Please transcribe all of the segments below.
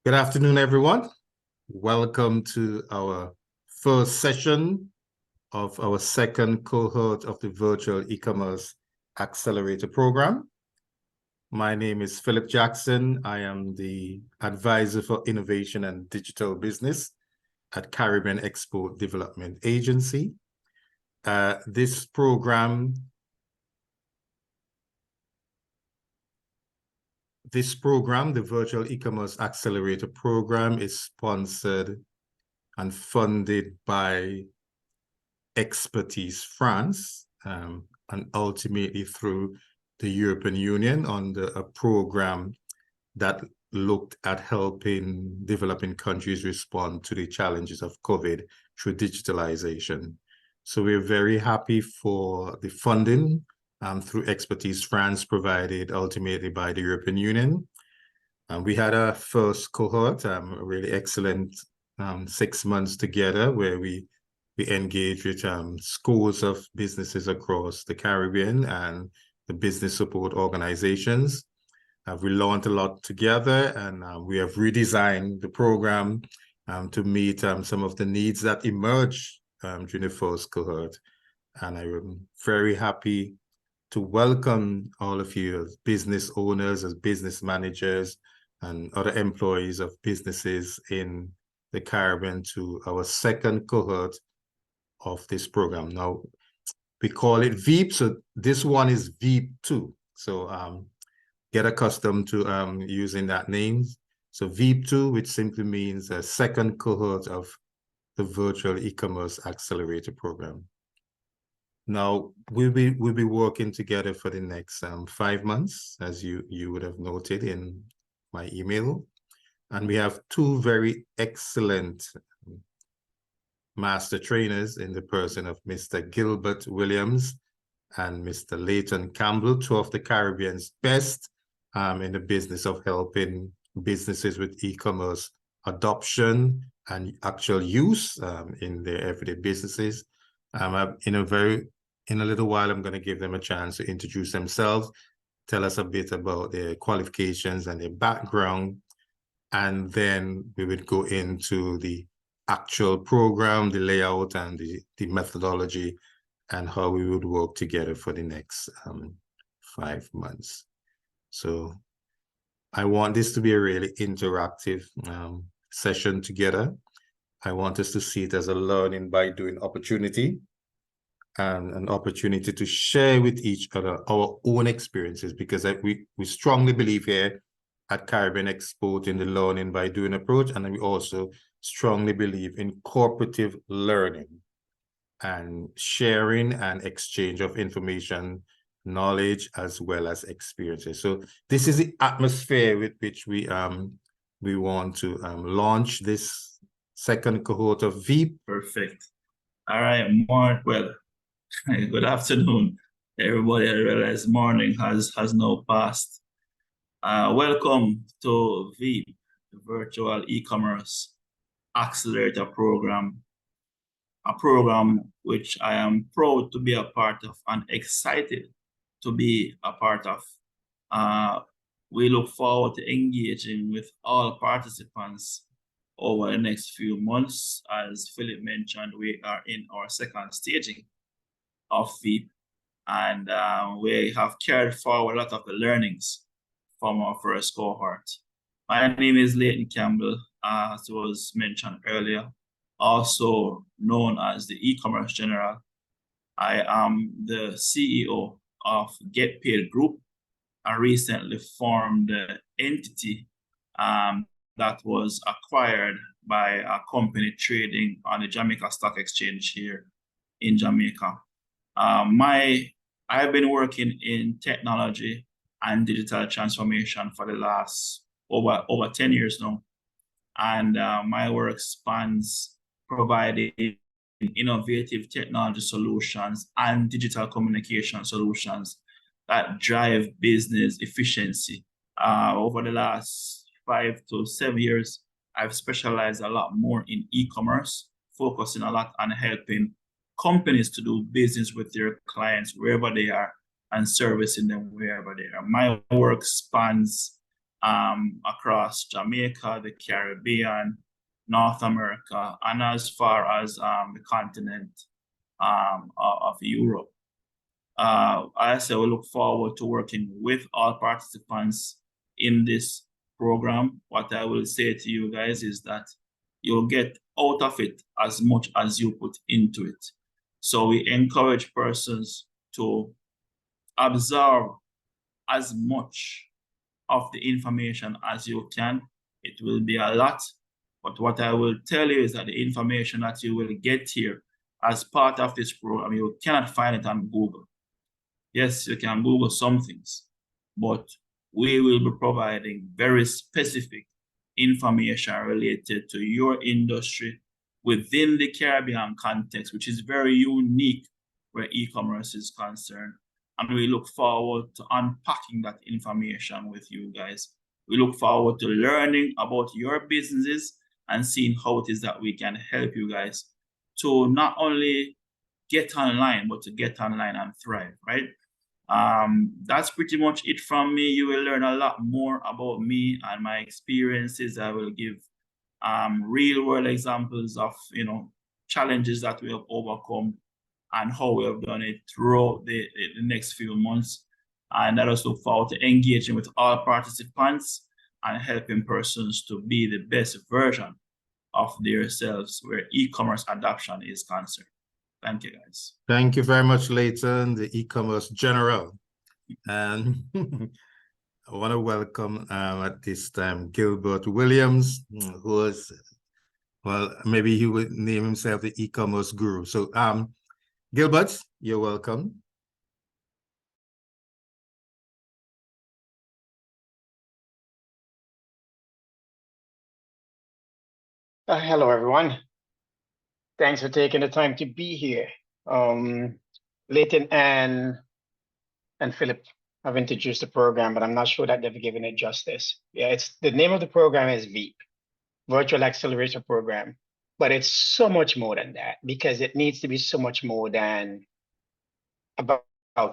Good afternoon, everyone. Welcome to our first session of our second cohort of the Virtual E-Commerce Accelerator program. My name is Philip Jackson. I am the Advisor for Innovation and Digital Business at Caribbean Export Development Agency. This program, the Virtual E-Commerce Accelerator program, is sponsored and funded by Expertise France, and ultimately through the European Union under a program that looked at helping developing countries respond to the challenges of COVID through digitalization. So we're very happy for the funding through Expertise France provided ultimately by the European Union. We had a first cohort, a really excellent 6 months together where we engage with scores of businesses across the Caribbean and the business support organizations. We learned a lot together, and we have redesigned the program to meet some of the needs that emerged during the first cohort. And I am very happy to welcome all of you as business owners, as business managers, and other employees of businesses in the Caribbean to our second cohort of this program. Now, we call it VEAP, so this one is VEAP 2. So get accustomed to using that name. So VEAP 2, which simply means a second cohort of the Virtual E-Commerce Accelerator program. Now, we'll be working together for the next 5 months, as you would have noted in my email. And we have two very excellent master trainers in the person of Mr. Gilbert Williams and Mr. Leighton Campbell, two of the Caribbean's best in the business of helping businesses with e-commerce adoption and actual use in their everyday businesses. In a little while, I'm going to give them a chance to introduce themselves, tell us a bit about their qualifications and their background, and then we would go into the actual program, the layout, and the methodology, and how we would work together for the next 5 months. So I want this to be a really interactive session together. I want us to see it as a learning by doing opportunity and an opportunity to share with each other our own experiences, because we strongly believe here at Caribbean Export in the learning by doing approach, and we also strongly believe in cooperative learning and sharing and exchange of information, knowledge, as well as experiences. So this is the atmosphere with which we want to launch this second cohort of VEAP. Perfect. All right, Mark. Well, good afternoon, everybody. I realize morning has now passed. Welcome to VEAP, the Virtual E-Commerce Accelerator program, a program which I am proud to be a part of and excited to be a part of. We look forward to engaging with all participants over the next few months. As Philip mentioned, we are in our second staging of VEAP, and we have carried forward a lot of the learnings from our first cohort. My name is Leighton Campbell, as was mentioned earlier, also known as the E-Commerce General. I am the CEO of Get Paid Group, a recently formed entity that was acquired by a company trading on the Jamaica Stock Exchange here in Jamaica. I've been working in technology and digital transformation for the last over 10 years now. And my work spans providing innovative technology solutions and digital communication solutions that drive business efficiency. Over the last 5 to 7 years, I've specialized a lot more in e-commerce, focusing a lot on helping companies to do business with their clients wherever they are and servicing them wherever they are. My work spans across Jamaica, the Caribbean, North America, and as far as the continent of Europe. I say we look forward to working with all participants in this program. What I will say to you guys is that you'll get out of it as much as you put into it. So we encourage persons to absorb as much of the information as you can. It will be a lot, but what I will tell you is that the information that you will get here as part of this program, you cannot find it on Google. Yes, you can Google some things, but we will be providing very specific information related to your industry within the Caribbean context, which is very unique where e-commerce is concerned. And we look forward to unpacking that information with you guys. We look forward to learning about your businesses and seeing how it is that we can help you guys to not only get online, but to get online and thrive, right? That's pretty much it from me. You will learn a lot more about me and my experiences. I will give real world examples of, challenges that we have overcome and how we have done it throughout the next few months. And I just look forward to engaging with all participants and helping persons to be the best version of themselves where e-commerce adoption is concerned. Thank you, guys. Thank you very much, Leighton, the e-commerce general. And I want to welcome at this time Gilbert Williams, who is, well, maybe he would name himself the e-commerce guru. So Gilbert, you're welcome. Hello, everyone. Thanks for taking the time to be here. Leighton and Philip have introduced the program, but I'm not sure that they've given it justice. Yeah, it's the name of the program is VEAP, Virtual Accelerator Program, but it's so much more than that because it needs to be so much more than about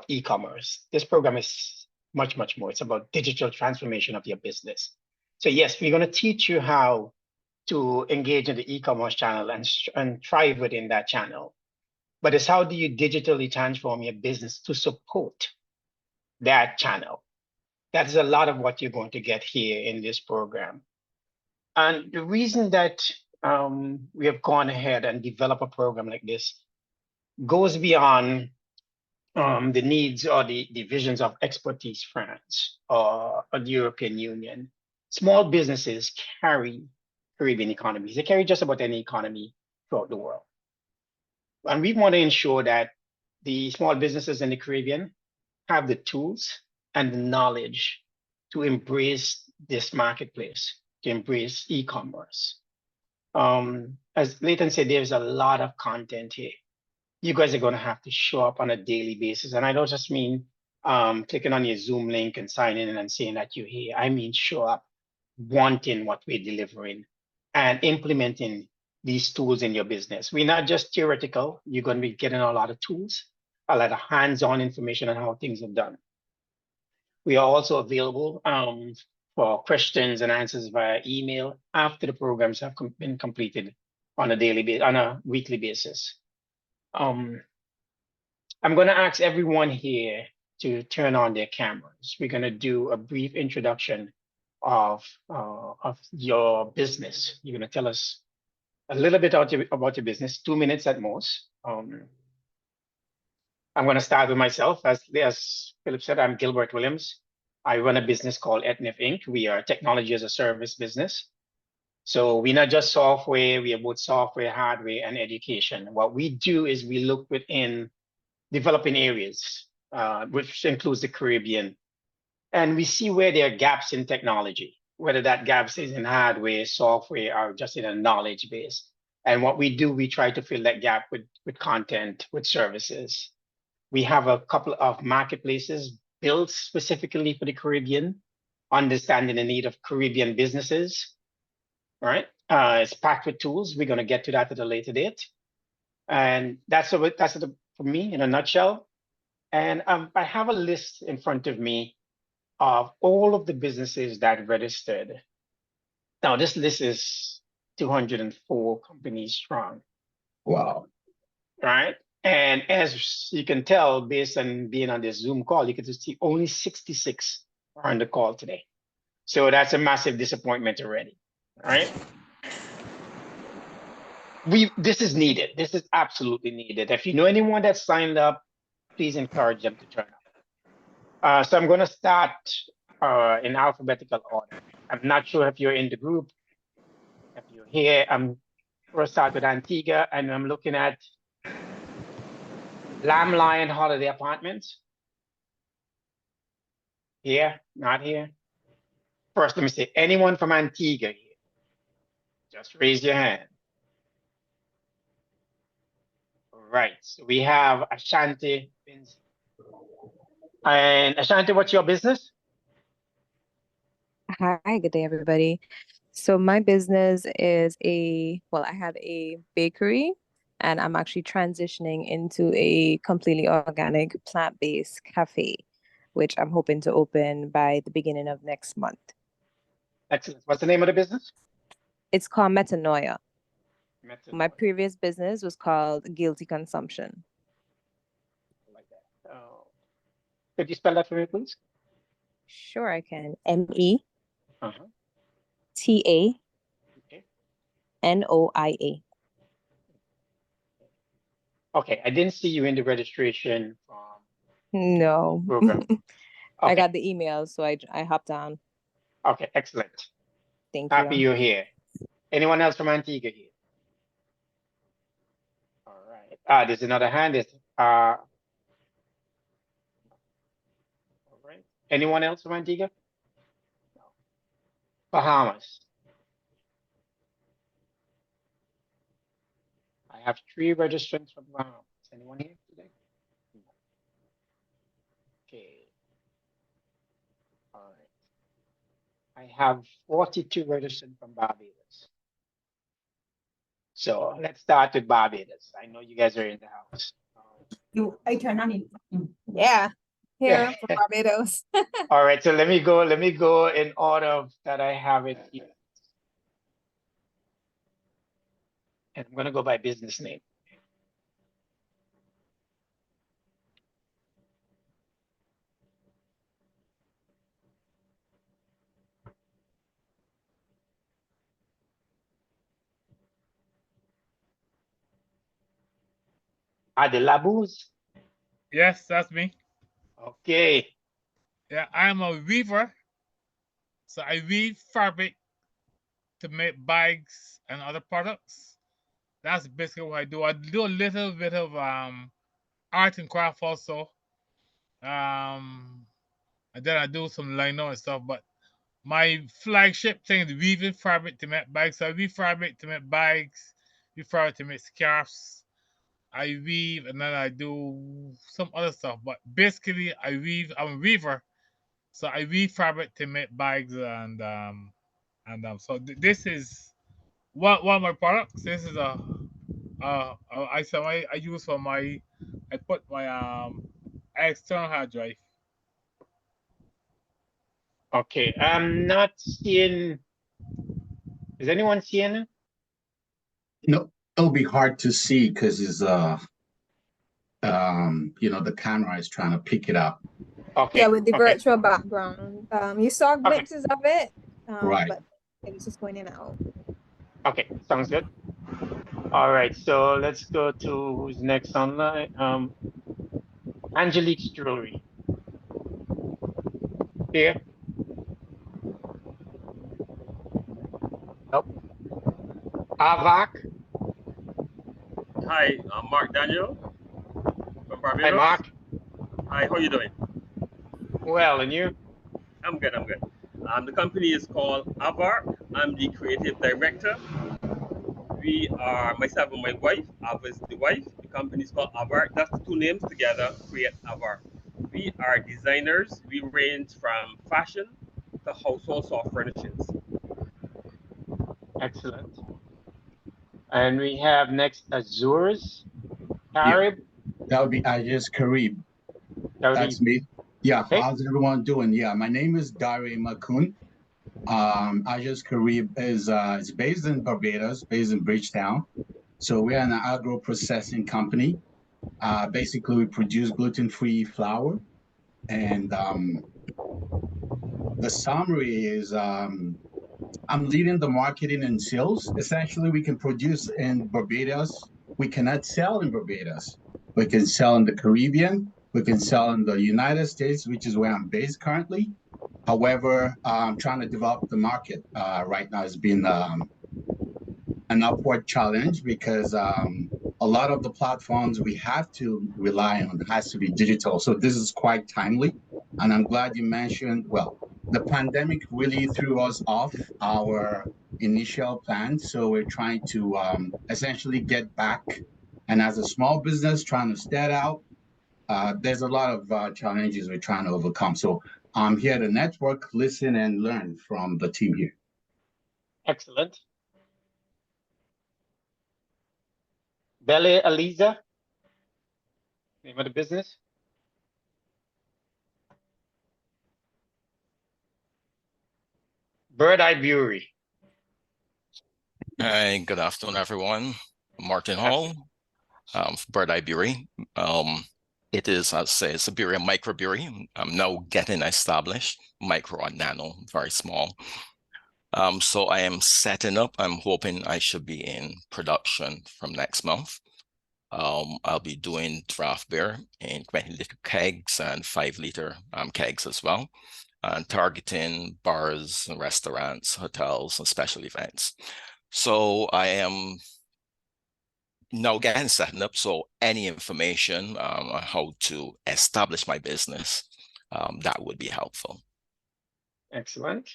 e-commerce. This program is much, much more. It's about digital transformation of your business. So yes, we're going to teach you how to engage in the e-commerce channel and thrive within that channel. But it's how do you digitally transform your business to support that channel? That is a lot of what you're going to get here in this program. And the reason that we have gone ahead and developed a program like this goes beyond the needs or the visions of Expertise France or the European Union. Small businesses carry Caribbean economies. They carry just about any economy throughout the world. And we want to ensure that the small businesses in the Caribbean have the tools and the knowledge to embrace this marketplace, to embrace e-commerce. As Leighton said, there's a lot of content here. You guys are going to have to show up on a daily basis. And I don't just mean clicking on your Zoom link and signing in and saying that you're here. I mean, show up wanting what we're delivering and implementing these tools in your business. We're not just theoretical. You're going to be getting a lot of tools, a lot of hands-on information on how things are done. We are also available for questions and answers via email after the programs have been completed on a weekly basis. I'm going to ask everyone here to turn on their cameras. We're going to do a brief introduction of your business. You're going to tell us a little bit about your business, 2 minutes at most. I'm going to start with myself. As Philip said, I'm Gilbert Williams. I run a business called Etnif Inc. We are a technology as a service business. So we're not just software, we are both software, hardware, and education. What we do is we look within developing areas, which includes the Caribbean, and we see where there are gaps in technology, whether that gaps is in hardware, software, or just in a knowledge base. And what we do, we try to fill that gap with content, with services. We have a couple of marketplaces built specifically for the Caribbean, understanding the need of Caribbean businesses. All right, it's packed with tools. We're going to get to that at a later date. And that's it for me in a nutshell. And I have a list in front of me of all of the businesses that registered. Now, this list is 204 companies strong. Wow. Right? And as you can tell, based on being on this Zoom call, you can just see only 66 are on the call today. So that's a massive disappointment already. All right. This is needed. This is absolutely needed. If you know anyone that signed up, please encourage them to join up. So I'm going to start in alphabetical order. I'm not sure if you're in the group. If you're here, I'm first start with Antigua, and I'm looking at Lamb Lion Holiday Apartments. Here, not here. First, let me say, anyone from Antigua here? Just raise your hand. All right, so we have Ashanti. And Ashanti, what's your business? Hi, good day, everybody. So my business is I have a bakery, and I'm actually transitioning into a completely organic, plant-based cafe, which I'm hoping to open by the beginning of next month. Excellent. What's the name of the business? It's called Metanoia. My Metanoia. previous business was called Guilty Consumption. Like that. Could you spell that for me, please? Sure, I can. METANOIA. Okay. Okay, I didn't see you in the registration from No. program. Okay. I got the email, so I hopped on. Okay, excellent. Thank Happy you. you're here. Anyone else from Antigua here? All right. There's another hand. All right. Anyone else from Antigua? No. Bahamas. I have 3 registrants from Bahamas. Anyone here today? No. Okay. All right. I have 42 registered from Barbados. So let's start with Barbados. I know you guys are in the house. I turn on it. Yeah. Here for Barbados. All right, so let me go in order that I have it here. And I'm gonna go by business name. Adelabus. Yes, that's me. Okay. Yeah, I'm a weaver. So I weave fabric to make bags and other products. That's basically what I do. I do a little bit of art and craft also. And then I do some lino and stuff, but my flagship thing is weaving fabric to make bags. So I weave fabric to make bags, weave fabric to make scarves. I weave and then I do some other stuff. But basically I'm a weaver. So I weave fabric to make bags and so this is one of my products. This is a item I use for I put my external hard drive. Okay. I'm not seeing. Is anyone seeing it? No, it'll be hard to see because it's the camera is trying to pick it up. Okay. Yeah, with the okay. virtual background. You saw glimpses of it, Right. but it's just going in and out. Okay, sounds good. All right, so let's go to who's next online. Angelique's Jewelry. Here. Nope. Avac. Hi, I'm Mark Daniel from Barbados. Hi, Mark. Hi, how are you doing? Well, and you? I'm good. The company is called Avark. I'm the creative director. We are, myself and my wife, Ava is the wife. The company is called Avark. That's the 2 names together create Avark. We are designers. We range from fashion to household soft furnishings. Excellent. And we have next Azures, Carib. That would be Ayers Carib. That's me. Yeah, Hey. how's everyone doing? Yeah, my name is Dari Makun. Aja's career is based in Barbados, based in Bridgetown. So we're an agro processing company. Basically, we produce gluten-free flour, and the summary is I'm leading the marketing and sales. Essentially, we can produce in Barbados. We cannot sell in Barbados. We can sell in the Caribbean. We can sell in the United States, which is where I'm based currently. However, I'm trying to develop the market right now. Has been an upward challenge because a lot of the platforms we have to rely on has to be digital. So this is quite timely. And I'm glad you mentioned, well, the pandemic really threw us off our initial plan. So we're trying to essentially get back. And as a small business trying to start out, there's a lot of challenges we're trying to overcome. So I'm here to network, listen, and learn from the team here. Excellent. Belle Aliza, name of the business. Bird Eye Brewery. Hi, good afternoon, everyone. Martin Hall, Bird Eye Brewery. It is, I'd say, it's a brewery, a microbrewery. I'm now getting established, micro and nano, very small. So I am setting up. I'm hoping I should be in production from next month. I'll be doing draft beer in 20-liter kegs and 5-liter kegs as well, and targeting bars and restaurants, hotels, and special events. So I am now getting set up. So any information on how to establish my business, that would be helpful. Excellent.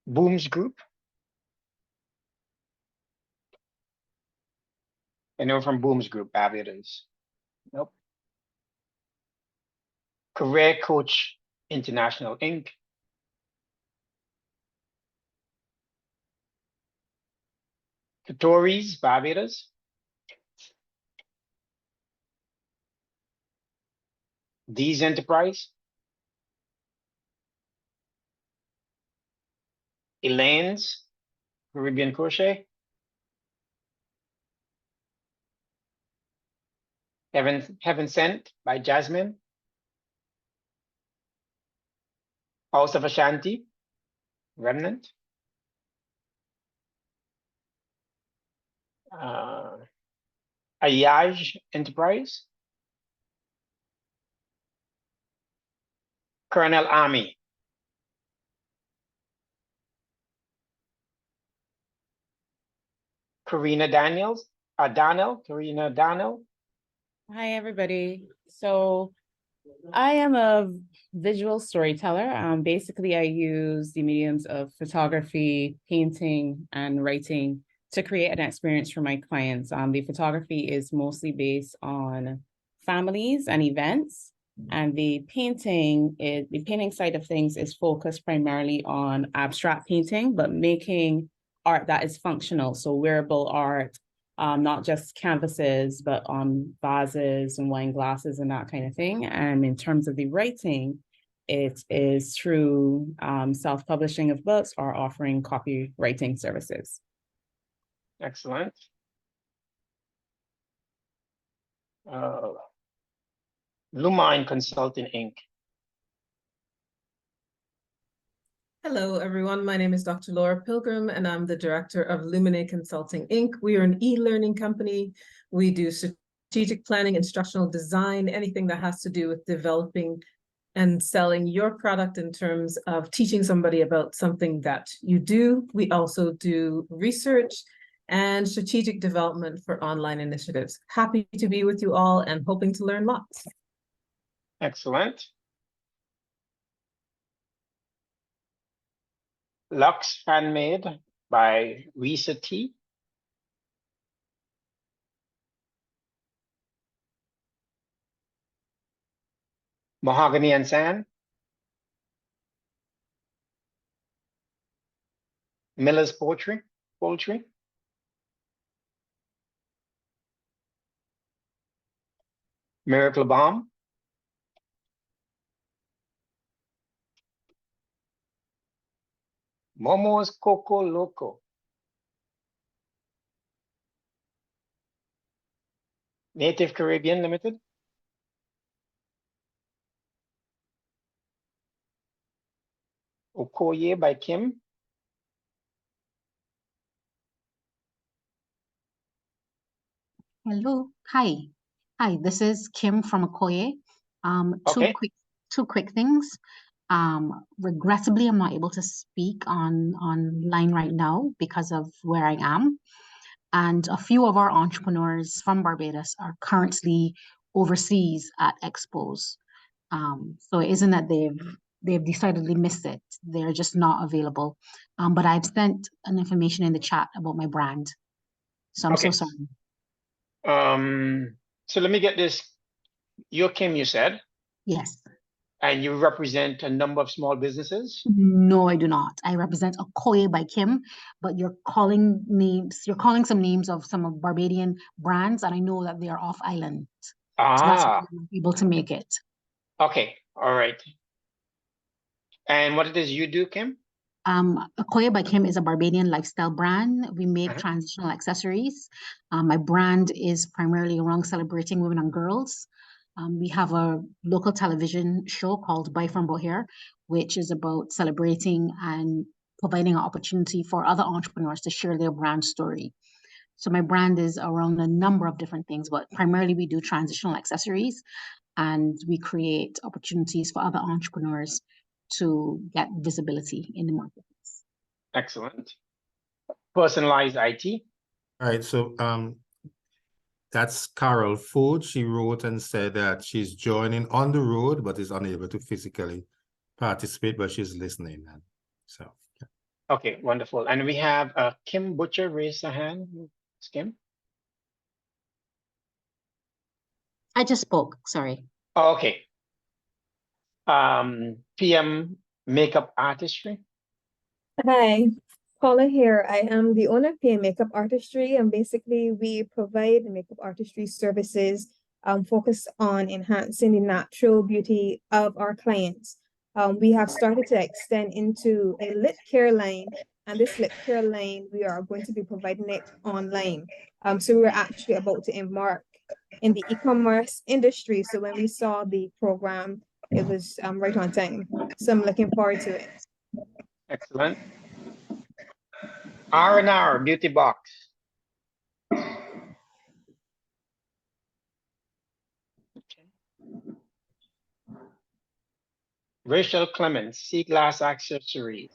Booms Group. I know from Booms Group, Barbados. Nope. Career Coach International, Inc. Katoris, Barbados. D's Enterprise. Elaine's Caribbean Crochet. Heaven Sent by Jasmine. House of Ashanti, Remnant. Ayaj Enterprise. Colonel Army. Karina Daniel. Hi, everybody. So I am a visual storyteller. Basically, I use the mediums of photography, painting, and writing to create an experience for my clients. The photography is mostly based on families and events, and the painting side of things is focused primarily on abstract painting, but making art that is functional. So wearable art, not just canvases, but on vases and wine glasses and that kind of thing. And in terms of the writing, it is through self-publishing of books or offering copywriting services. Excellent. Lumine Consulting, Inc. Hello, everyone. My name is Dr. Laura Pilgrim, and I'm the director of Lumine Consulting, Inc. We are an e-learning company. We do strategic planning, instructional design, anything that has to do with developing and selling your product in terms of teaching somebody about something that you do. We also do research and strategic development for online initiatives. Happy to be with you all and hoping to learn lots. Excellent. Lux Handmade by Risa T. Mahogany and Sand. Miller's Poultry. Miracle Bomb. Momo's Coco Loco. Native Caribbean Limited. Okoye by Kim. Hello. Hi. Hi, this is Kim from Okoye. Okay. Two quick things. Regrettably, I'm not able to speak online right now because of where I am. And a few of our entrepreneurs from Barbados are currently overseas at expos. So it isn't that they've decidedly missed it. They're just not available. But I've sent an information in the chat about my brand. So I'm so Okay. sorry. So let me get this. You're Kim, you said, Yes. and you represent a number of small businesses? No, I do not. I represent Okoye by Kim, but you're calling some names of some of Barbadian brands, and I know that they are off island. So that's why I'm not able to make it. Okay. All right. And what it is you do, Kim? Okoye by Kim is a Barbadian lifestyle brand. We make transitional accessories. My brand is primarily around celebrating women and girls. We have a local television show called Buy From Bohere, which is about celebrating and providing an opportunity for other entrepreneurs to share their brand story. So my brand is around a number of different things, but primarily we do transitional accessories and we create opportunities for other entrepreneurs to get visibility in the marketplace. Excellent. Personalized IT. All right, so that's Carol Ford. She wrote and said that she's joining on the road, but is unable to physically participate, but she's listening. And so, yeah. Okay, wonderful. And we have Kim Butcher raise a hand. It's Kim. I just spoke, sorry. Oh, okay. PM Makeup Artistry. Hi, Paula here. I am the owner of PA Makeup Artistry, and basically we provide makeup artistry services focused on enhancing the natural beauty of our clients. We have started to extend into a lip care line, and this lip care line, we are going to be providing it online. So we're actually about to embark in the e-commerce industry. So when we saw the program, it was right on time. So I'm looking forward to it. Excellent. R&R Beauty Box. Rachel Clemens, Sea Glass Accessories.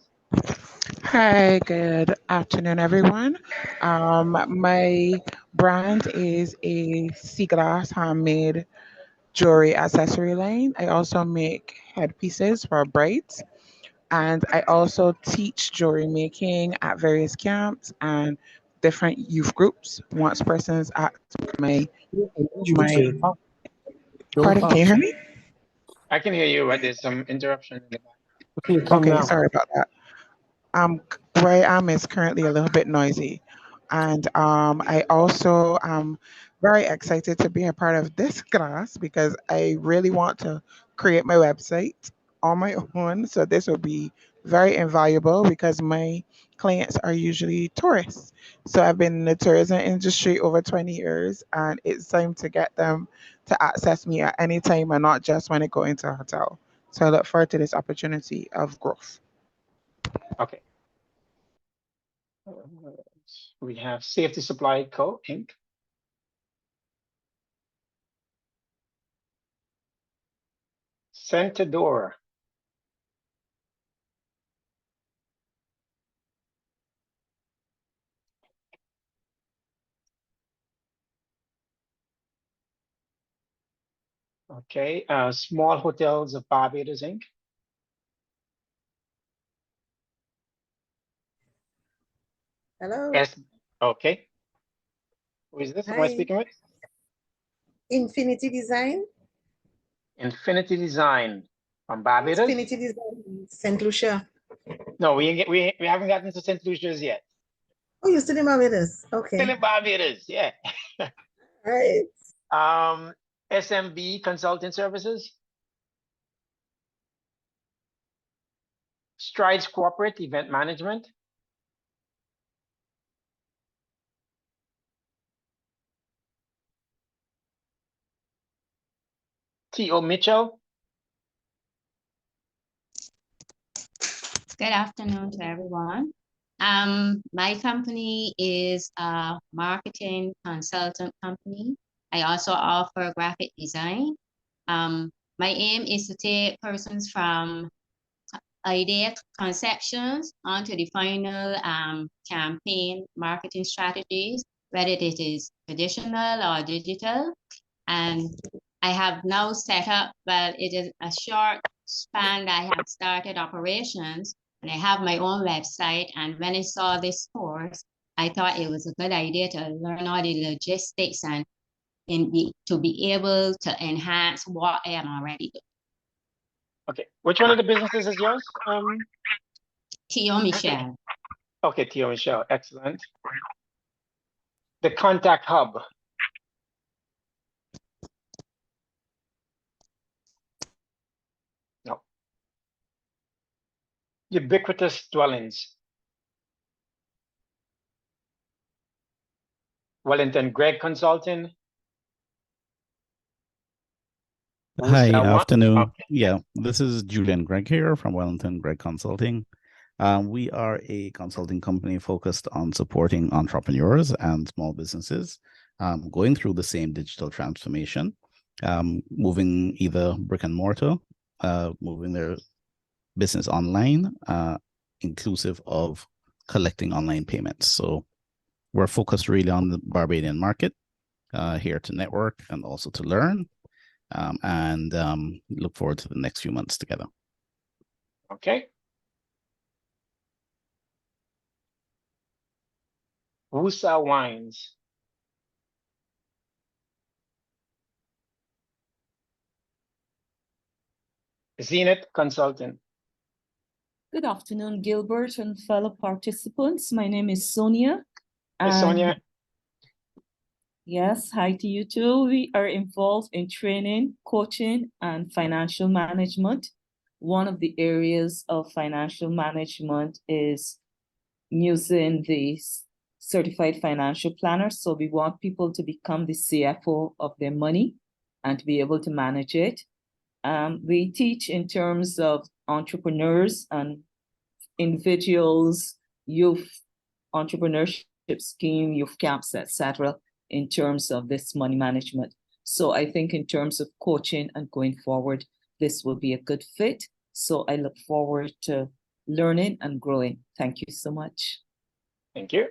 Hi, good afternoon, everyone. My brand is a sea glass handmade jewelry accessory line. I also make headpieces for brides, and I also teach jewelry making at various camps and different youth groups. Once persons at my pardon, can you hear me? I can hear you, but there's some interruption in the back. Okay, sorry about that. Where I am is currently a little bit noisy. And I also am very excited to be a part of this class because I really want to create my website on my own. So this will be very invaluable because my clients are usually tourists. So I've been in the tourism industry over 20 years and it's time to get them to access me at any time and not just when I go into a hotel. So I look forward to this opportunity of growth. Okay. We have Safety Supply Co. Inc. Centador. Okay. Small Hotels of Barbados Inc. Hello. Yes. Okay. Who is this? Who am I Hi. speaking with? Infinity Design. Infinity Design from Barbados. Infinity Design, St. Lucia. No, we haven't gotten to St. Lucia's yet. Oh, you're still in Barbados. Okay. Still in Barbados, yeah. All right. SMB Consulting Services. Strides Corporate Event Management. T.O. Mitchell. Good afternoon to everyone. My company is a marketing consultant company. I also offer graphic design. My aim is to take persons from idea conceptions onto the final campaign marketing strategies, whether it is traditional or digital. And I have now set up, well, it is a short span that I have started operations, and I have my own website. And when I saw this course, I thought it was a good idea to learn all the logistics and to be able to enhance what I am already doing. Okay, which one of the businesses is yours? T.O. Michelle. Okay, T.O. Michelle, excellent. The Contact Hub. No. Ubiquitous Dwellings. Wellington Greg Consulting. Hi, Wusa afternoon. Okay. Yeah, this is Julian Gregg here from Wellington Gregg Consulting. We are a consulting company focused on supporting entrepreneurs and small businesses going through the same digital transformation, moving either brick and mortar, moving their business online, inclusive of collecting online payments. So we're focused really on the Barbadian market, here to network and also to learn, and look forward to the next few months together. Okay. Wusa Wines. Zenith Consulting. Good afternoon, Gilbert and fellow participants. My name is Sonia. Hi, Sonia. Yes, hi to you too. We are involved in training, coaching, and financial management. One of the areas of financial management is using the certified financial planner. So we want people to become the CFO of their money and to be able to manage it. We teach in terms of entrepreneurs and individuals, youth entrepreneurship scheme, youth camps, etc., in terms of this money management. So I think in terms of coaching and going forward, this will be a good fit. So I look forward to learning and growing. Thank you so much. Thank you.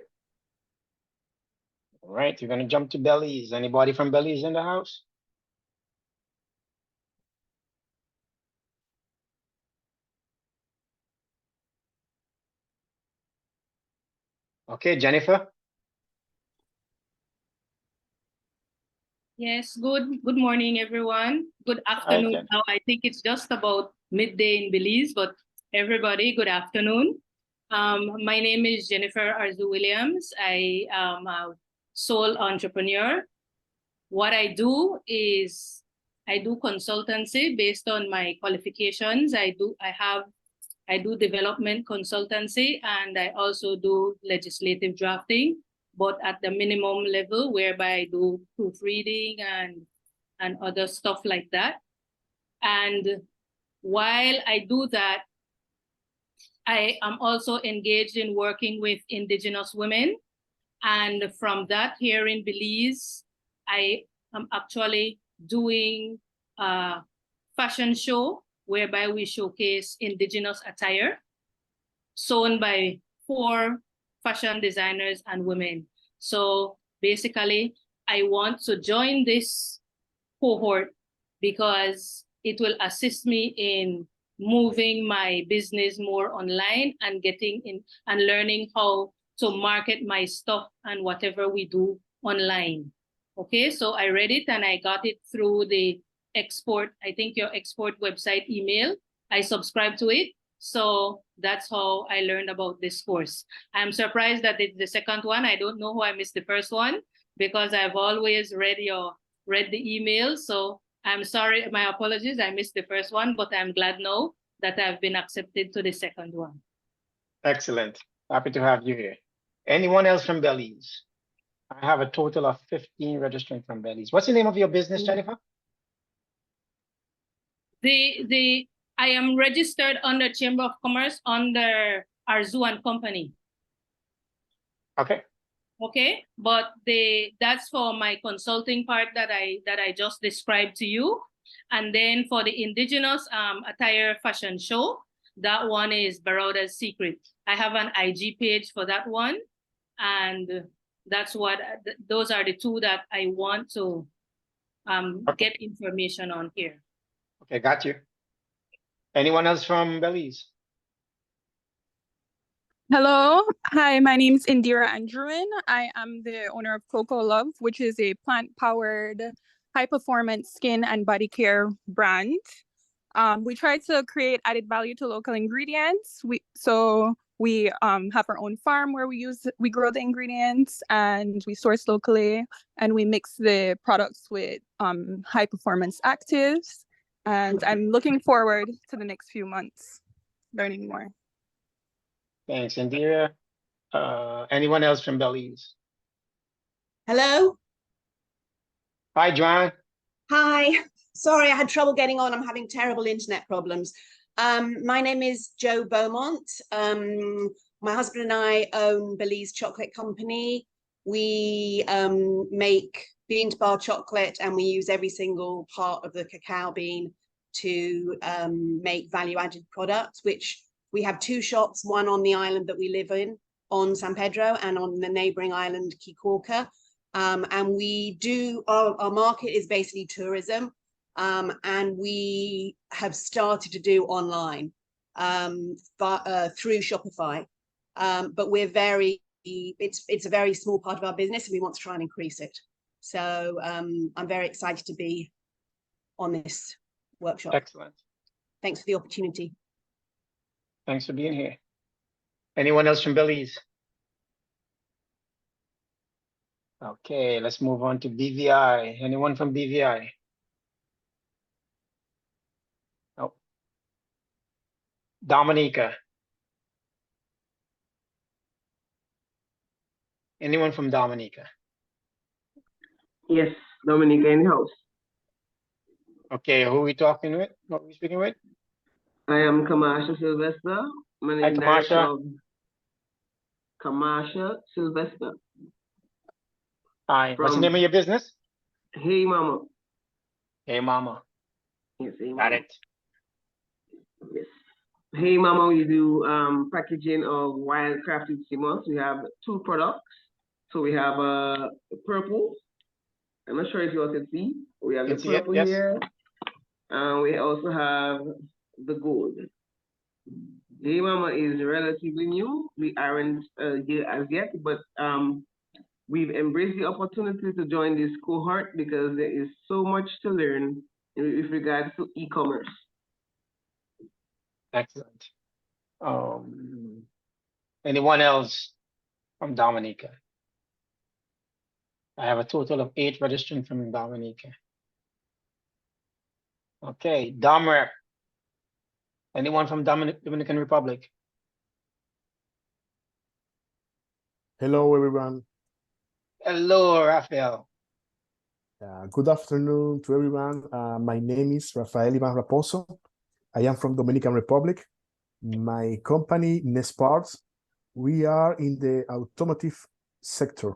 All right, you're going to jump to Belize. Anybody from Belize in the house? Okay, Jennifer. Yes, good morning, everyone. Good afternoon. Now, I think it's just about midday in Belize, but everybody, good afternoon. My name is Jennifer Arzu-Williams. I am a sole entrepreneur. What I do is I do consultancy based on my qualifications. I do development consultancy, and I also do legislative drafting, but at the minimum level, whereby I do proofreading and other stuff like that. And while I do that, I am also engaged in working with Indigenous women. And from that, here in Belize, I am actually doing a fashion show whereby we showcase Indigenous attire sewn by 4 fashion designers and women. So basically, I want to join this cohort because it will assist me in moving my business more online and getting in and learning how to market my stuff and whatever we do online. Okay, so I read it and I got it through the export, I think your export website email. I subscribed to it. So that's how I learned about this course. I'm surprised that it's the second one. I don't know who I missed the first one because I've always read the email. So I'm sorry, my apologies. I missed the first one, but I'm glad now that I've been accepted to the second one. Excellent. Happy to have you here. Anyone else from Belize? I have a total of 15 registering from Belize. What's the name of your business, Jennifer? I am registered under Chamber of Commerce under Arzu and Company. Okay. Okay, but that's for my consulting part that I just described to you. And then for the indigenous attire fashion show, that one is Baroda's Secret. I have an IG page for that one. And that's what, those are the two that I want to get information on here. Okay, got you. Anyone else from Belize? Hello, hi, my name is Indira Andrewen. I am the owner of Coco Love, which is a plant-powered high-performance skin and body care brand. We try to create added value to local ingredients. We have our own farm where we grow the ingredients and we source locally, and we mix the products with high-performance actives. And I'm looking forward to the next few months learning more. Thanks, Indira. Anyone else from Belize? Hello. Hi, Joanne. Hi. Sorry, I had trouble getting on. I'm having terrible internet problems. My name is Jo Beaumont. My husband and I own Belize Chocolate Company. We make bean-to-bar chocolate, and we use every single part of the cacao bean to make value-added products, which we have two shops, one on the island that we live in, on San Pedro, and on the neighboring island, Kikorka. And we do, our market is basically tourism, and we have started to do online through Shopify. But we're it's a very small part of our business, and we want to try and increase it. So I'm very excited to be on this workshop. Excellent. Thanks for the opportunity. Thanks for being here. Anyone else from Belize? Okay, let's move on to BVI. Anyone from BVI? Oh. Dominica. Anyone from Dominica? Yes, Dominica in the house. Okay, who are we talking with? What are we speaking with? I am Kamasha Sylvester. My name is Kamasha. Kamasha Sylvester. Hi, what's the name of your business? Hey Mama. Hey Mama. Yes, Hey Mama. Got it. Yes. Hey Mama, we do packaging of wildcrafted CMOS. We have two products. So we have purple. I'm not sure if you all can see. We have the purple here. And we also have the gold. Hey Mama is relatively new. We aren't here as yet, but we've embraced the opportunity to join this cohort because there is so much to learn with regards to e-commerce. Excellent. Anyone else from Dominica? I have a total of 8 registering from Dominica. Okay, Domrep. Anyone from Dominican Republic? Hello, everyone. Hello, Rafael. Good afternoon to everyone. My name is Rafael Ivan Raposo. I am from Dominican Republic. My company, Nesparts, we are in the automotive sector.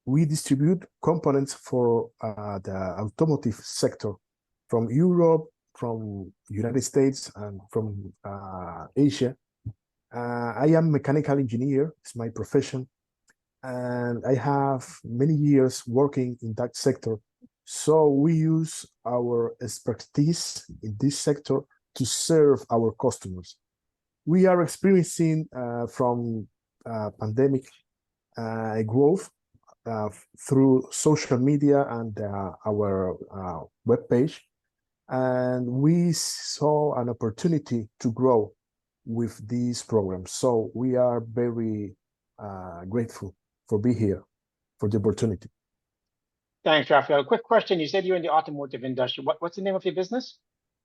We distribute components for the automotive sector from Europe, from United States, and from Asia. I am mechanical engineer, it's my profession. And I have many years working in that sector. So we use our expertise in this sector to serve our customers. We are experiencing from pandemic growth through social media and our webpage. And we saw an opportunity to grow with these programs. So we are very grateful for being here, for the opportunity. Thanks, Rafael. Quick question. You said you're in the automotive industry. What's the name of your business?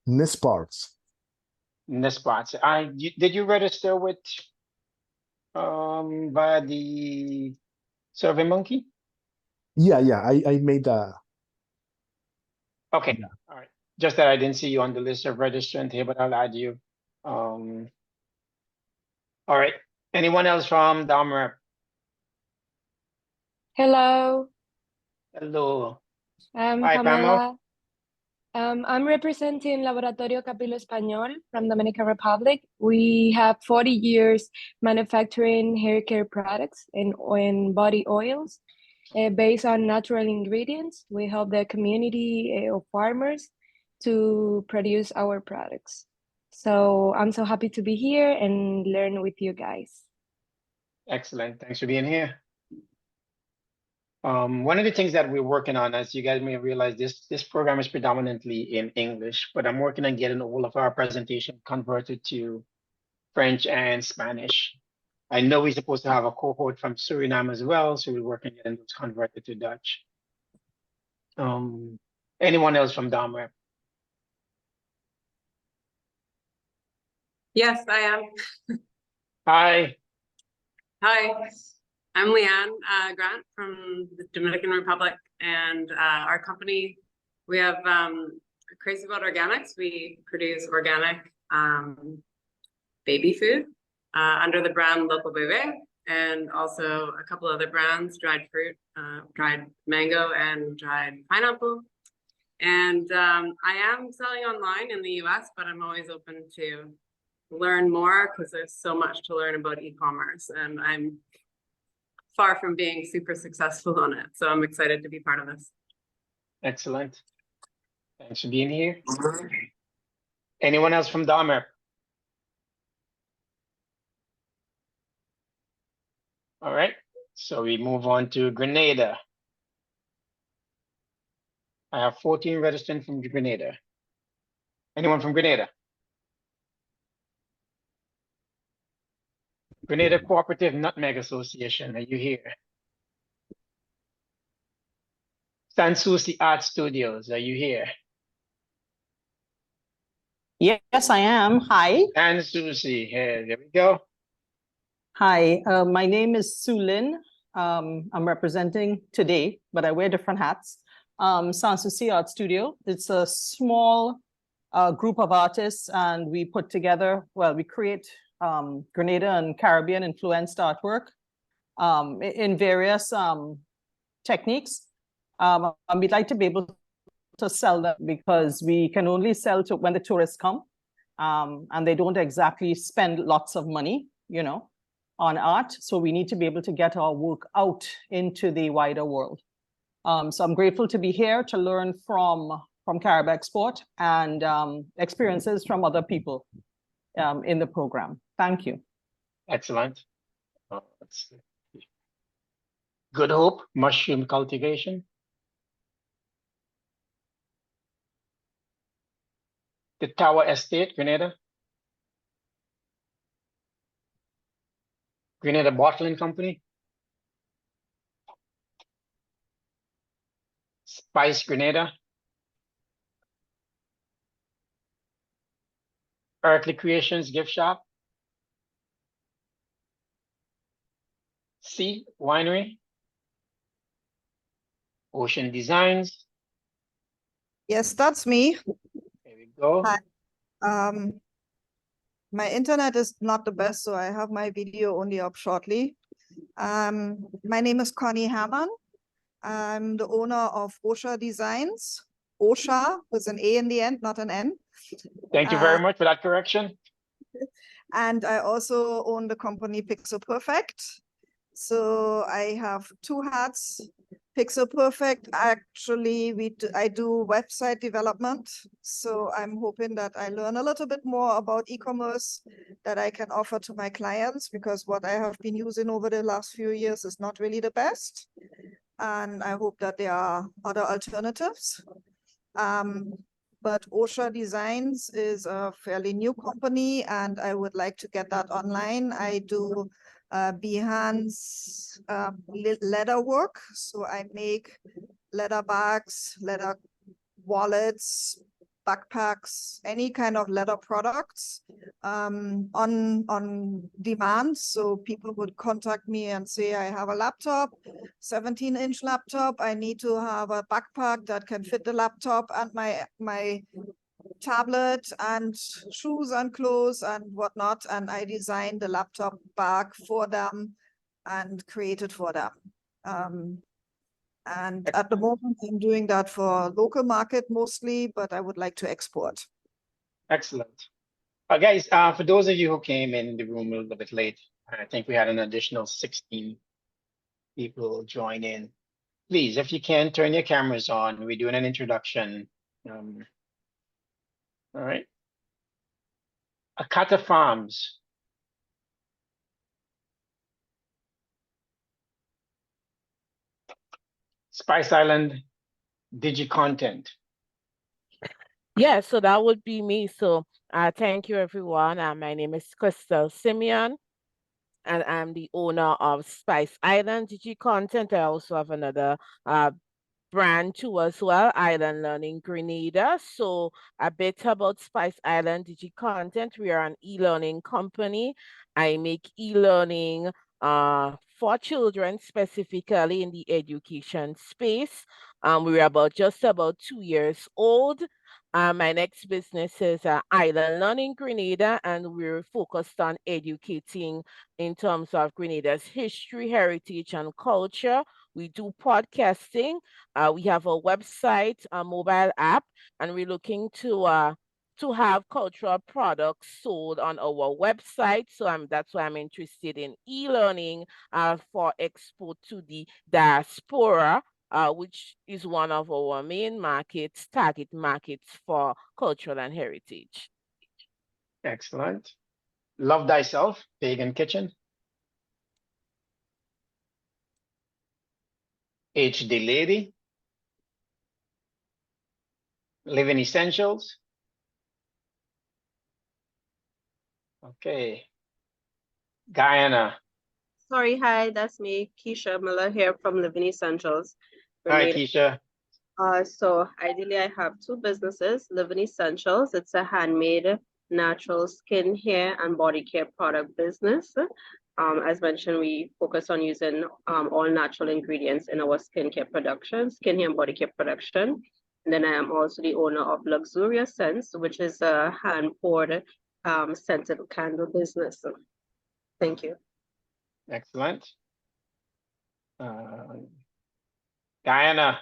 Nesparts. Nespots. Did you register with via the SurveyMonkey? Yeah, I made a. Okay, all right. Just that I didn't see you on the list of registrant here, but I'll add you. All right. Anyone else from DOMREP? Hello, Hello. I'm Hi, Pamela. Pamela. I'm representing Laboratorio Capilo Español from Dominican Republic. We have 40 years manufacturing hair care products and body oils based on natural ingredients. We help the community of farmers to produce our products. So I'm so happy to be here and learn with you guys. Excellent. Thanks for being here. One of the things that we're working on, as you guys may realize, this program is predominantly in English, but I'm working on getting all of our presentation converted to French and Spanish. I know we're supposed to have a cohort from Suriname as well, so we're working on getting those converted to Dutch. Anyone else from DOMREP? Yes, I am. Hi. Hi, I'm Leanne Grant from the Dominican Republic, and our company, we have Crazy About Organics. We produce organic baby food under the brand Local Bebe, and also a couple other brands, dried fruit, dried mango, and dried pineapple. And I am selling online in the US, but I'm always open to learn more because there's so much to learn about e-commerce, and I'm far from being super successful on it. So I'm excited to be part of this. Excellent. Thanks for being here. Anyone else from DOMREP? All right, so we move on to Grenada. I have 14 registrants from Grenada. Anyone from Grenada? Grenada Cooperative Nutmeg Association, are you here? Sanssouci Art Studios, are you here? Yes, I am. Hi. Sanssouci, here, there we go. Hi, my name is Sue Lin. I'm representing today, but I wear different hats. Sanssouci Art Studio. It's a small group of artists, and we put together, well, we create Grenada and Caribbean influenced artwork in various techniques. And we'd like to be able to sell them because we can only sell to when the tourists come, and they don't exactly spend lots of money, you know, on art. So we need to be able to get our work out into the wider world. So I'm grateful to be here to learn from Carib Export and experiences from other people in the program. Thank you. Excellent. Let's see. Good Hope Mushroom Cultivation. The Tower Estate, Grenada. Grenada Bottling Company. Spice Grenada. Earthly Creations Gift Shop. Sea Winery. Ocean Designs. Yes, that's me. There we go. Hi. My internet is not the best, so I have my video only up shortly. My name is Connie Hammond. I'm the owner of OSHA Designs. OSHA with an A in the end, not an N. Thank you very much for that correction. And I also own the company Pixel Perfect. So I have two hats. Pixel Perfect, actually, I do website development. So I'm hoping that I learn a little bit more about e-commerce that I can offer to my clients, because what I have been using over the last few years is not really the best. And I hope that there are other alternatives. But OSHA Designs is a fairly new company, and I would like to get that online. I do Behance leather work. So I make leather bags, leather wallets, backpacks, any kind of leather products on demand. So people would contact me and say, I have a laptop, 17-inch laptop. I need to have a backpack that can fit the laptop and my tablet and shoes and clothes and whatnot. And I designed the laptop bag for them and created for them. And at the moment, I'm doing that for local market mostly, but I would like to export. Excellent. Guys, for those of you who came in the room a little bit late, I think we had an additional 16 people join in. Please, if you can, turn your cameras on. We're doing an introduction. All right. Akata Farms. Spice Island DigiContent. Yeah, so that would be me. So thank you, everyone. My name is Crystal Simeon, and I'm the owner of Spice Island DigiContent. I also have another brand too as well, Island Learning Grenada. So a bit about Spice Island DigiContent. We are an e-learning company. I make e-learning for children, specifically in the education space. We're just about 2 years old. My next business is Island Learning Grenada, and we're focused on educating in terms of Grenada's history, heritage, and culture. We do podcasting. We have a website, a mobile app, and we're looking to have cultural products sold on our website. So that's why I'm interested in e-learning for export to the diaspora, which is one of our main markets, target markets for cultural and heritage. Excellent. Love Thyself, Pagan Kitchen. HD Lady. Living Essentials. Okay. Guyana. Sorry, hi, that's me, Keisha Miller here from Living Essentials. Hi, Keisha. So ideally I have two businesses, Living Essentials. It's a handmade natural skin, hair, and body care product business. As mentioned, we focus on using all natural ingredients in our skincare production, skin, hair, and body care production. And then I am also the owner of Luxurious Scents, which is a hand-poured scented candle business. Thank you. Excellent. Guyana,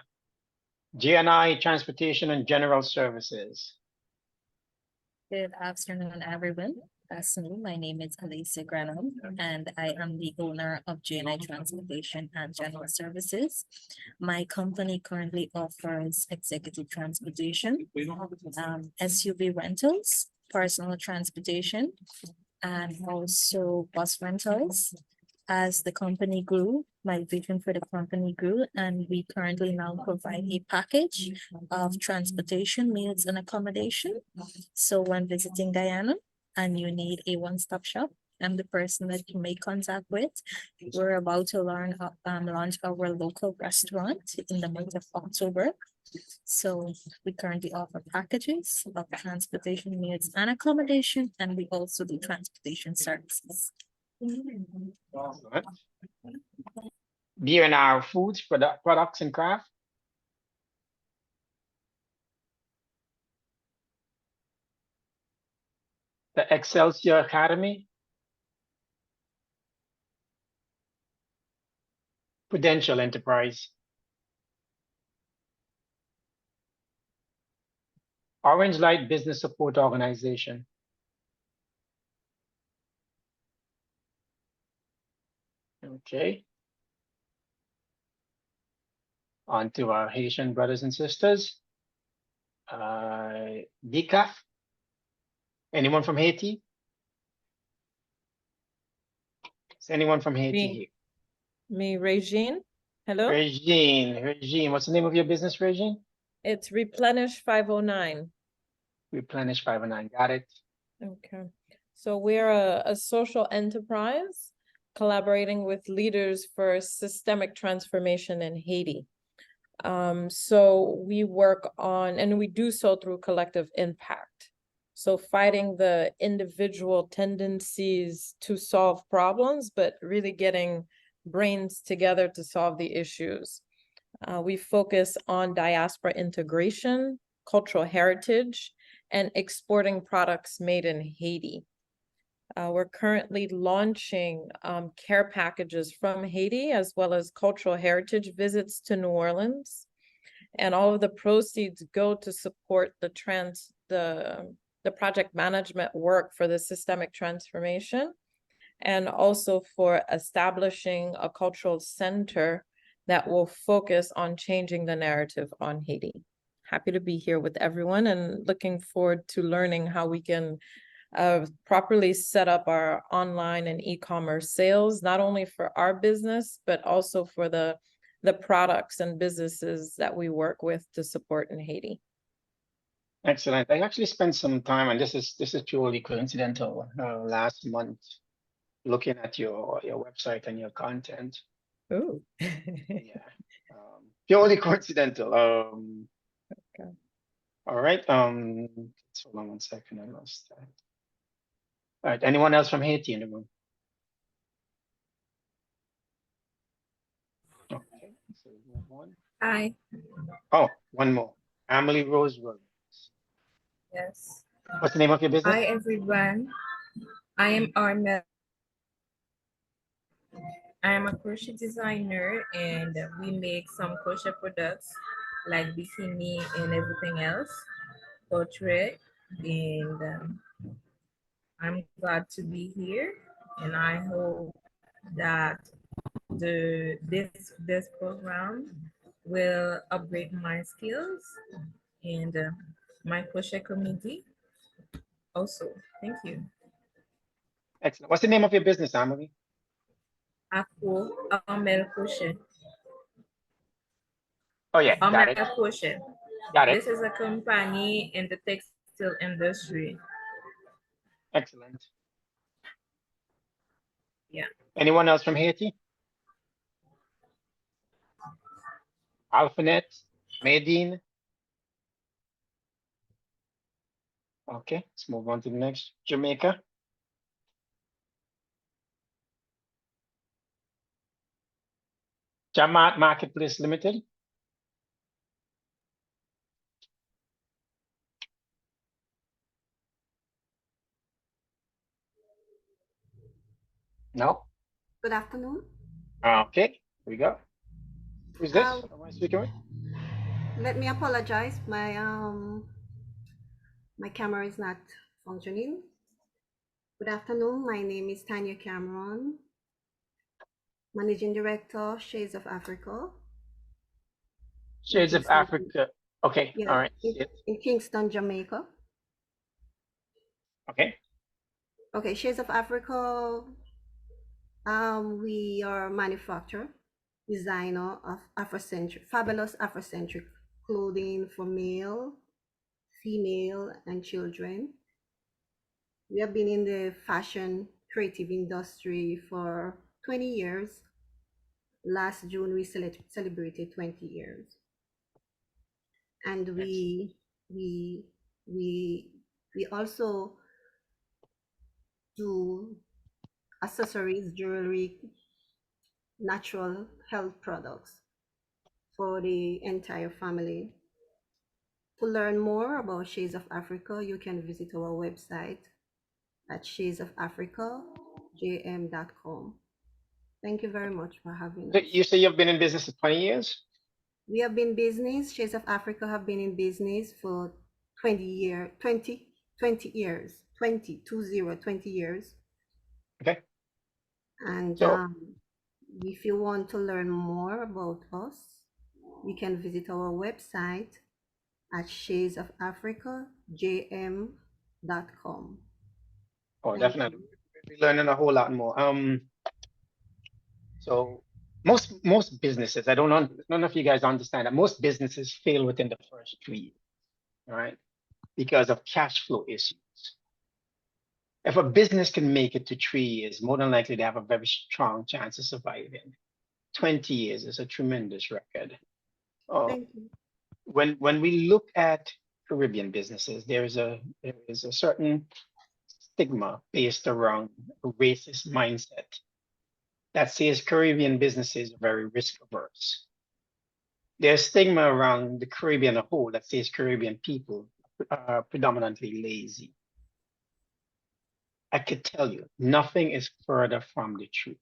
GNI Transportation and General Services. Good afternoon, everyone. So my name is Alicia Granum, and I am the owner of GNI Transportation and General Services. My company currently offers executive transportation, SUV rentals, personal transportation, and also bus rentals. As the company grew, my vision for the company grew, and we currently now provide a package of transportation, meals, and accommodation. So when visiting Guyana and you need a one-stop shop, I'm the person that you may contact with. We're about to launch our local restaurant in the month of October. So we currently offer packages of transportation, meals, and accommodation, and we also do transportation services. B&R Foods, Products and Craft. The Excelsior Academy. Prudential Enterprise. Orange Light Business Support Organization. Okay. On to our Haitian brothers and sisters. VEAP. Anyone from Haiti? Is anyone from Haiti here? Me, Regine. Hello? Regine, what's the name of your business, Regine? It's Replenish 509. Replenish 509, got it. Okay. So we're a social enterprise collaborating with leaders for systemic transformation in Haiti. So we work on, and we do so through collective impact. So fighting the individual tendencies to solve problems, but really getting brains together to solve the issues. We focus on diaspora integration, cultural heritage, and exporting products made in Haiti. We're currently launching care packages from Haiti, as well as cultural heritage visits to New Orleans. And all of the proceeds go to support the project management work for the systemic transformation, and also for establishing a cultural center that will focus on changing the narrative on Haiti. Happy to be here with everyone and looking forward to learning how we can properly set up our online and e-commerce sales, not only for our business, but also for the products and businesses that we work with to support in Haiti. Excellent. I actually spent some time, and this is purely coincidental, last month, looking at your website and your content. Oh. Yeah. Purely coincidental. Okay. All right. Hold on one second. I lost that. All right. Anyone else from Haiti in the room? Okay. So we have one. Hi. Oh, one more. Emily Rose Williams. Yes. What's the name of your business? Hi, everyone. I am Armel. I am a crochet designer, and we make some crochet products like bikini and everything else, portrait, and I'm glad to be here, and I hope that this program will upgrade my skills and my crochet community also. Thank you. Excellent. What's the name of your business, Emily? Armel Crochet. Oh yeah, got Armel it. Crochet. Got it. This is a company in the textile industry. Excellent. Yeah. Anyone else from Haiti? Alphanet, Medine. Okay, let's move on to the next. Jamaica. Jamat Marketplace Limited. No. Good afternoon. Okay, here we go. Who's this? Um, Am I speaking with? Let me apologize. My camera is not functioning. Good afternoon. My name is Tanya Cameron, Managing Director, Shades of Africa. Shades of Africa. Okay, Yeah, all right. in Kingston, Jamaica. Okay. Okay, Shades of Africa. We are manufacturer, designer of Afrocentric, fabulous Afrocentric clothing for male, female, and children. We have been in the fashion creative industry for 20 years. Last June, we celebrated 20 years. And we also do accessories, jewelry, natural health products for the entire family. To learn more about Shades of Africa, you can visit our website at shadesofafricajm.com. Thank you very much for having us. You say you've been in business for 20 years? We have been business, Shades of Africa have been in business for 20 years. Okay. And if you want to learn more about us, you can visit our website at shadesofafricajm.com. Oh, definitely. We're learning a whole lot more. So most businesses, I don't know if you guys understand that most businesses fail within the first 3 years, all right? Because of cash flow issues. If a business can make it to 3 years, more than likely they have a very strong chance of surviving. 20 years is a tremendous record. Thank you. When we look at Caribbean businesses, there is a certain stigma based around a racist mindset that says Caribbean businesses are very risk averse. There's stigma around the Caribbean as a whole that says Caribbean people are predominantly lazy. I could tell you, nothing is further from the truth.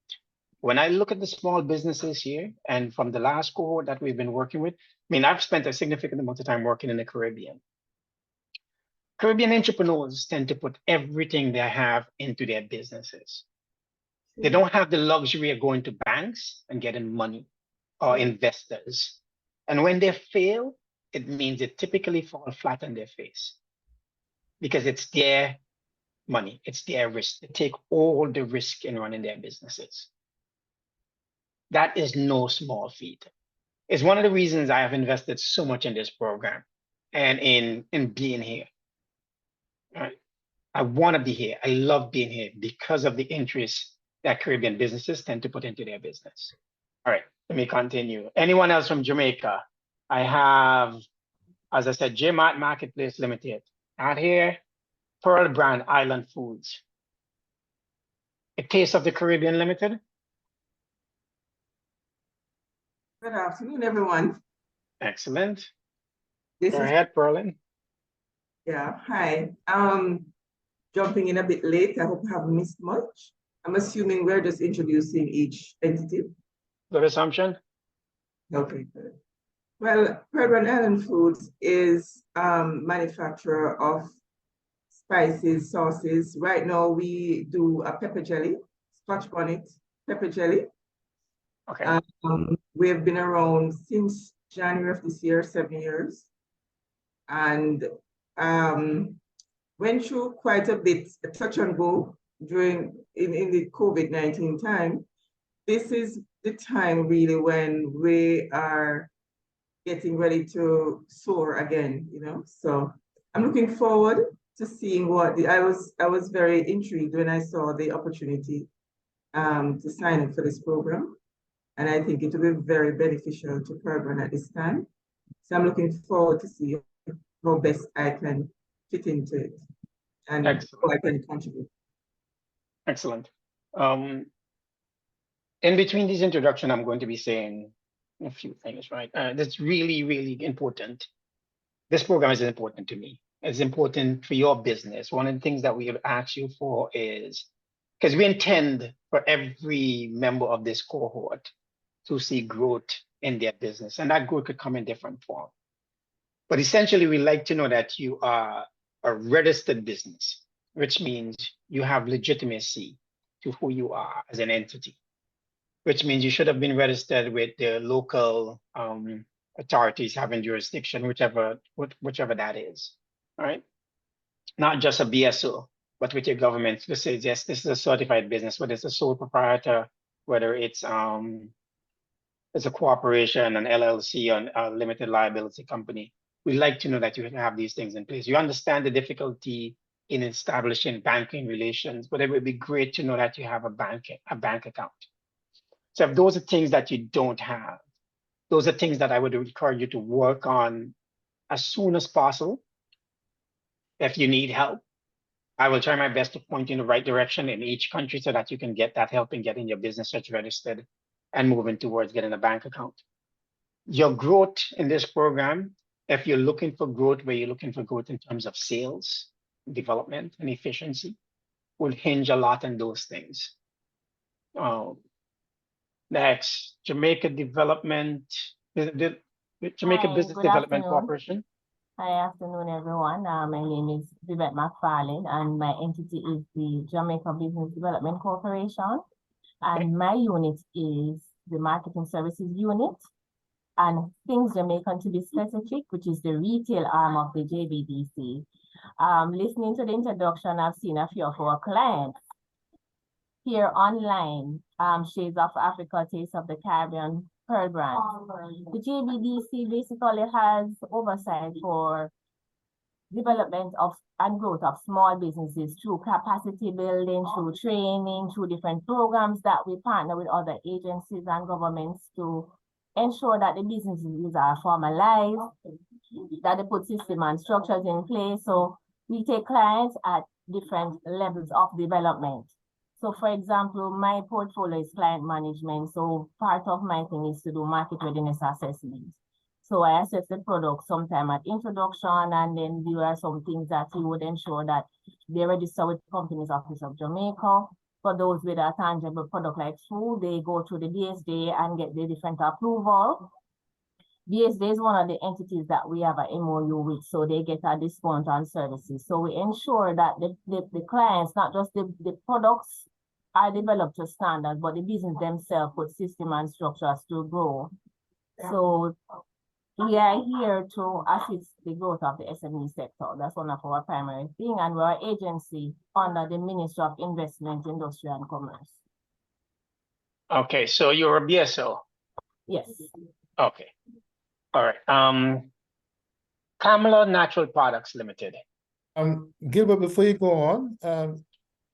When I look at the small businesses here, and from the last cohort that we've been working with, I mean, I've spent a significant amount of time working in the Caribbean. Caribbean entrepreneurs tend to put everything they have into their businesses. They don't have the luxury of going to banks and getting money or investors. And when they fail, it means they typically fall flat on their face because it's their money, it's their risk. They take all the risk in running their businesses. That is no small feat. It's one of the reasons I have invested so much in this program and in being here. Right? I want to be here. I love being here because of the interest that Caribbean businesses tend to put into their business. All right, let me continue. Anyone else from Jamaica? I have, as I said, J-Mart Marketplace Limited. Out here, Pearl Brand Island Foods. A Taste of the Caribbean Limited. Good afternoon, everyone. Excellent. This Go is ahead, Pearlin. Yeah, hi. Jumping in a bit late. I hope I haven't missed much. I'm assuming we're just introducing each entity. Good assumption. Okay, good. Well, Pearl Island Foods is manufacturer of spices, sauces. Right now, we do a pepper jelly, Scotch bonnet pepper jelly. Okay. We have been around since January of this year, 7 years, and went through quite a bit, a touch and go during in the COVID-19 time. This is the time really when we are getting ready to soar again, you know. So I'm looking forward to seeing what I was very intrigued when I saw the opportunity to sign up for this program. And I think it will be very beneficial to Pearl at this time. So I'm looking forward to see how best I can fit into it and how I can contribute. Excellent. In between this introduction, I'm going to be saying a few things, right? That's really, really important. This program is important to me. It's important for your business. One of the things that we would ask you for is, because we intend for every member of this cohort to see growth in their business, and that growth could come in different forms. But essentially, we like to know that you are a registered business, which means you have legitimacy to who you are as an entity, which means you should have been registered with the local authorities having jurisdiction, whichever that is, all right? Not just a BSO, but with your government to say, yes, this is a certified business, whether it's a sole proprietor, whether it's a corporation, an LLC, or a limited liability company. We like to know that you have these things in place. You understand the difficulty in establishing banking relations, but it would be great to know that you have a bank account. So if those are things that you don't have, those are things that I would encourage you to work on as soon as possible. If you need help, I will try my best to point you in the right direction in each country so that you can get that help in getting your business registered and moving towards getting a bank account. Your growth in this program, if you're looking for growth, where you're looking for growth in terms of sales, development, and efficiency, will hinge a lot on those things. Next, Jamaica Development, Jamaica Business Development Corporation. Hi, afternoon, everyone. My name is Vivek McFarlane, and my entity is the Jamaica Business Development Corporation. And my unit is the Marketing Services Unit, and Things Jamaican to be specific, which is the retail arm of the JBDC. Listening to the introduction, I've seen a few of our clients here online, Shades of Africa, Taste of the Caribbean, Pearl Brand. The JBDC basically has oversight for development of and growth of small businesses through capacity building, through training, through different programs that we partner with other agencies and governments to ensure that the businesses are formalized, that they put system and structures in place. So we take clients at different levels of development. So for example, my portfolio is client management. So part of my thing is to do market readiness assessment. So I assess the product sometime at introduction, and then there are some things that you would ensure that they register with the Companies Office of Jamaica. For those with a tangible product like food, they go through the DSD and get the different approval. DSD is one of the entities that we have an MOU with, so they get a discount on services. So we ensure that the clients, not just the products are developed to standard, but the business themselves put system and structures to grow. So we are here to assist the growth of the SME sector. That's one of our primary things, and we're an agency under the Ministry of Investment, Industry and Commerce. Okay, so you're a BSO? Yes. Okay. All right. Camlo Natural Products Limited. Gilbert, before you go on,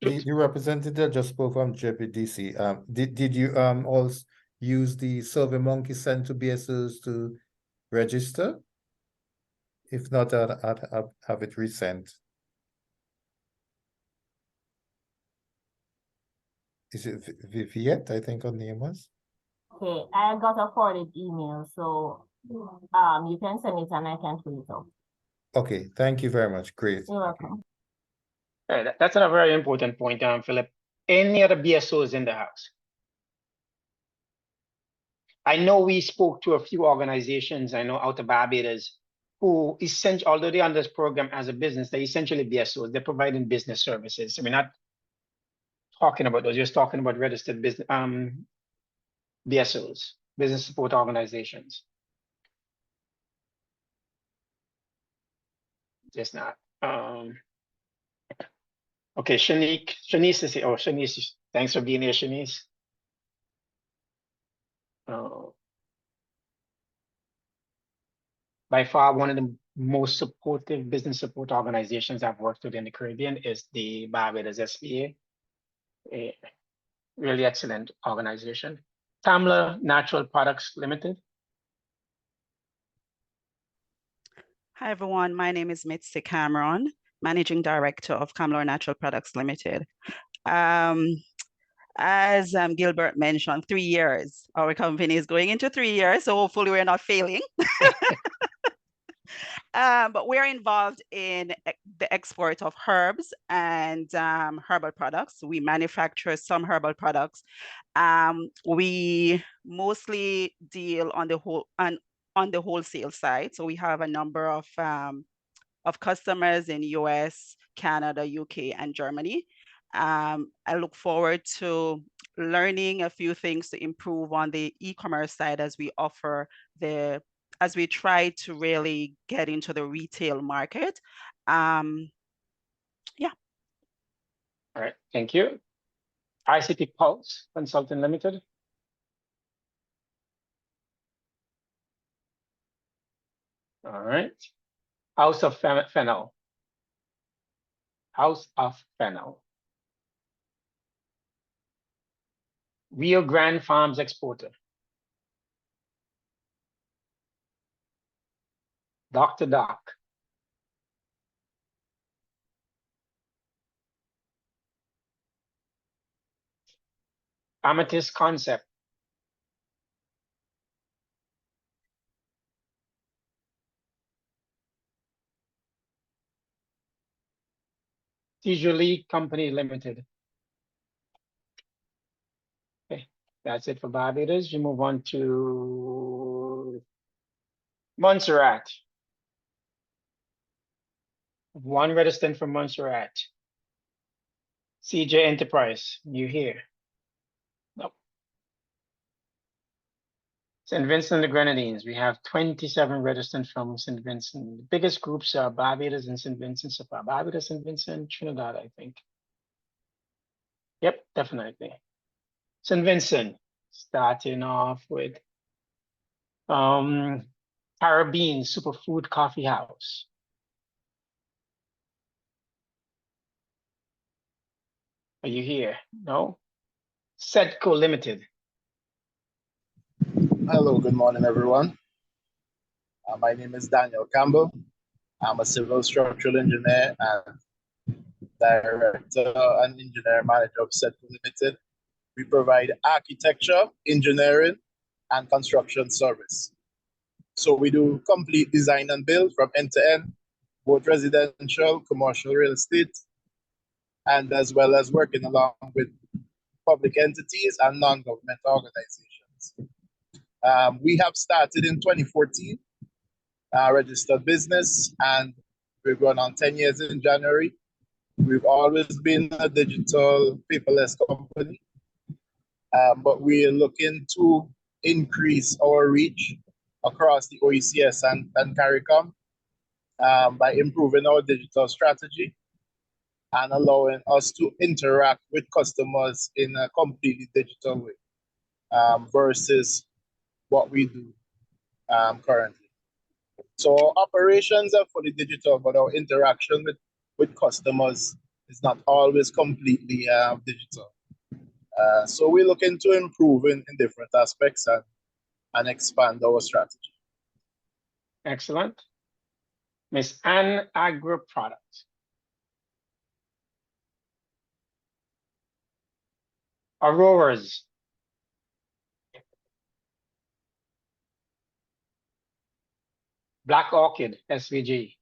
the representative just spoke from JPDC. Did you also use the SurveyMonkey sent to BSOs to register? If not, I'll have it resent. Is it Viviette, I think her name was? Okay, I got a forwarded email, so you can send it and I can fill it out. Okay, thank you very much. Great. You're welcome. All right, that's a very important point, Philip. Any other BSOs in the house? I know we spoke to a few organizations, I know out of Barbados, who essentially, although they're under this program as a business, they're essentially BSOs. They're providing business services. So we're not talking about those, just talking about registered business BSOs, business support organizations. Just not. Okay, Shanice is here. Oh, Shanice, thanks for being here, Shanice. By far, one of the most supportive business support organizations I've worked with in the Caribbean is the Barbados SBA, a really excellent organization. Tamla Natural Products Limited. Hi, everyone. My name is Mitzi Cameron, Managing Director of Camlor Natural Products Limited. As Gilbert mentioned, 3 years. Our company is going into 3 years, so hopefully we're not failing. But we're involved in the export of herbs and herbal products. We manufacture some herbal products. We mostly deal on the wholesale side. So we have a number of customers in US, Canada, UK, and Germany. I look forward to learning a few things to improve on the e-commerce side as we try to really get into the retail market. Yeah. All right, thank you. ICT Pulse Consulting Limited. All right. House of Fennel. House of Fennel. Rio Grande Farms Exporter. Dr. Doc. Amethyst Concept. Tijoli Company Limited. Okay, that's it for Barbados. We move on to Montserrat. One registrant from Montserrat. CJ Enterprise, you here? No. St. Vincent and the Grenadines, we have 27 registrants from St. Vincent. The biggest groups are Barbados and St. Vincent so far. Barbados, St. Vincent, Trinidad, I think. Yep, definitely. St. Vincent, starting off with Caribbean Superfood Coffee House. Are you here? No? Sedco Limited. Hello, good morning, everyone. My name is Daniel Campbell. I'm a civil structural engineer and director and engineer manager of Setco Limited. We provide architecture, engineering, and construction service. So we do complete design and build from end to end, both residential, commercial real estate, and as well as working along with public entities and non-governmental organizations. We have started in 2014, registered business, and we've gone on 10 years in January. We've always been a digital paperless company, but we are looking to increase our reach across the OECS and CARICOM by improving our digital strategy and allowing us to interact with customers in a completely digital way versus what we do currently. So our operations are fully digital, but our interaction with customers is not always completely digital. So we're looking to improve in different aspects and expand our strategy. Excellent. Miss Anne, Agro Products. Auroras. Black Orchid, SVG.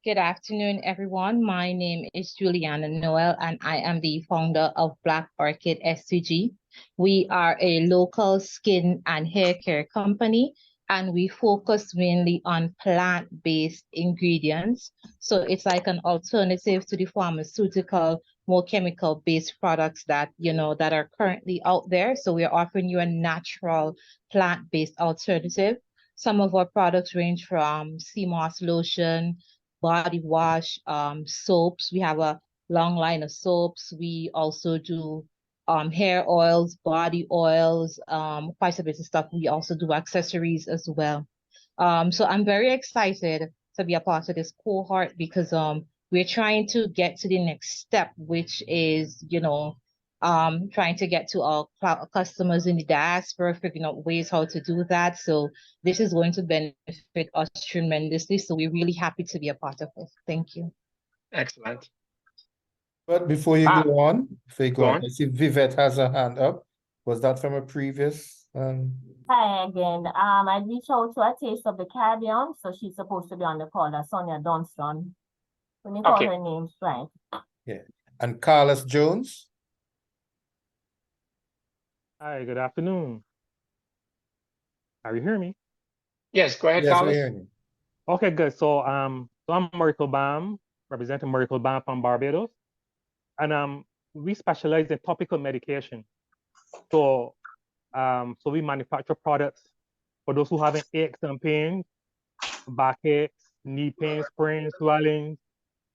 Good afternoon, everyone. My name is Juliana Noel, and I am the founder of Black Orchid SCG. We are a local skin and hair care company, and we focus mainly on plant-based ingredients. So it's like an alternative to the pharmaceutical, more chemical-based products that, that are currently out there. So we're offering you a natural plant-based alternative. Some of our products range from sea moss lotion, body wash, soaps. We have a long line of soaps. We also do hair oils, body oils, quite a bit of stuff. We also do accessories as well. So I'm very excited to be a part of this cohort because we're trying to get to the next step, which is, trying to get to our customers in the diaspora, figuring out ways how to do that. So this is going to benefit us tremendously. So we're really happy to be a part of this. Thank you. Excellent. But before you go on, on. I see Vivette has her hand up. Was that from a previous? Hi again. I reached out to a Taste of the Caribbean, so she's supposed to be on the call. That's Sonia Dunston. When you call her name, right? Yeah. And Carlos Jones. Hi, good afternoon. Are you hearing me? Yes, go ahead, Yes, Carlos. we're hearing you. Okay, good. So I'm Miracle Balm, representing Miracle Balm from Barbados. And we specialize in topical medication. So we manufacture products for those who have aches and pains, backaches, knee pain, sprains, swelling,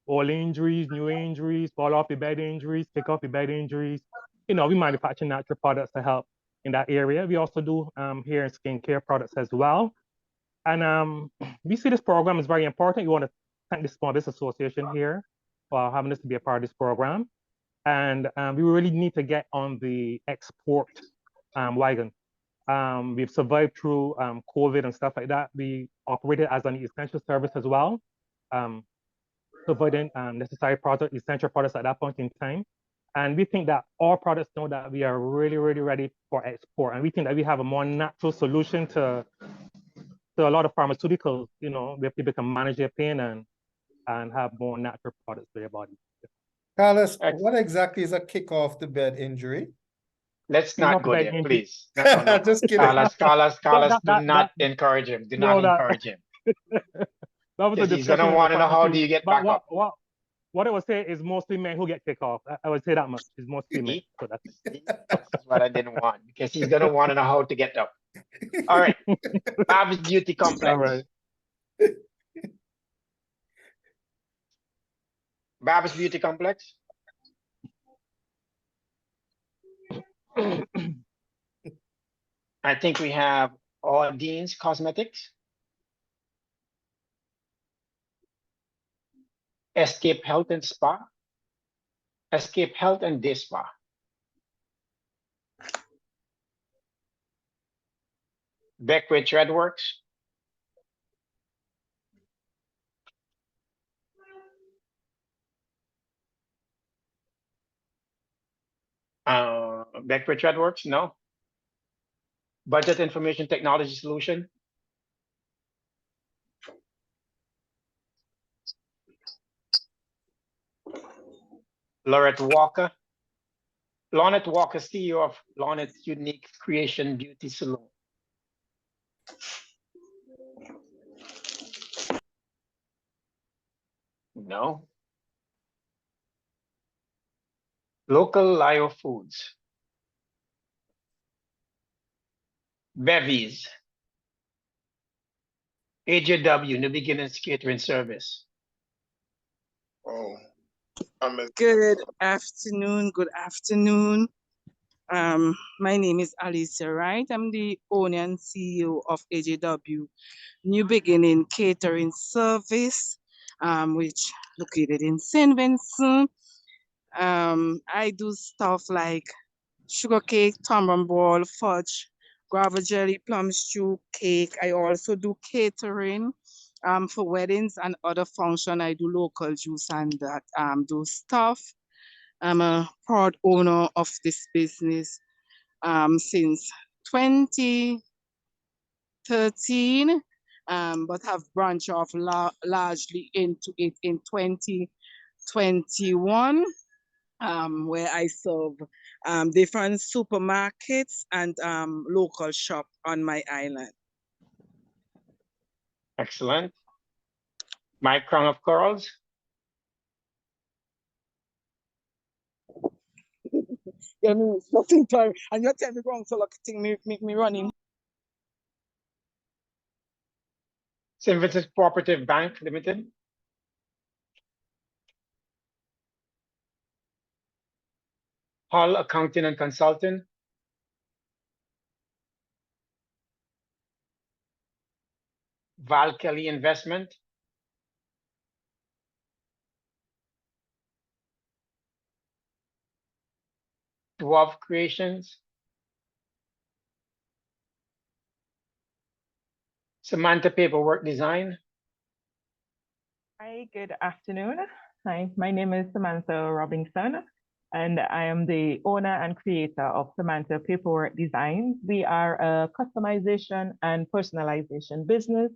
all injuries, new injuries, fall off the bed injuries, pick up the bed injuries. We manufacture natural products to help in that area. We also do hair and skincare products as well. And we see this program is very important. We want to thank the Small Business Association here for having us to be a part of this program. And we really need to get on the export wagon. We've survived through COVID and stuff like that. We operated as an essential service as well, providing necessary products, essential products at that point in time. And we think that our products know that we are really, really ready for export. And we think that we have a more natural solution to a lot of pharmaceuticals, where people can manage their pain and have more natural products for their body. Carlos, what exactly is a kick off the bed injury? Let's not go there, please. No. Just kidding. Carlos, do not encourage him. Do not encourage him. He's going to want to know how do you get back up. What I would say is mostly men who get kicked off. I would say that much. It's mostly men. So that's what I didn't want, because he's going to want to know how to get up. All right. Babs Beauty Complex. All right. Babs Beauty Complex. I think we have Ordine's Cosmetics. Escape Health and Spa. Escape Health and Day Spa. Beckwith Threadworks. Beckwith Threadworks, no. Budget Information Technology Solution. Laurette Walker. Laurette Walker, CEO of Laurette's Unique Creation Beauty Salon. No. Local Lio Foods. Bevies. AJW, New Beginnings Catering Service. Oh, good afternoon. Good afternoon. My name is Alicia Wright. I'm the owner and CEO of AJW New Beginning Catering Service, which located in St. Vincent. I do stuff like sugar cake, tamarind ball, fudge, guava jelly, plum stew, cake. I also do catering for weddings and other function. I do local juice and that do stuff. I'm a proud owner of this business since 2013, but have branched off largely into it in 2021. Where I serve different supermarkets and local shop on my island. Excellent. My Crown of Corals. Yeah, me nothing time, and you tell me wrong, so like thing make me running. St. Vincent Cooperative Bank Limited. Hall Accounting and Consulting. Val Kelly Investment. Dwarf Creations. Samantha Paperwork Design. Hi, good afternoon. Hi, my name is Samantha Robinson, and I am the owner and creator of Samantha Paperwork Designs. We are a customization and personalization business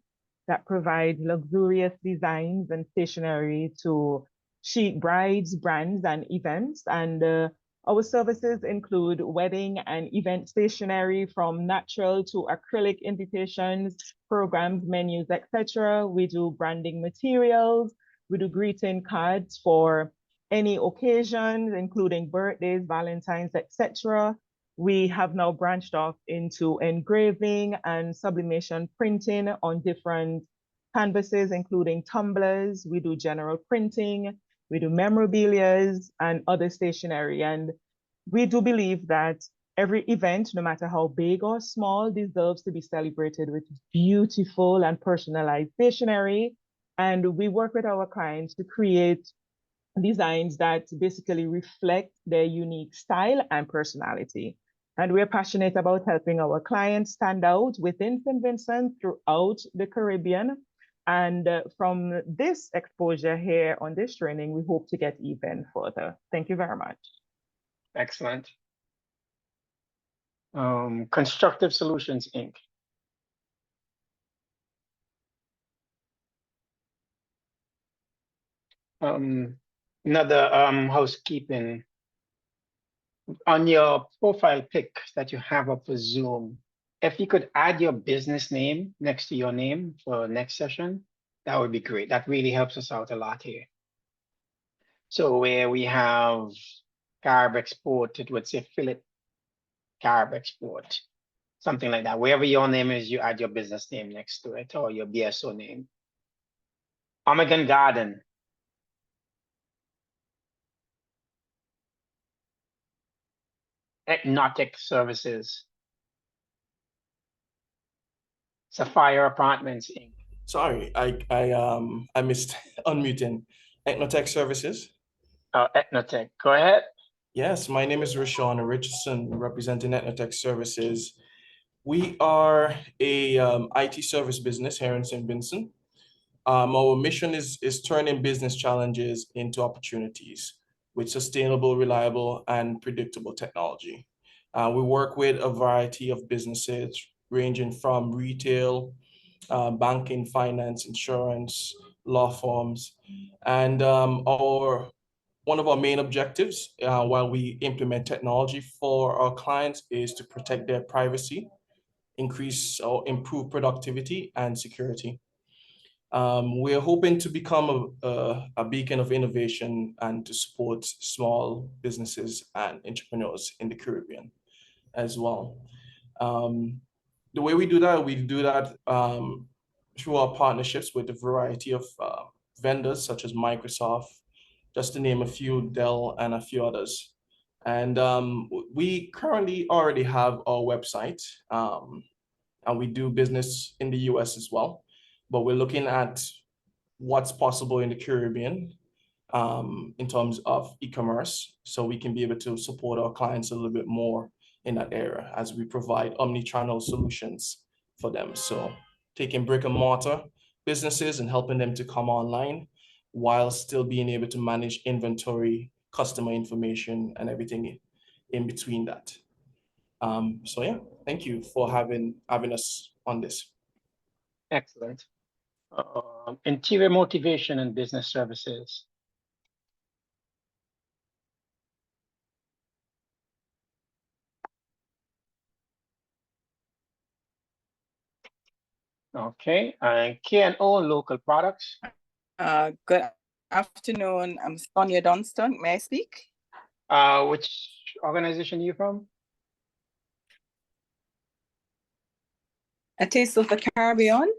that provides luxurious designs and stationery to chic brides, brands, and events. And our services include wedding and event stationery from natural to acrylic invitations, programs, menus, etc. We do branding materials. We do greeting cards for any occasions, including birthdays, Valentine's, etc. We have now branched off into engraving and sublimation printing on different canvases, including tumblers. We do general printing. We do memorabilia and other stationery. And we do believe that every event, no matter how big or small, deserves to be celebrated with beautiful and personalized stationery. And we work with our clients to create designs that basically reflect their unique style and personality. And we're passionate about helping our clients stand out within St. Vincent throughout the Caribbean. And from this exposure here on this training, we hope to get even further. Thank you very much. Excellent. Constructive Solutions, Inc. Another housekeeping. On your profile pic that you have up for Zoom, if you could add your business name next to your name for next session, that would be great. That really helps us out a lot here. So where we have Carb Export, it would say Philip Carb Export, something like that. Wherever your name is, you add your business name next to it or your BSO name. Omegan Garden. Hypnotic Services. Sapphire Apartments, Inc. Sorry, I missed unmuting. Ecnotech Services. Ecnotech, go ahead. Yes, my name is Rashawn Richardson, representing Ecnotech Services. We are a IT service business here in St. Vincent. Our mission is turning business challenges into opportunities with sustainable, reliable, and predictable technology. We work with a variety of businesses ranging from retail, banking, finance, insurance, law firms. And one of our main objectives while we implement technology for our clients is to protect their privacy, increase or improve productivity and security. We're hoping to become a beacon of innovation and to support small businesses and entrepreneurs in the Caribbean as well. The way we do that through our partnerships with a variety of vendors such as Microsoft, just to name a few, Dell, and a few others. And we currently already have our website, and we do business in the US as well, but we're looking at what's possible in the Caribbean in terms of e-commerce, so we can be able to support our clients a little bit more in that area as we provide omni-channel solutions for them. So taking brick and mortar businesses and helping them to come online while still being able to manage inventory, customer information, and everything in between that. So yeah, thank you for having us on this. Excellent. Interior motivation and business services. Okay, and K&O local products. Good afternoon. I'm Sonia Dunston. May I speak? Which organization are you from? A Taste of the Caribbean.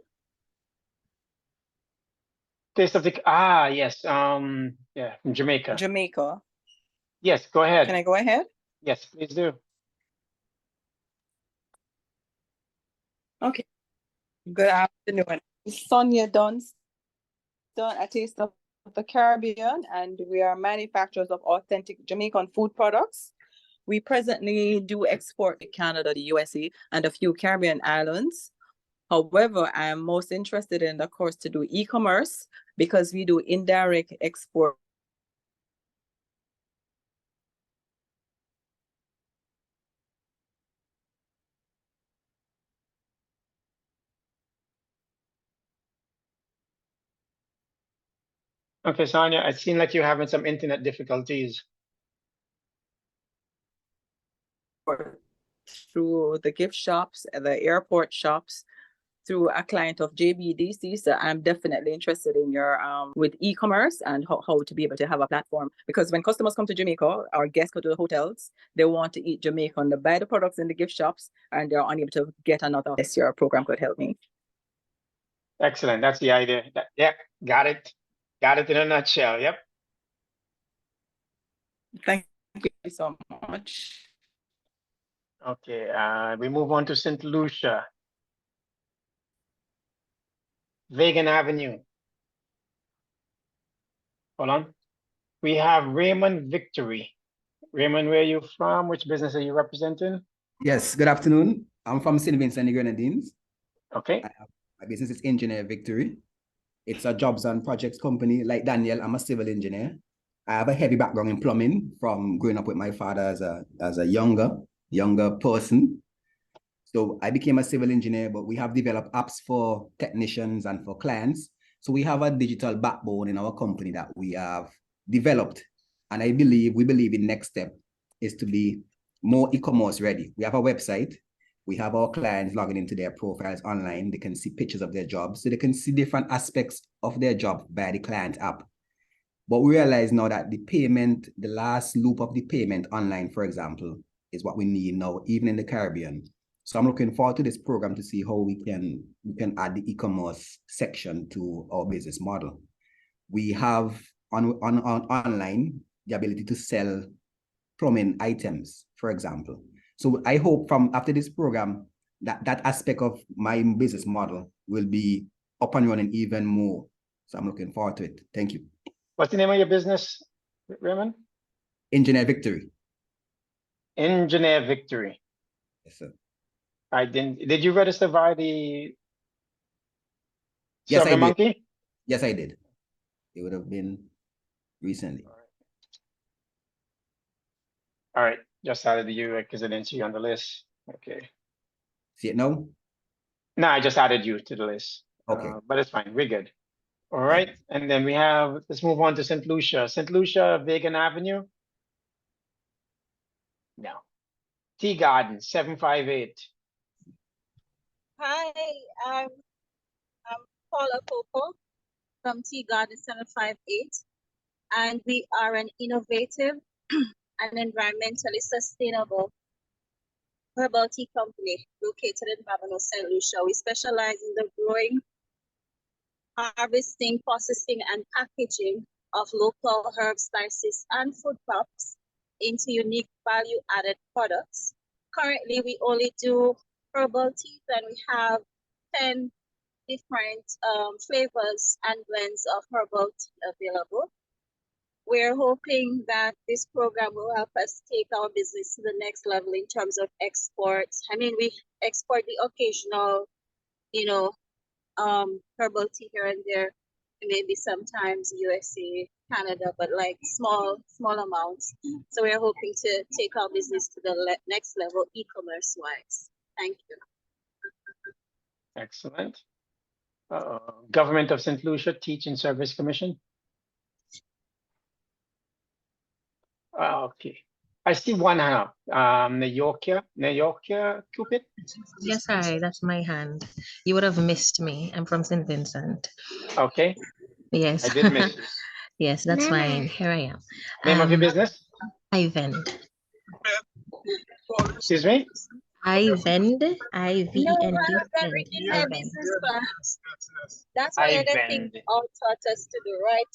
Taste of the yes. Yeah, from Jamaica. Jamaica. Yes, go ahead. Can I go ahead? Yes, please do. Okay. Good afternoon. Sonia Dunston, A Taste of the Caribbean, and we are manufacturers of authentic Jamaican food products. We presently do export to Canada, the USA, and a few Caribbean islands. However, I am most interested in, of course, to do e-commerce because we do indirect export. Okay, Sonia, it seems like you're having some internet difficulties. Through the gift shops and the airport shops, through a client of JBDC. So I'm definitely interested in your with e-commerce and how to be able to have a platform, because when customers come to Jamaica or guests go to the hotels, they want to eat Jamaican. They buy the products in the gift shops and they're unable to get another. Yes, your program could help me. Excellent. That's the idea. Yep, got it. Got it in a nutshell. Yep. Thank you so much. Okay, we move on to St. Lucia. Vegan Avenue. Hold on. We have Raymond Victory. Raymond, where are you from? Which business are you representing? Yes, good afternoon. I'm from St. Vincent and the Grenadines. Okay. My business is Engineer Victory. It's a jobs and projects company. Like Daniel, I'm a civil engineer. I have a heavy background in plumbing from growing up with my father as a younger person. So I became a civil engineer, but we have developed apps for technicians and for clients. So we have a digital backbone in our company that we have developed. And we believe in next step is to be more e-commerce ready. We have a website. We have our clients logging into their profiles online. They can see pictures of their jobs. So they can see different aspects of their job by the client app. But we realize now that the payment, the last loop of the payment online, for example, is what we need now, even in the Caribbean. So I'm looking forward to this program to see how we can add the e-commerce section to our business model. We have online the ability to sell plumbing items, for example. So I hope from after this program that aspect of my business model will be up and running even more. So I'm looking forward to it. Thank you. What's the name of your business, Raymond? Engineer Victory. Engineer Victory. Yes, sir. I didn't. Did you register via the Yes, I did. SurveyMonkey? Yes, I did. It would have been recently. All right, just added you because I didn't see you on the list. Okay. See it now? No, I just added you to the list. Okay. But it's fine. We're good. All right. And then we have, let's move on to St. Lucia. St. Lucia, Vegan Avenue. No. Tea Garden, 758. Hi, I'm Paula Coco from Tea Garden 758, and we are an innovative and environmentally sustainable herbal tea company located in Babano, St. Lucia. We specialize in the growing, harvesting, processing, and packaging of local herbs, spices, and food crops into unique value-added products. Currently, we only do herbal teas, and we have 10 different flavors and blends of herbal tea available. We're hoping that this program will help us take our business to the next level in terms of exports. I mean, we export the occasional, herbal tea here and there, maybe sometimes USA, Canada, but like small amounts. So we're hoping to take our business to the next level e-commerce wise. Thank you. Excellent. Government of St. Lucia Teaching Service Commission. Okay. I see one hand up. Neyokia Cupid. Yes, hi, that's my hand. You would have missed me. I'm from St. Vincent. Okay. Yes. I did miss you. Yes, that's fine. Here I am. Name of your business? I vend. Excuse me? I vend. No, I-V-E-N-D. I have that Vend. written in I my vend. business plan. That's one of the things vend. all taught us to do, right?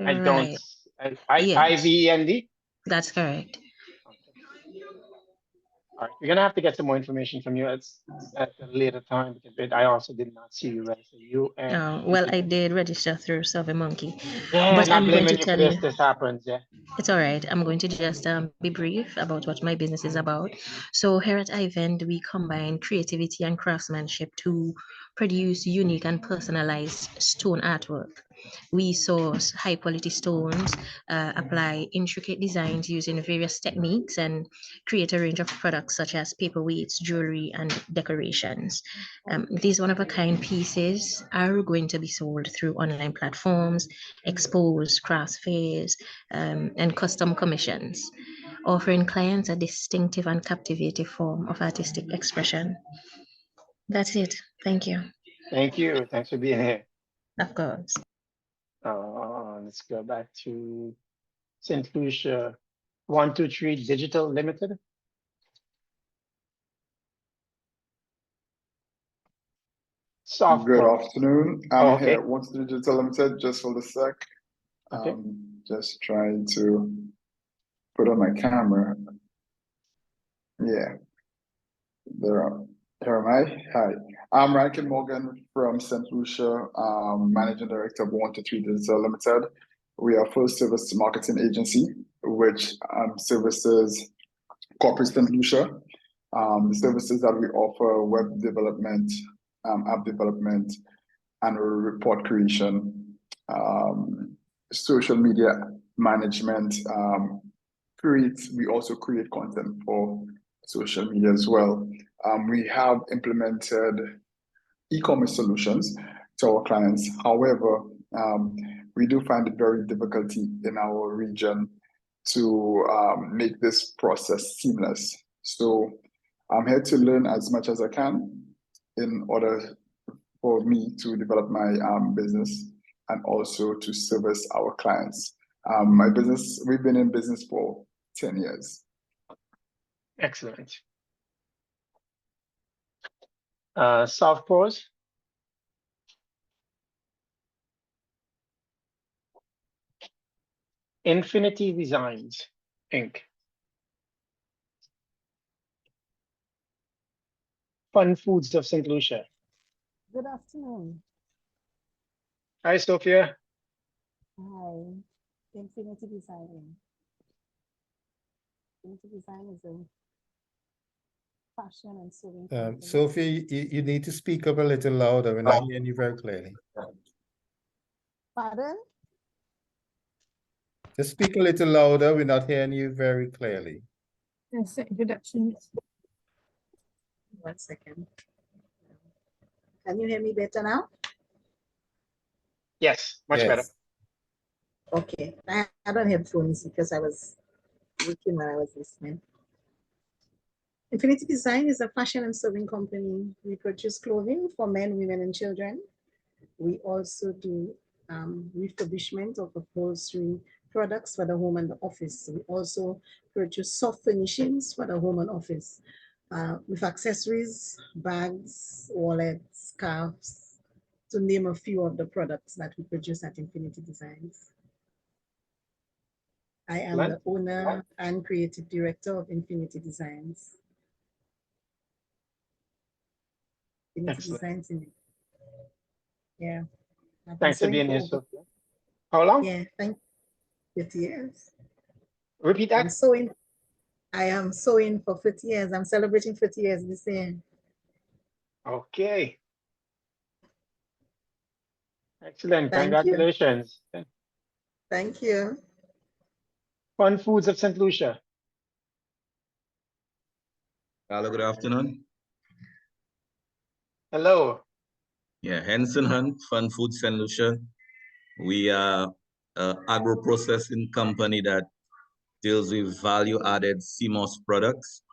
I don't. Right. Yes, IVEND? that's correct. All right. We're gonna have to get some more information from you at a later time because I also did not see you register. You and Well, I did register through SurveyMonkey, yeah, but not I'm going to blaming you for tell this. you. This happens. Yeah. It's all right. I'm going to just be brief about what my business is about. So here at iVend, we combine creativity and craftsmanship to produce unique and personalized stone artwork. We source high quality stones, apply intricate designs using various techniques, and create a range of products such as paperweights, jewelry, and decorations. These one of a kind pieces are going to be sold through online platforms, expos, crafts fairs, and custom commissions, offering clients a distinctive and captivating form of artistic expression. That's it. Thank you. Thank you. Thanks for being here. Of course. Let's go back to St. Lucia 123 Digital Limited. Good afternoon. I'm okay. here at 123 Digital Limited. Just hold a sec. Okay. Just trying to put on my camera. Yeah. Here am I. Hi. I'm Rankin Morgan from St. Lucia, Managing Director of 123 Digital Limited. We are a full service marketing agency, which services corporate St. Lucia. The services that we offer: web development, app development, annual report creation, social media management. We also create content for social media as well. We have implemented e-commerce solutions to our clients. However, we do find it very difficult in our region to make this process seamless. So I'm here to learn as much as I can in order for me to develop my business and also to service our clients. My business, we've been in business for 10 years. Excellent. Soft pros. Infinity Designs, Inc. Fun Foods of St. Lucia. Good afternoon. Hi, Sophia. Hi. Infinity Design. Infinity Design is a fashion and sewing company. Sophie, you need to speak up a little louder. We're not hearing you very clearly. Pardon? Just speak a little louder. We're not hearing you very clearly. Yes, introduction. 1 second. Can you hear me better now? Yes, much better. Okay. I don't have phones because I was working when I was listening. Infinity Design is a fashion and sewing company. We produce clothing for men, women, and children. We also do refurbishment of upholstery products for the home and the office. We also produce soft furnishings for the home and office with accessories, bags, wallets, scarves, to name a few of the products that we produce at Infinity Designs. I am the owner and creative director of Infinity Designs. Infinity Designs in it. Yeah. Thanks for being here, Sophia. How long? Yeah, thank you. 50 years. Repeat that. I am sewing for 50 years. I'm celebrating 50 years this year. Okay. Excellent. Thank you. Congratulations. Thank you. Fun Foods of St. Lucia. Hello, good afternoon. Hello. Yeah, Henson Hunt, Fun Food St. Lucia. We are an agro-processing company that deals with value-added CMOS products.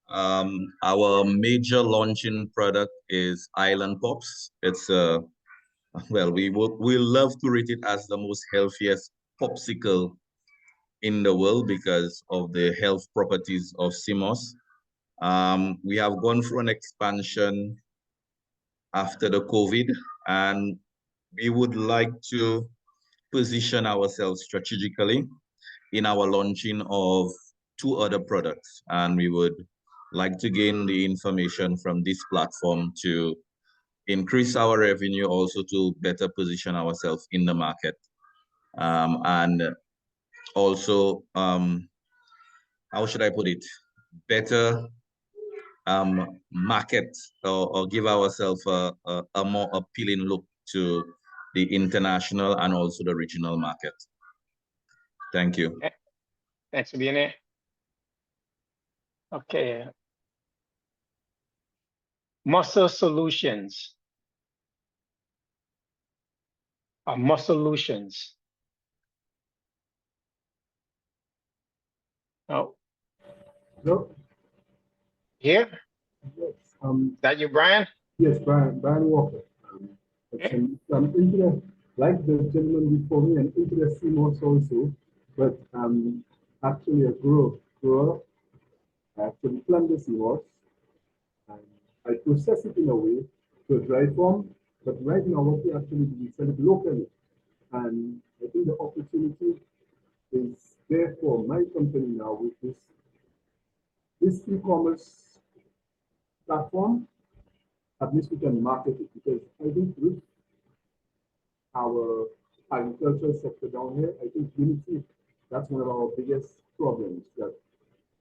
Our major launching product is Island Pops. It's well, we love to rate it as the most healthiest popsicle in the world because of the health properties of CMOS. We have gone through an expansion after the COVID, and we would like to position ourselves strategically in our launching of 2 other products. And we would like to gain the information from this platform to increase our revenue, also to better position ourselves in the market. And also, how should I put it? Better market or give ourselves a more appealing look to the international and also the regional market. Thank you. Thanks for being here. Okay. Muscle Solutions. Muscolutions. Oh. Hello? Here? Yes. Is that you, Brian? Yes, Brian Walker. I'm into the, like the gentleman before me, I'm into the CMOS also, but actually a grower. I actually plant the CMOS, and I process it in a way to a dry form, but right now what we actually do is sell it locally. And I think the opportunity is there for my company now with this e-commerce platform. At least we can market it, because I think with our agricultural sector down here, I think unity, that's one of our biggest problems that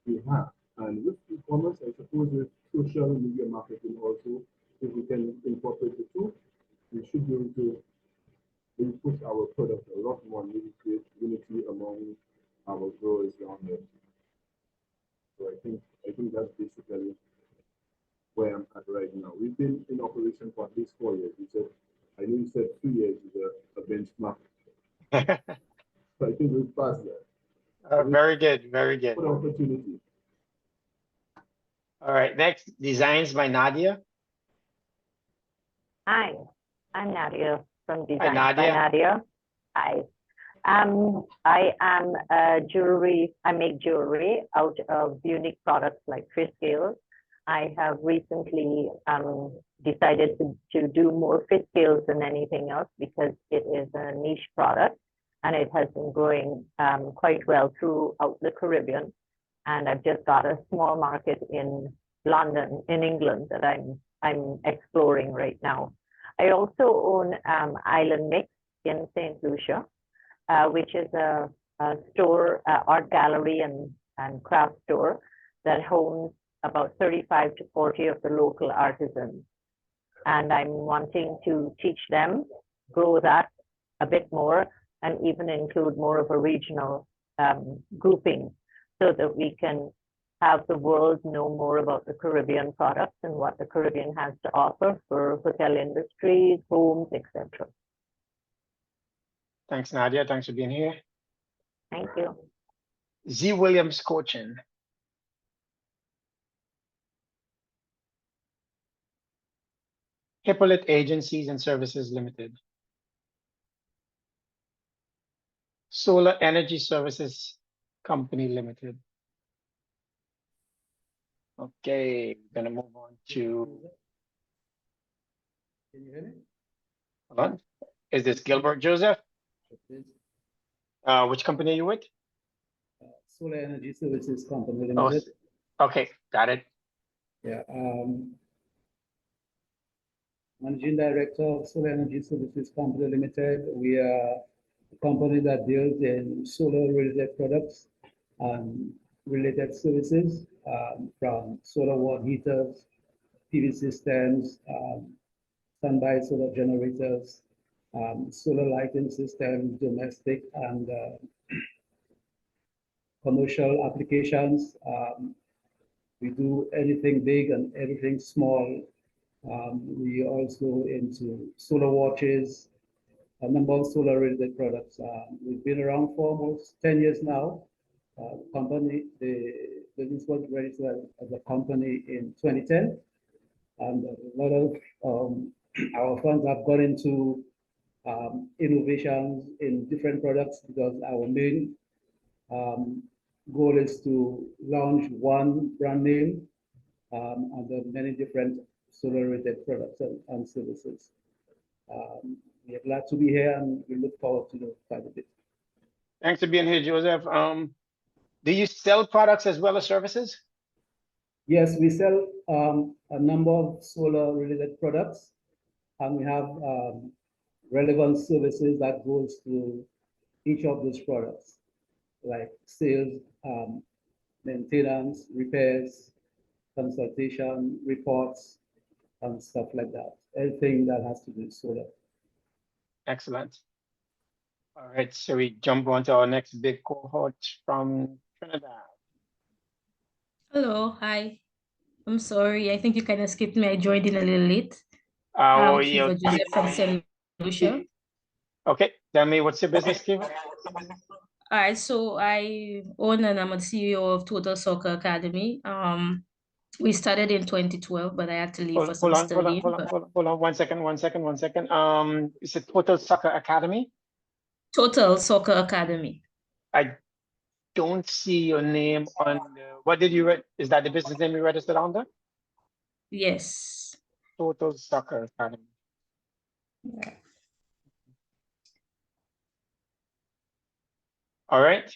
we have. And with e-commerce, I suppose with social media marketing also, if we can incorporate the two, we should be able to really push our product a lot more and really create unity among our growers down here. So I think that's basically where I'm at right now. We've been in operation for at least 4 years. I know you said 3 years is a benchmark. So I think we've passed that. Very good, very good. Good opportunity. All right, next, Designs by Nadia. Hi, I'm Nadia from Designs Hi, Nadia. by Nadia. Hi. I am I make jewelry out of unique products like fish scales. I have recently decided to do more fish scales than anything else because it is a niche product and it has been growing quite well throughout the Caribbean. And I've just got a small market in London, in England, that I'm exploring right now. I also own Island Mix in St. Lucia, which is a store, art gallery and craft store that about 35 to 40 of the local artisans. And I'm wanting to teach them, grow that a bit more, and even include more of a regional grouping so that we can have the world know more about the Caribbean products and what the Caribbean has to offer for hotel industries, homes, etc. Thanks, Nadia. Thanks for being here. Thank you. Z. Williams Coaching. Hippolyte Agencies and Services Limited. Solar Energy Services Company Limited. Okay, gonna move on to. Can you hear me? Hold on. Is this Gilbert Joseph? Which company are you with? Solar Energy Services Company Oh, Limited. okay, got it. Yeah, Managing Director of Solar Energy Services Company Limited. We are a company that deals in solar-related products and related services, from solar water heaters, PV systems, standby solar generators, solar lighting systems, domestic and commercial applications. We do anything big and everything small. We also into solar watches, a number of solar related products. We've been around for almost 10 years now. The business was registered as a company in 2010. And a lot of our funds have gone into innovations in different products because our main goal is to launch one brand name under many different solar-related products and services. We are glad to be here and we look forward to the quite a bit. Thanks for being here, Joseph. Do you sell products as well as services? Yes, we sell a number of solar-related products, and we have relevant services that goes to each of those products, like sales, maintenance, repairs, consultation, reports, and stuff like that. Everything that has to do with solar. Excellent. All right, so we jump on to our next big cohort from Trinidad. Hello, hi. I'm sorry, I think you kind of skipped me. I joined in a little late. Oh, Kiva Joseph from St. Lucia. Okay, tell me what's your business, Kiva? All right, so I own and I'm the CEO of Total Soccer Academy. We started in 2012, but I had to leave for some studying. Hold on, one second. Is it Total Soccer Academy? Total Soccer Academy. I don't see your name on what did you is that the business name you registered under? Yes. Total Soccer Academy. Yeah. All right.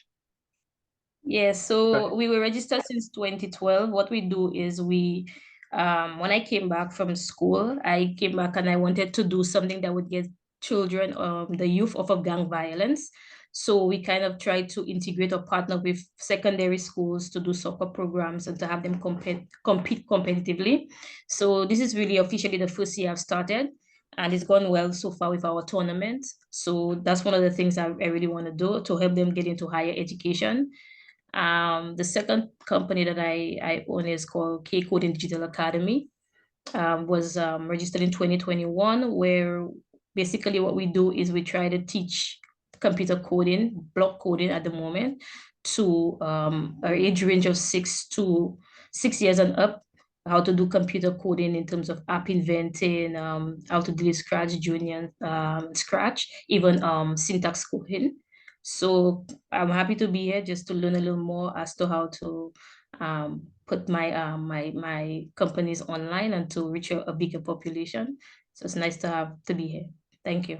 Yes, so we were registered since 2012. What we do is we, when I came back from school, I came back and I wanted to do something that would get children, the youth off of gang violence. So we kind of tried to integrate or partner with secondary schools to do soccer programs and to have them compete competitively. So this is really officially the first year I've started. And it's gone well so far with our tournament. So that's one of the things I really want to do to help them get into higher education. The second company that I own is called K-Coding Digital Academy. Was registered in 2021, where basically what we do is we try to teach computer coding, block coding at the moment, to our age range of 6 years and up, how to do computer coding in terms of app inventing, how to do Scratch, Junior, Scratch, even syntax coding. So I'm happy to be here just to learn a little more as to how to put my my companies online and to reach a bigger population. So it's nice to be here. Thank you.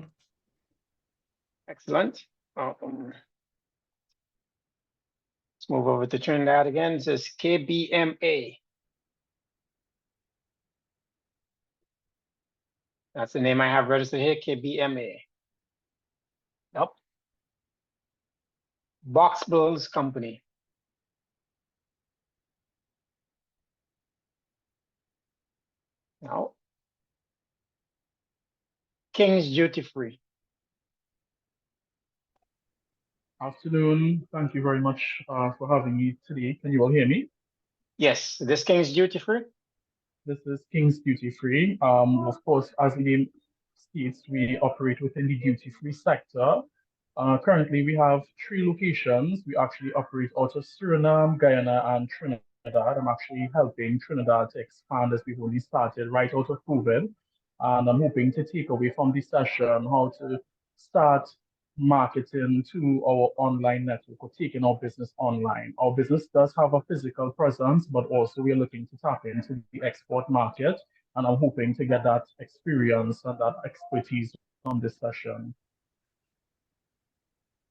Excellent. Let's move over to Trinidad again. It says KBMA. That's the name I have registered here, KBMA. Nope. Box Bills Company. No. King's Duty Free. Afternoon. Thank you very much for having me today. Can you all hear me? Yes, this King's Duty Free. This is King's Duty Free. Of course, as the name states, we operate within the duty-free sector. Currently, we have 3 locations. We actually operate out of Suriname, Guyana, and Trinidad. I'm actually helping Trinidad to expand as we've only started right out of COVID. And I'm hoping to take away from this session how to start marketing to our online network or taking our business online. Our business does have a physical presence, but also we're looking to tap into the export market. And I'm hoping to get that experience and that expertise on this session.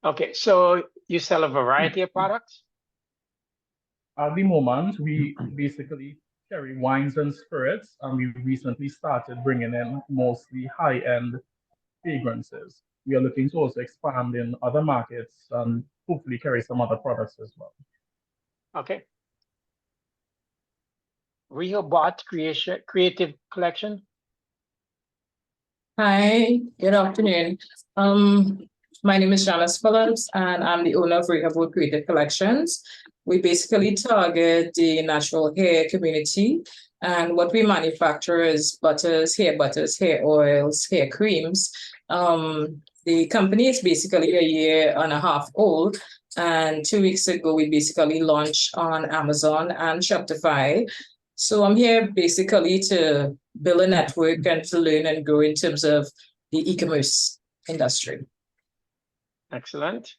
Okay, so you sell a variety of products? At the moment, we basically carry wines and spirits, and we recently started bringing in mostly high-end fragrances. We are looking to also expand in other markets and hopefully carry some other products as well. Okay. Rehoboth Creative Collection. Hi, good afternoon. My name is Janice Phillips, and I'm the owner of Rehoboth Creative Collections. We basically target the natural hair community, and what we manufacture is butters, hair oils, hair creams. The company is basically 1.5 years old, and 2 weeks ago, we basically launched on Amazon and Shopify. So I'm here basically to build a network and to learn and grow in terms of the e-commerce industry. Excellent.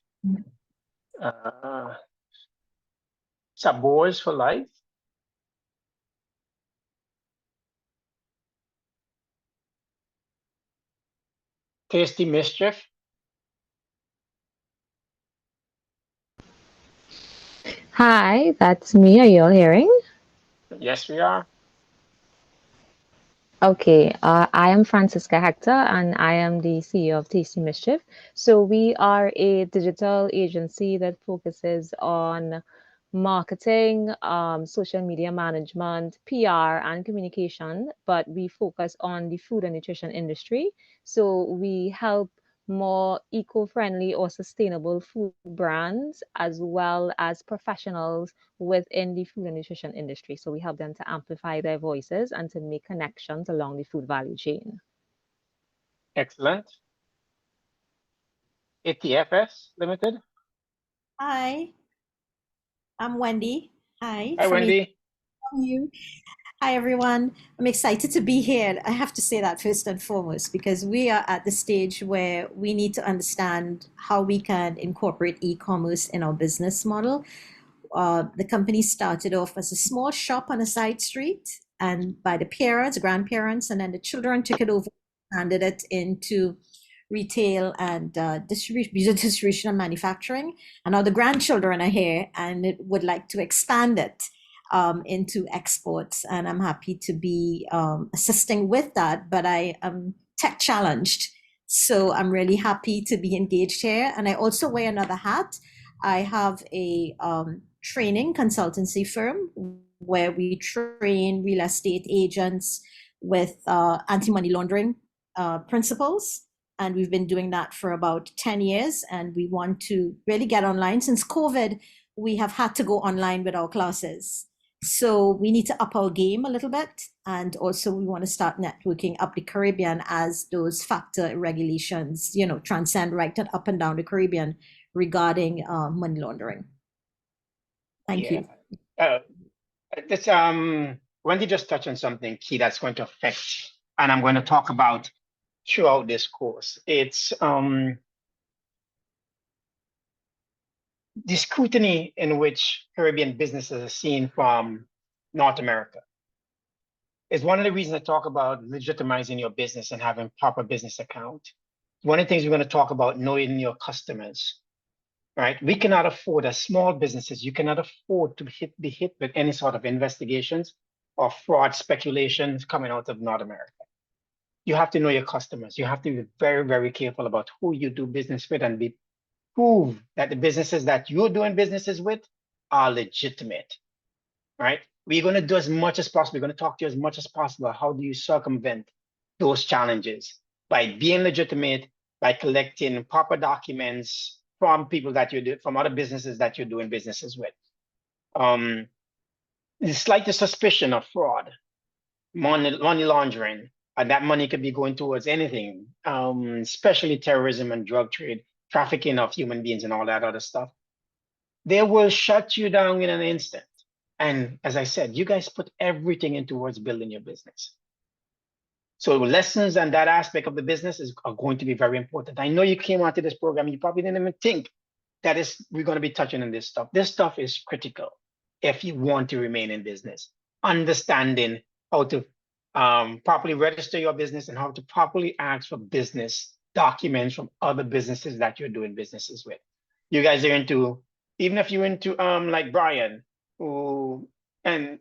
Sabors for Life. Tasty Mischief. Hi, that's me. Are you all hearing? Yes, we are. Okay, I am Francisca Hector and I am the CEO of Tasty Mischief. So we are a digital agency that focuses on marketing, social media management, PR, and communication, but we focus on the food and nutrition industry. So we help more eco-friendly or sustainable food brands as well as professionals within the food and nutrition industry. So we help them to amplify their voices and to make connections along the food value chain. Excellent. ATFS Limited. Hi, I'm Wendy. Hi. Hi, Wendy. How are you? Hi, everyone. I'm excited to be here. I have to say that first and foremost, because we are at the stage where we need to understand how we can incorporate e-commerce in our business model. The company started off as a small shop on a side street and by the parents, grandparents, and then the children took it over, handed it into retail and distribution and manufacturing. And now the grandchildren are here and it would like to expand it into exports. And I'm happy to be assisting with that, but I am tech challenged. So I'm really happy to be engaged here. And I also wear another hat. I have a training consultancy firm where we train real estate agents with anti-money laundering principles. And we've been doing that for about 10 years. And we want to really get online. Since COVID, we have had to go online with our classes. So we need to up our game a little bit. And also we want to start networking up the Caribbean as those FATCA regulations, transcend right and up and down the Caribbean regarding money laundering. Thank you. Wendy just touched on something key that's going to affect, and I'm going to talk about throughout this course. It's the scrutiny in which Caribbean businesses are seen from North America. Is one of the reasons I talk about legitimizing your business and having proper business account. One of the things we're going to talk about knowing your customers, right? We cannot afford, as small businesses, you cannot afford to be hit with any sort of investigations or fraud speculations coming out of North America. You have to know your customers. You have to be very, very careful about who you do business with and prove that the businesses that you're doing businesses with are legitimate, right? We're going to do as much as possible. We're going to talk to you as much as possible. How do you circumvent those challenges? By being legitimate, by collecting proper documents from people that you do, from other businesses that you're doing businesses with. The slightest suspicion of fraud, money laundering, and that money could be going towards anything, especially terrorism and drug trade, trafficking of human beings and all that other stuff. They will shut you down in an instant. And as I said, you guys put everything in towards building your business. So lessons and that aspect of the business are going to be very important. I know you came onto this program, you probably didn't even think that we're going to be touching on this stuff. This stuff is critical if you want to remain in business. Understanding how to properly register your business and how to properly ask for business documents from other businesses that you're doing businesses with. You guys are into, even if you're into like Brian, who and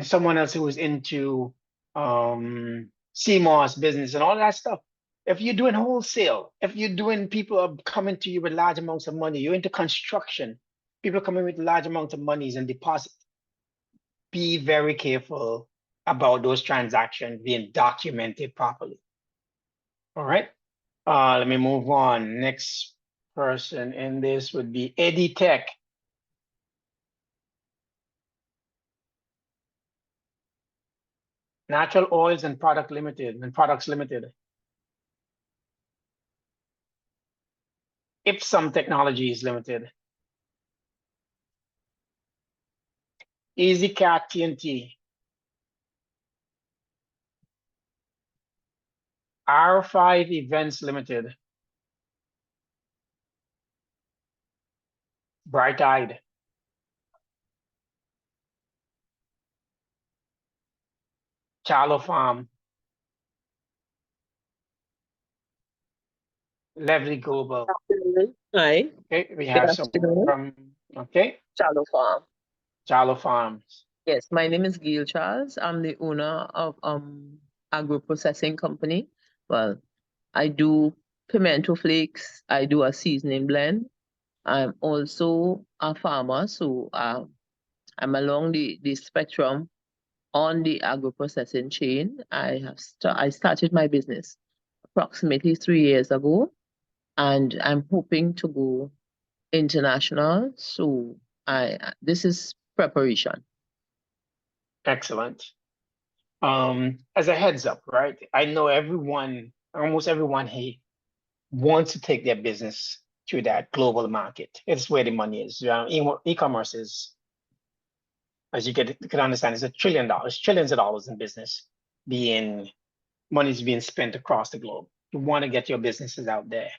someone else who is into CMOS business and all that stuff. If you're doing wholesale, if you're doing, people are coming to you with large amounts of money, you're into construction, people coming with large amounts of monies and deposit. Be very careful about those transactions being documented properly. All right, let me move on. Next person in this would be Eddie Tech. Natural Oils and Products Limited. Ipsum Technologies Limited. EasyCat TNT. R5 Events Limited. Bright Eyed. Charlo Farm. Lovely Global. Hi. Okay, we Good have some afternoon. from, okay. Charlo Farm. Charlo Farms. Yes, my name is Gail Charles. I'm the owner of agro processing company. Well, I do pimento flakes. I do a seasoning blend. I'm also a farmer, so I'm along the spectrum on the agro processing chain. I started my business approximately 3 years ago, and I'm hoping to go international. So this is preparation. Excellent. As a heads up, right? I know everyone, almost everyone here wants to take their business to that global market. It's where the money is. E-commerce is, as you can understand, it's $1 trillion, trillions of dollars in business money is being spent across the globe. You want to get your businesses out there.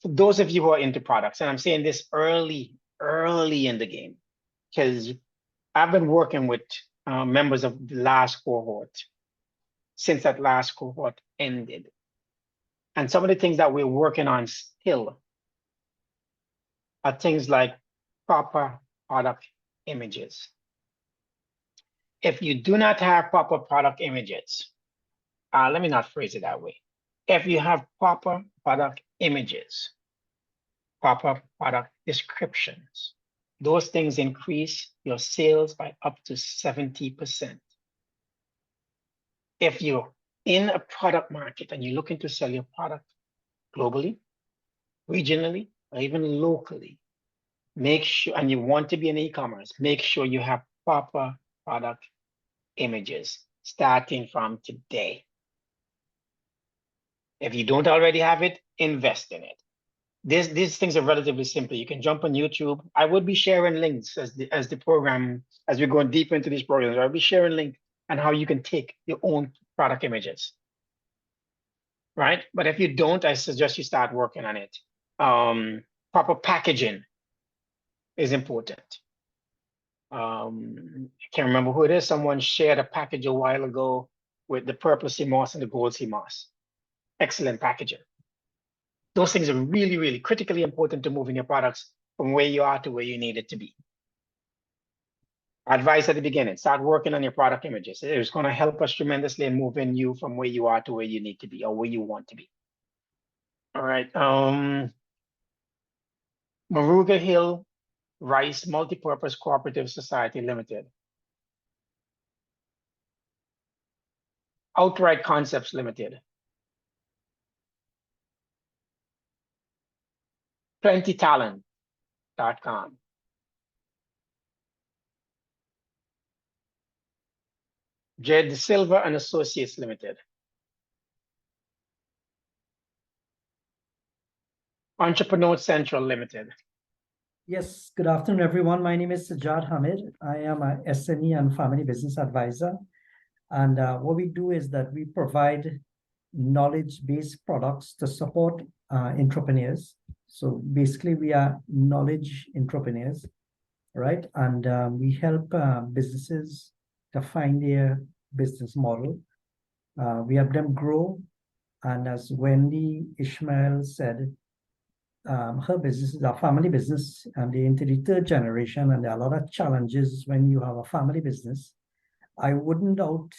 For those of you who are into products, and I'm saying this early in the game, because I've been working with members of the last cohort since that last cohort ended. And some of the things that we're working on still are things like proper product images. If you do not have proper product images, let me not phrase it that way. If you have proper product images, proper product descriptions, those things increase your sales by up to 70%. If you're in a product market and you're looking to sell your product globally, regionally, or even locally, make sure, and you want to be in e-commerce, make sure you have proper product images starting from today. If you don't already have it, invest in it. These things are relatively simple. You can jump on YouTube. I will be sharing links as the program, as we go deeper into these programs, I'll be sharing links on how you can take your own product images, right? But if you don't, I suggest you start working on it. Proper packaging is important. I can't remember who it is. Someone shared a package a while ago with the purple CMOS and the gold CMOS. Excellent packaging. Those things are really, really critically important to moving your products from where you are to where you need it to be. Advice at the beginning, start working on your product images. It's going to help us tremendously in moving you from where you are to where you need to be or where you want to be. All right. Maruga Hill Rice Multipurpose Cooperative Society Limited, Outright Concepts Limited, PlentyTalent.com, Jed Silva and Associates Limited, Entrepreneur Central Limited. Yes, good afternoon, everyone. My name is Sajjad Hamid. I am a SME and family business advisor. And what we do is that we provide knowledge-based products to support entrepreneurs. So basically, we are knowledge entrepreneurs, right? And we help businesses to find their business model. We help them grow. And as Wendy Ishmael said, her business is a family business, and they're into the third generation, and there are a lot of challenges when you have a family business. I wouldn't doubt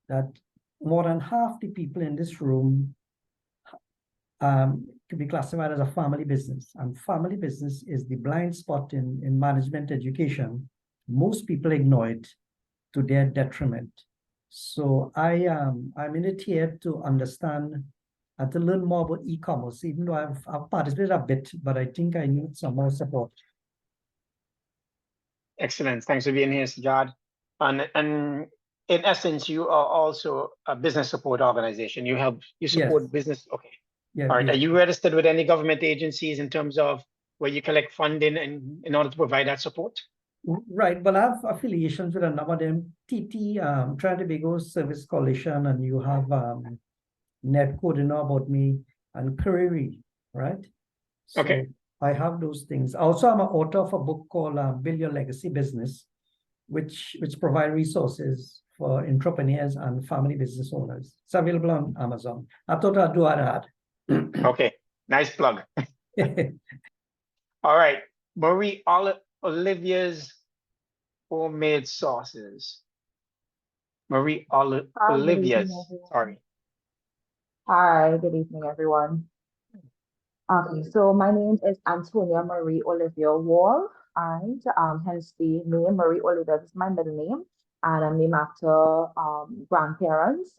that more than half the people in this room could be classified as a family business, and family business is the blind spot in management education. Most people ignore it to their detriment. So I'm in it here to understand and to learn more about e-commerce, even though I've participated a bit, but I think I need some more support. Excellent. Thanks for being here, Sajjad. And in essence, you are also a business support organization. You support Yes. business. Okay. Yeah, All right. yeah. Are you registered with any government agencies in terms of where you collect funding and in order to provide that support? Right, but I have affiliations with a number of them. TT, Trinidad Tobago Service Coalition, and you have Netcode, you know about me, and Career, right? So Okay. I have those things. Also, I'm an author of a book called Build Your Legacy Business, which provide resources for entrepreneurs and family business owners. It's available on Amazon. I thought I'd do an ad. Okay. Nice plug. All right. Marie Olivia's homemade sauces. Marie Hi, good Olivia's. evening, everyone. Sorry. Hi, good evening, everyone. Okay, so my name is Antonia Marie Olivia Wall, and hence the name Marie Olivia is my middle name, and I'm named after grandparents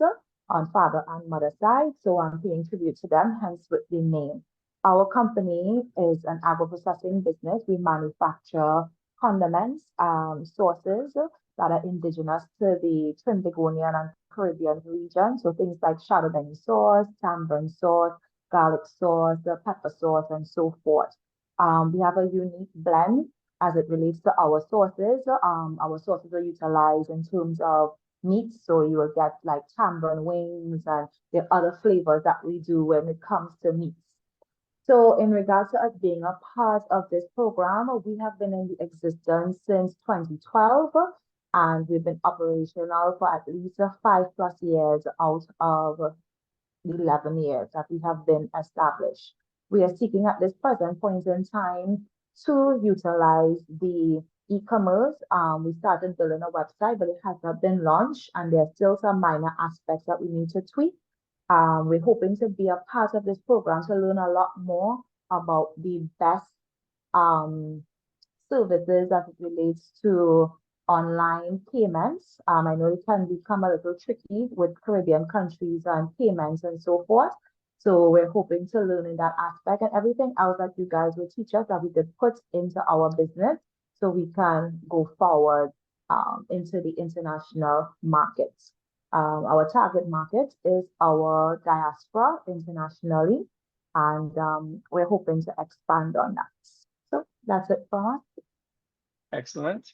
on father and mother side, so I'm paying tribute to them, hence with the name. Our company is an agro-processing business. We manufacture condiments, sauces that are indigenous to the Trinbagonian and Caribbean region, so things like chardonnay sauce, tamarind sauce, garlic sauce, the pepper sauce, and so forth. We have a unique blend as it relates to our sauces. Our sauces are utilized in terms of meat, so you will get like tamarind wings and the other flavors that we do when it comes to meats. So in regards to us being a part of this program, we have been in existence since 2012, and we've been operational for at least 5+ years out of 11 years that we have been established. We are seeking at this present point in time to utilize the e-commerce. We started building a website, but it has not been launched, and there are still some minor aspects that we need to tweak. We're hoping to be a part of this program to learn a lot more about the best services as it relates to online payments. I know it can become a little tricky with Caribbean countries and payments and so forth. So we're hoping to learn in that aspect, and everything else that you guys will teach us that we could put into our business so we can go forward into the international markets. Our target market is our diaspora internationally, and we're hoping to expand on that. So that's it for us. Excellent.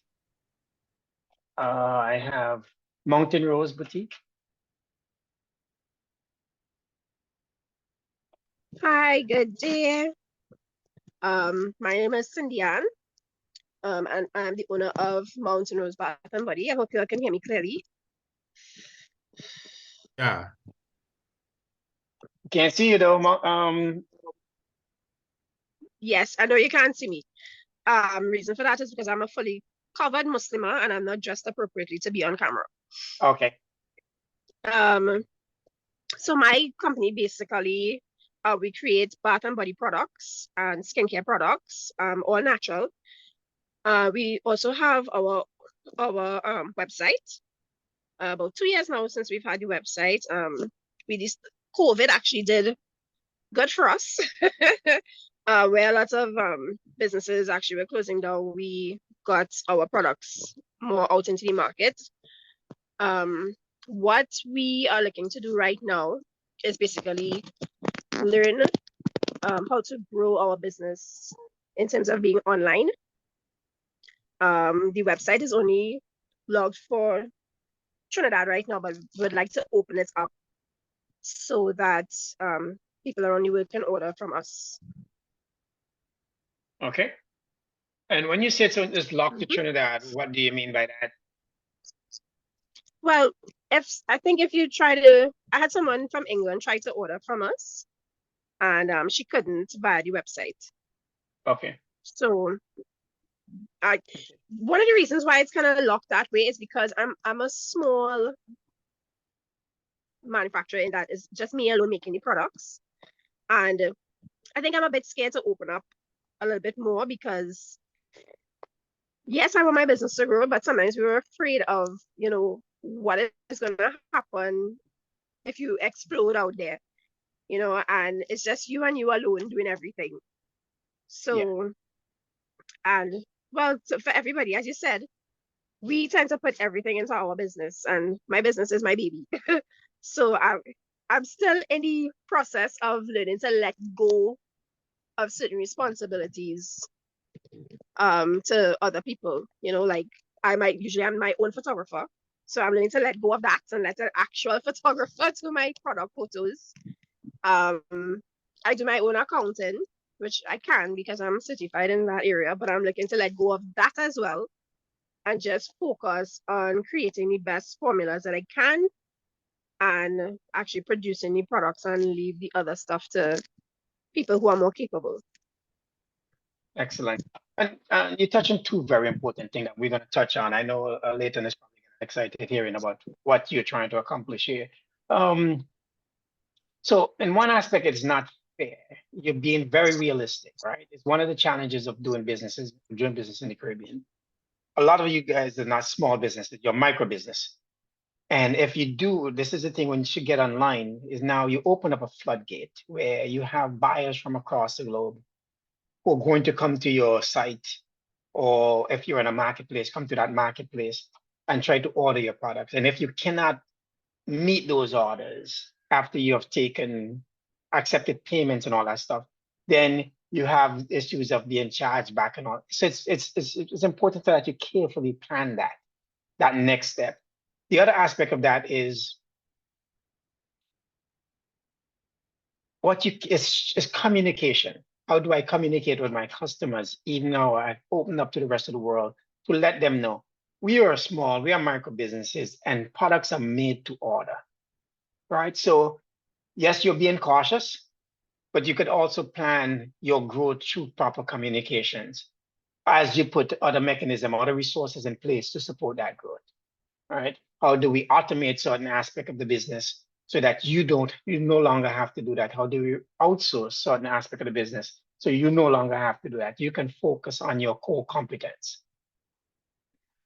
I have Mountain Rose Boutique. Hi, good day. My name is Cindy Ann, and I'm the owner of Mountain Rose Bath and Body. I hope you all can hear me clearly. Yeah. Can't see you though. Yes, I know you can't see me. Reason for that is because I'm a fully covered Muslima and I'm not dressed appropriately to be on camera. Okay. So my company basically, we create bath and body products and skincare products, all natural. We also have our website. About 2 years now since we've had the website. COVID actually did good for us. Where lots of businesses actually were closing down, we got our products more out into the market. What we are looking to do right now is basically learn how to grow our business in terms of being online. The website is only logged for Trinidad right now, but would like to open it up so that people around the world can order from us. Okay. And when you say it's locked to Trinidad, what do you mean by that? Well, if you try to, I had someone from England try to order from us, and she couldn't via the website. Okay. So, one of the reasons why it's kind of locked that way is because I'm a small manufacturer, in that it's just me alone making the products, and I think I'm a bit scared to open up a little bit more because yes, I want my business to grow, but sometimes we were afraid of, what is going to happen if you explode out there, and it's just you and you alone doing everything. So, and well, so for everybody, as you said, we tend to put everything into our business, and my business is my baby. So I'm still in the process of learning to let go of certain responsibilities to other people. Like I'm my own photographer, so I'm learning to let go of that and let an actual photographer do my product photos. I do my own accounting, which I can because I'm certified in that area, but I'm looking to let go of that as well and just focus on creating the best formulas that I can and actually producing the products and leave the other stuff to people who are more capable. Excellent. And you touch on two very important things that we're going to touch on. I know Leighton is probably excited hearing about what you're trying to accomplish here. So in one aspect, it's not fair. You're being very realistic, right? It's one of the challenges of doing business in the Caribbean. A lot of you guys are not small businesses, you're micro business. And if you do, this is the thing when you should get online, is now you open up a floodgate where you have buyers from across the globe who are going to come to your site, or if you're in a marketplace, come to that marketplace and try to order your products. And if you cannot meet those orders after you have accepted payments and all that stuff, then you have issues of being charged back and all. So it's important that you carefully plan that next step. The other aspect of that is is communication. How do I communicate with my customers, even though I've opened up to the rest of the world, to let them know we are micro businesses and products are made to order, right? So yes, you're being cautious, but you could also plan your growth through proper communications as you put other mechanisms, other resources in place to support that growth, right? How do we automate certain aspect of the business so that you no longer have to do that? How do we outsource certain aspect of the business so you no longer have to do that? You can focus on your core competence.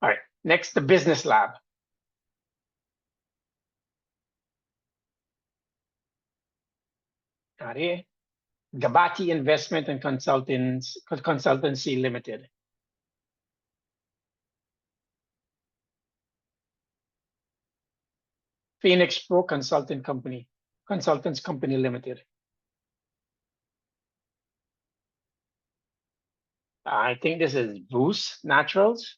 All right, next, the business lab. Got it. Gabati Investment and Consultancy Limited. Phoenix Pro Consultants Company Limited. I think this is Bruce Naturals.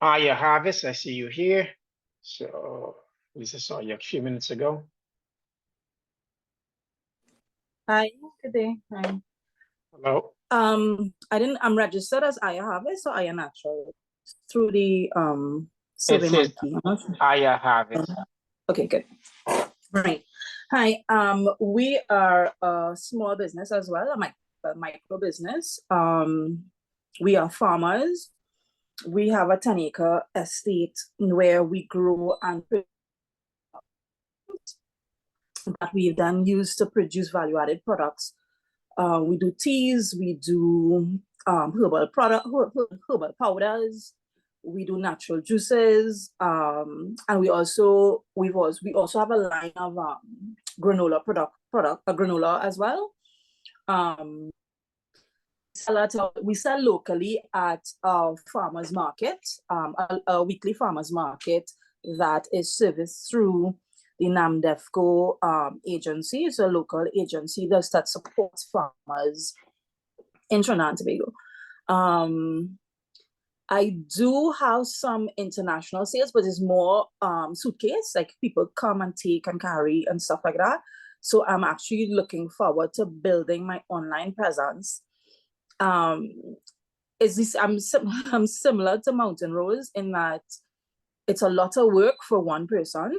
Aya Harvest, I see you here. So Lisa saw you a few minutes ago. Hi, good day. Hi. Hello. I'm registered as Aya Harvest or Aya Natural through the Survey Monkey. Aya Harvest. Okay, good. Right. Hi. We are a small business as well, a micro business. We are farmers. We have a 10-acre estate where we grow and that we then use to produce value-added products. We do teas, we do herbal powders, we do natural juices, and we also have a line of granola granola as well. We sell locally at our farmers market, a weekly farmers market that is serviced through the NAMDEFCO agency. It's a local agency that supports farmers in Trinidad and Tobago. I do have some international sales, but it's more suitcase, like people come and take and carry and stuff like that. So I'm actually looking forward to building my online presence. I'm similar to Mountain Rose in that it's a lot of work for one person,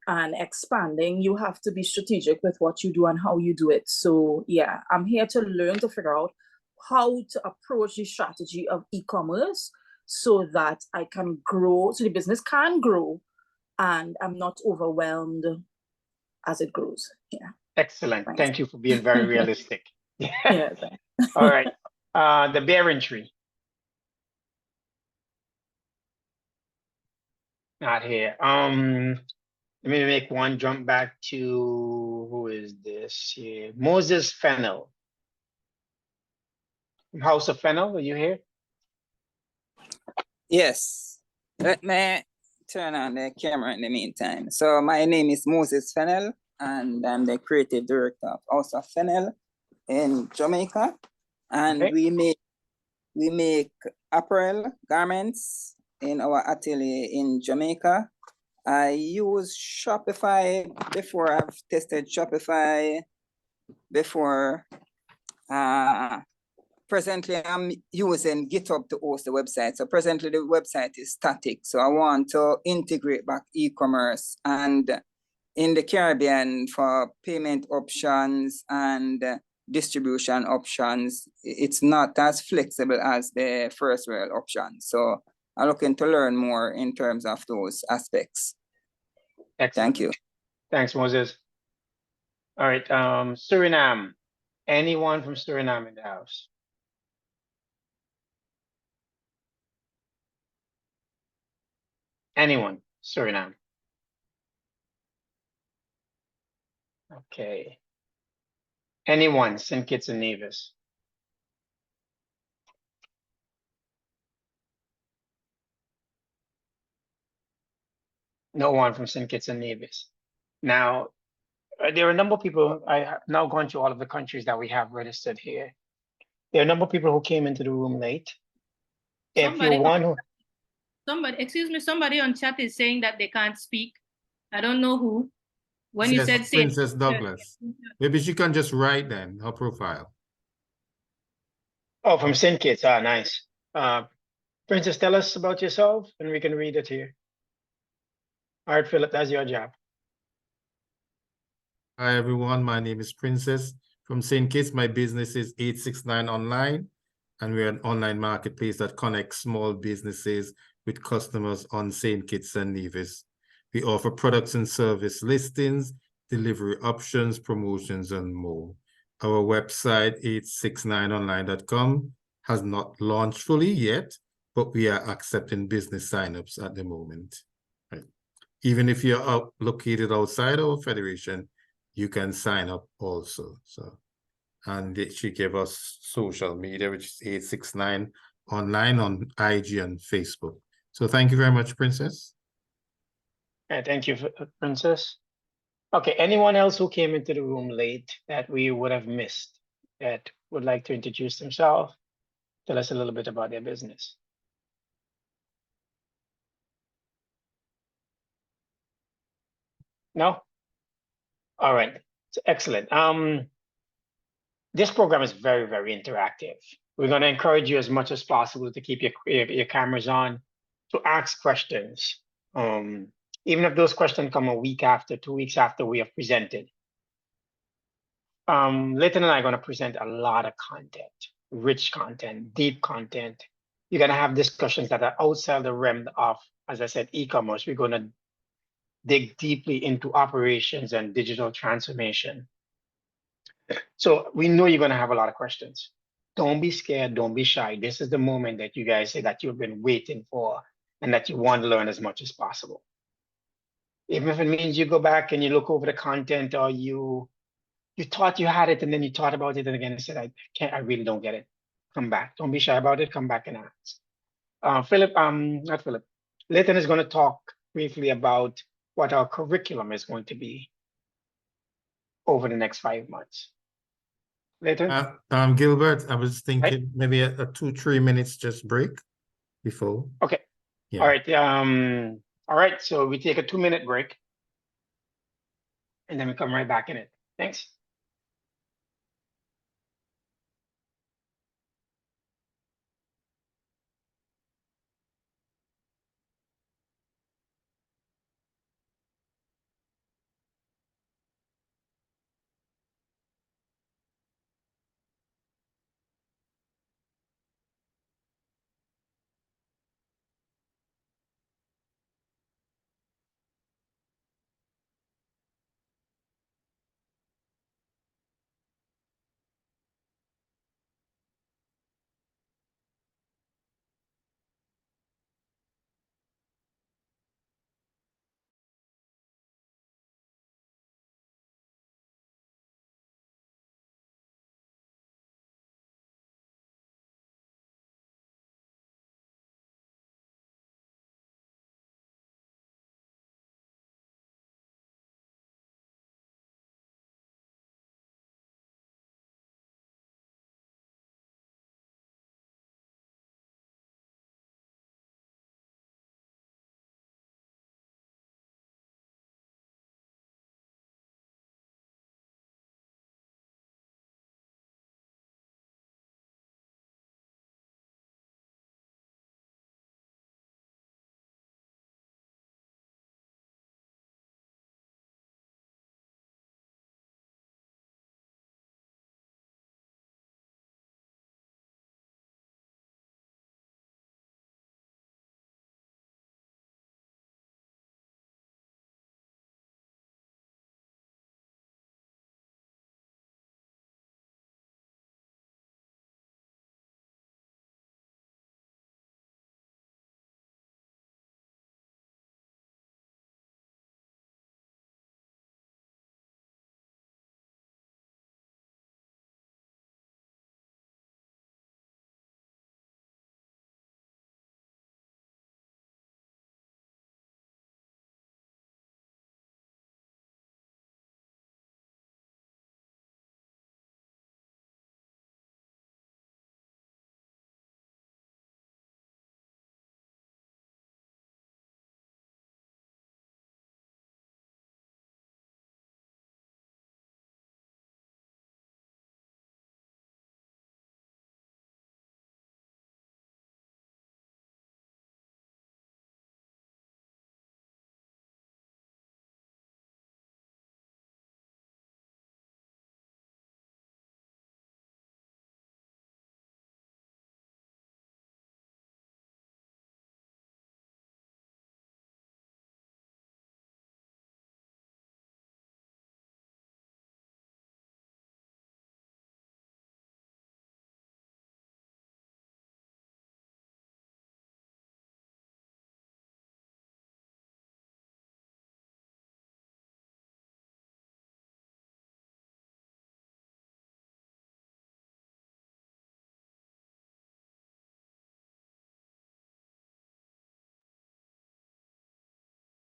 and expanding, you have to be strategic with what you do and how you do it. So yeah, I'm here to learn to figure out how to approach the strategy of e-commerce so that I can grow, so the business can grow and I'm not overwhelmed as it grows. Yeah. Excellent. Thanks. Thank you for being very realistic. Yeah. All right. The bearing tree. Not here. Let me make one jump back to, who is this here? Moses Fennel. House of Fennel, are you here? Yes. Let me turn on the camera in the meantime. So my name is Moses Fennel, and I'm the creative director of House of Fennel in Jamaica. And Okay. we make apparel, garments in our atelier in Jamaica. I use Shopify before. I've tested Shopify before. Presently, I'm using GitHub to host the website. So presently, the website is static. So I want to integrate back e-commerce, and in the Caribbean for payment options and distribution options, it's not as flexible as the first world option. So I'm looking to learn more in terms of those aspects. Excellent. Thank you. Thanks, Moses. All right, Suriname. Anyone from Suriname in the house? Anyone, Suriname? Okay. Anyone, St. Kitts and Nevis? No one from St. Kitts and Nevis. Now, there are a number of people, I have now gone through all of the countries that we have registered here. There are a number of people who came into the room late. If you're one who... Excuse me, somebody on chat is saying that they can't speak. I don't know who. When you said Princess Douglas. Maybe she can just write then her profile. Oh, from St. Kitts. Ah, nice. Princess, tell us about yourself and we can read it here. All right, Philip, that's your job. Hi, everyone. My name is Princess from St. Kitts. My business is 869 Online, and we're an online marketplace that connects small businesses with customers on St. Kitts and Nevis. We offer products and service listings, delivery options, promotions, and more. Our website, 869online.com, has not launched fully yet, but we are accepting business signups at the moment. Right. Even if you're located outside our federation, you can sign up also. So, and she gave us social media, which is 869 Online on IG and Facebook. So thank you very much, Princess. Thank you, Princess. Okay, anyone else who came into the room late that we would have missed that would like to introduce themselves, tell us a little bit about their business? No? All right, so excellent. This program is very, very interactive. We're going to encourage you as much as possible to keep your cameras on, to ask questions. Even if those questions come a week after, 2 weeks after we have presented. Leighton and I are going to present a lot of content, rich content, deep content. You're going to have discussions that are outside the realm of, as I said, e-commerce. We're going to dig deeply into operations and digital transformation. So we know you're going to have a lot of questions. Don't be scared. Don't be shy. This is the moment that you guys say that you've been waiting for and that you want to learn as much as possible. Even if it means you go back and you look over the content, or you thought you had it and then you thought about it and again and said, I really don't get it. Come back. Don't be shy about it. Come back and ask. Not Philip. Leighton is going to talk briefly about what our curriculum is going to be over the next 5 months. Leighton? Gilbert, I was thinking maybe a 2-3 minutes just break before. Okay. Yeah. All right. All right. So we take a 2-minute break and then we come right back in it. Thanks.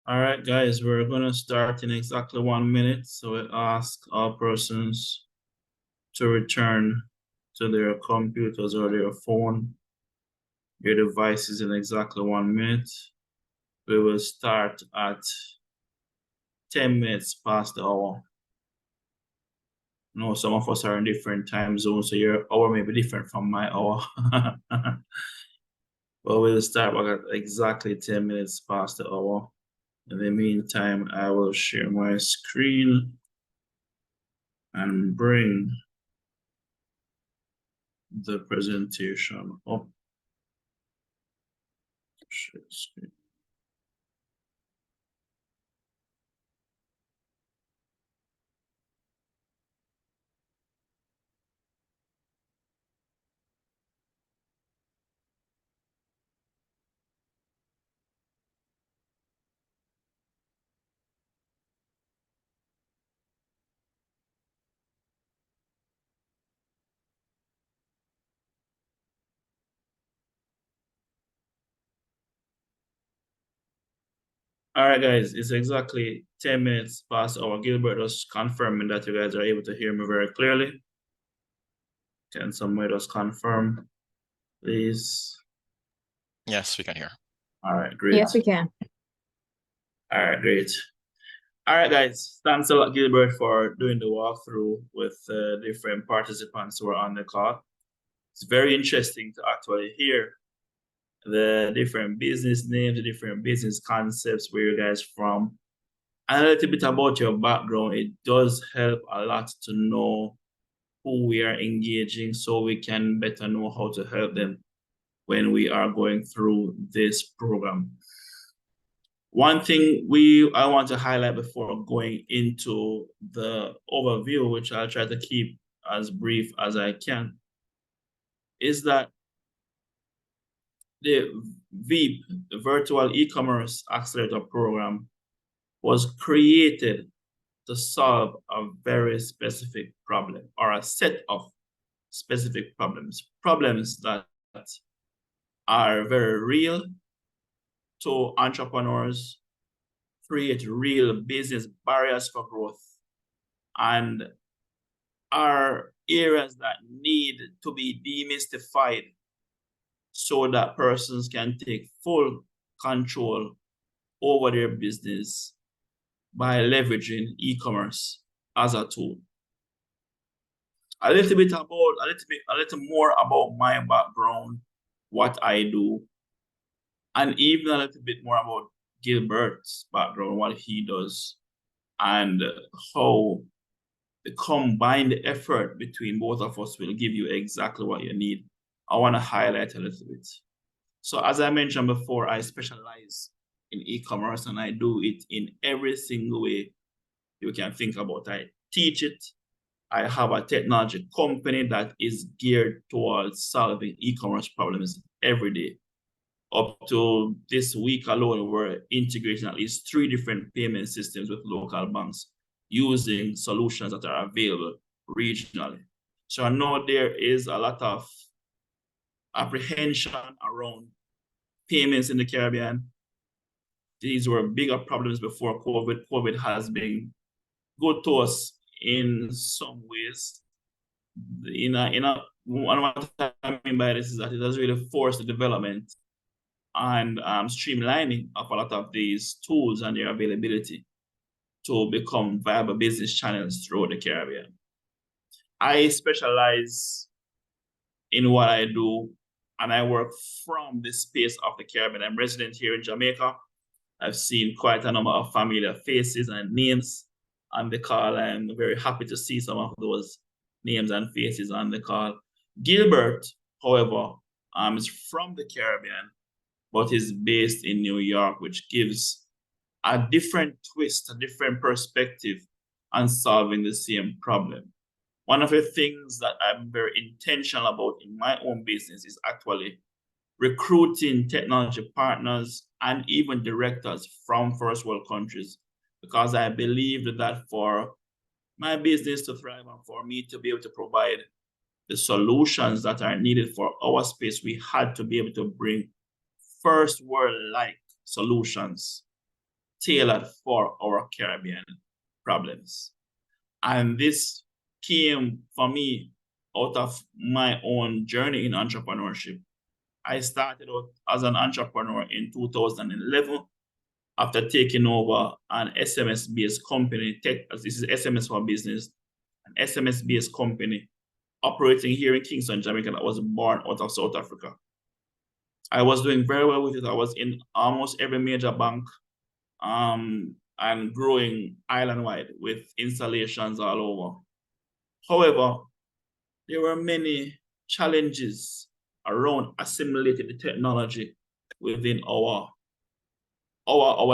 All right, guys, we're going to start in exactly 1 minute. So we ask all persons to return to their computers or their phone, your devices in exactly 1 minute. We will start at 10 minutes past the hour. You know, some of us are in different time zones, so your hour may be different from my hour. But we'll start back at exactly 10 minutes past the hour. In the meantime, I will share my screen and bring the presentation up. Share screen. All right, guys, it's exactly 10 minutes past our. Gilbert was confirming that you guys are able to hear me very clearly. Can somebody just confirm, please? Yes, we can hear. All right, great. Yes, we can. All right, great. All right, guys, thanks a lot, Gilbert, for doing the walkthrough with different participants who are on the call. It's very interesting to actually hear the different business names, the different business concepts, where you guys from, and a little bit about your background. It does help a lot to know who we are engaging so we can better know how to help them when we are going through this program. One thing I want to highlight before going into the overview, which I'll try to keep as brief as I can, is that the VEAP, the Virtual E-Commerce Accelerator Program, was created to solve a very specific problem, or a set of specific problems that are very real to entrepreneurs, create real business barriers for growth, and are areas that need to be demystified so that persons can take full control over their business by leveraging e-commerce as a tool. A little more about my background, what I do, and even a little bit more about Gilbert's background, what he does, and how the combined effort between both of us will give you exactly what you need. I want to highlight a little bit. So as I mentioned before, I specialize in e-commerce, and I do it in every single way you can think about. I teach it. I have a technology company that is geared towards solving e-commerce problems every day. Up to this week alone, we're integrating at least 3 different payment systems with local banks using solutions that are available regionally. So I know there is a lot of apprehension around payments in the Caribbean. These were bigger problems before COVID. COVID has been good to us in some ways. What I mean by this is that it has really forced the development and streamlining of a lot of these tools and their availability to become viable business channels throughout the Caribbean. I specialize in what I do, and I work from the space of the Caribbean. I'm resident here in Jamaica. I've seen quite a number of familiar faces and names on the call. I'm very happy to see some of those names and faces on the call. Gilbert, however, is from the Caribbean, but is based in New York, which gives a different twist, a different perspective on solving the same problem. One of the things that I'm very intentional about in my own business is actually recruiting technology partners and even directors from first world countries, because I believe that for my business to thrive and for me to be able to provide the solutions that are needed for our space, we had to be able to bring first world-like solutions tailored for our Caribbean problems. And this came for me out of my own journey in entrepreneurship. I started out as an entrepreneur in 2011 after taking over an SMS-based company. This is SMS for Business, an SMS-based company operating here in Kingston, Jamaica, that was born out of South Africa. I was doing very well with it. I was in almost every major bank and growing island-wide with installations all over. However, there were many challenges around assimilating the technology within our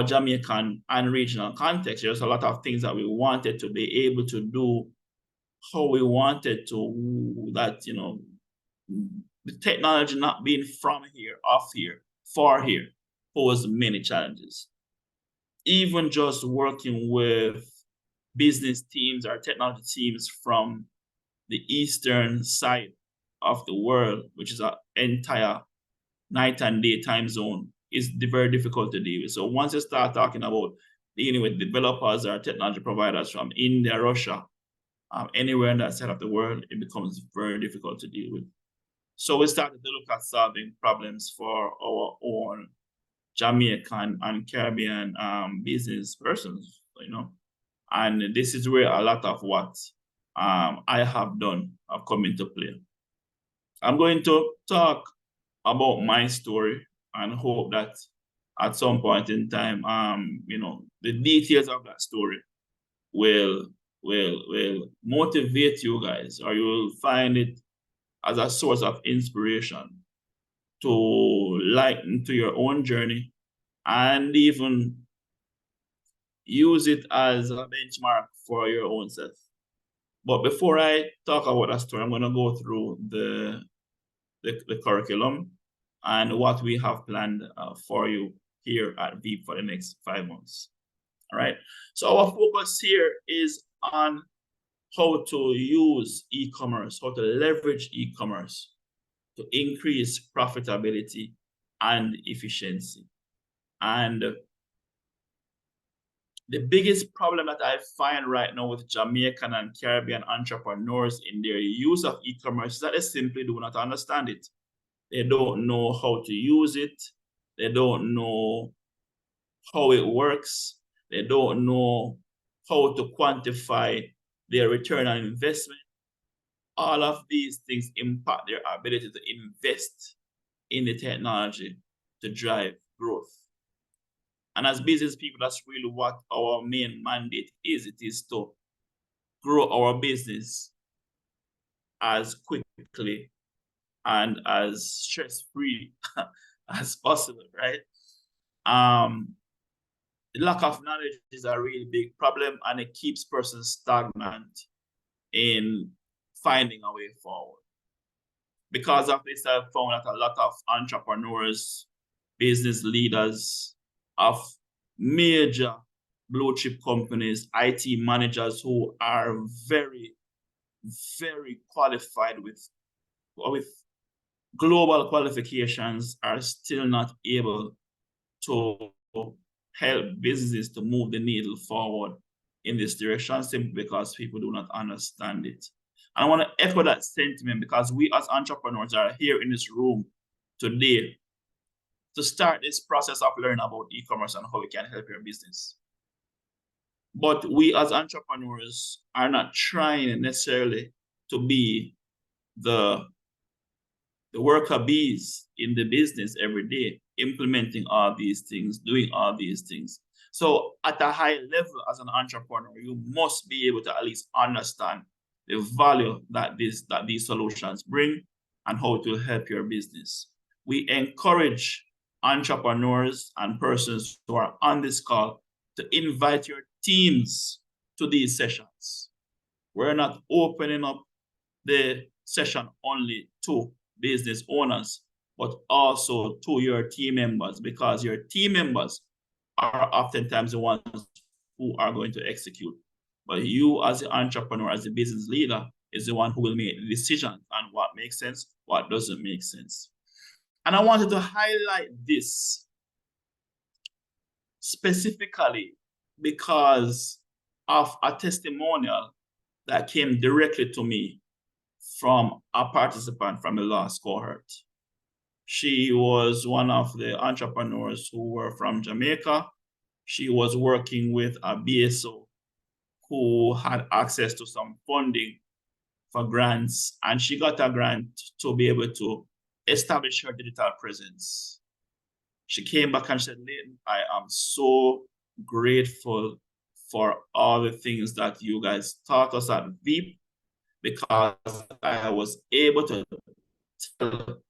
Jamaican and regional context. There's a lot of things that we wanted to be able to do how we wanted to, that, the technology not being from here, off here, for here, posed many challenges. Even just working with business teams or technology teams from the eastern side of the world, which is an entire night and day time zone, is very difficult to deal with. So once you start talking about dealing with developers or technology providers from India, Russia, anywhere in that side of the world, it becomes very difficult to deal with. So we started to look at solving problems for our own Jamaican and Caribbean business persons, you know. And this is where a lot of what I have done have come into play. I'm going to talk about my story and hope that at some point in time, you know, the details of that story will motivate you guys, or you will find it as a source of inspiration to lighten to your own journey and even use it as a benchmark for your own self. But before I talk about that story, I'm going to go through the curriculum and what we have planned for you here at VEAP for the next 5 months. All right. So our focus here is on how to use e-commerce, how to leverage e-commerce to increase profitability and efficiency. And the biggest problem that I find right now with Jamaican and Caribbean entrepreneurs in their use of e-commerce is that they simply do not understand it. They don't know how to use it. They don't know how it works. They don't know how to quantify their return on investment. All of these things impact their ability to invest in the technology to drive growth. And as business people, that's really what our main mandate is. It is to grow our business as quickly and as stress-free as possible, right? The lack of knowledge is a really big problem, and it keeps persons stagnant in finding a way forward. Because of this, I've found that a lot of entrepreneurs, business leaders of major blue chip companies, IT managers who are very, very qualified with global qualifications are still not able to help businesses to move the needle forward in this direction simply because people do not understand it. And I want to echo that sentiment because we as entrepreneurs are here in this room today to start this process of learning about e-commerce and how it can help your business. But we as entrepreneurs are not trying necessarily to be the worker bees in the business every day, implementing all these things, doing all these things. So at a high level as an entrepreneur, you must be able to at least understand the value that these solutions bring and how to help your business. We encourage entrepreneurs and persons who are on this call to invite your teams to these sessions. We're not opening up the session only to business owners, but also to your team members, because your team members are oftentimes the ones who are going to execute. But you as the entrepreneur, as the business leader, is the one who will make the decisions on what makes sense, what doesn't make sense. And I wanted to highlight this specifically because of a testimonial that came directly to me from a participant from the last cohort. She was one of the entrepreneurs who were from Jamaica. She was working with a BSO who had access to some funding for grants, and she got a grant to be able to establish her digital presence. She came back and said, "Leighton, I am so grateful for all the things that you guys taught us at VEAP, because I was able to tell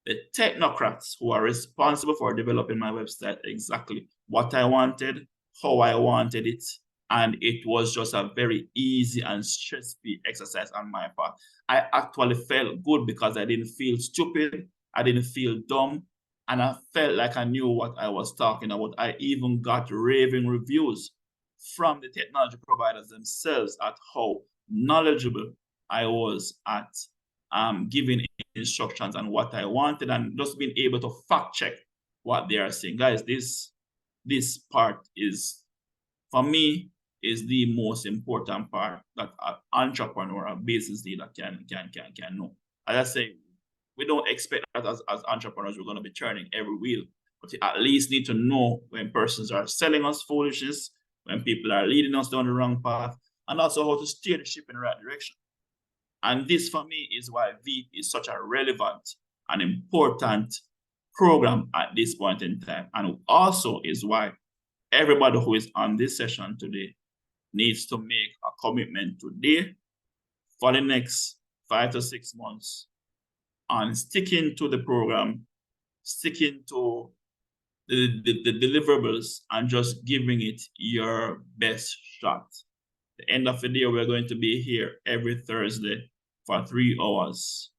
the technocrats who are responsible for developing my website exactly what I wanted, how I wanted it, and it was just a very easy and stress-free exercise on my part. I actually felt good because I didn't feel stupid, I didn't feel dumb, and I felt like I knew what I was talking about. I even got raving reviews from the technology providers themselves at how knowledgeable I was at giving instructions on what I wanted, and just being able to fact check what they are saying. Guys, this part is, for me, is the most important part that an entrepreneur, a business leader can know. As I say, we don't expect that as entrepreneurs we're going to be turning every wheel, but you at least need to know when persons are selling us foolishness, when people are leading us down the wrong path, and also how to steer the ship in the right direction. And this, for me, is why VEAP is such a relevant and important program at this point in time. And also is why everybody who is on this session today needs to make a commitment today for the next 5 to 6 months on sticking to the program, sticking to the deliverables, and just giving it your best shot. The end of the day, we're going to be here every Thursday for 3 hours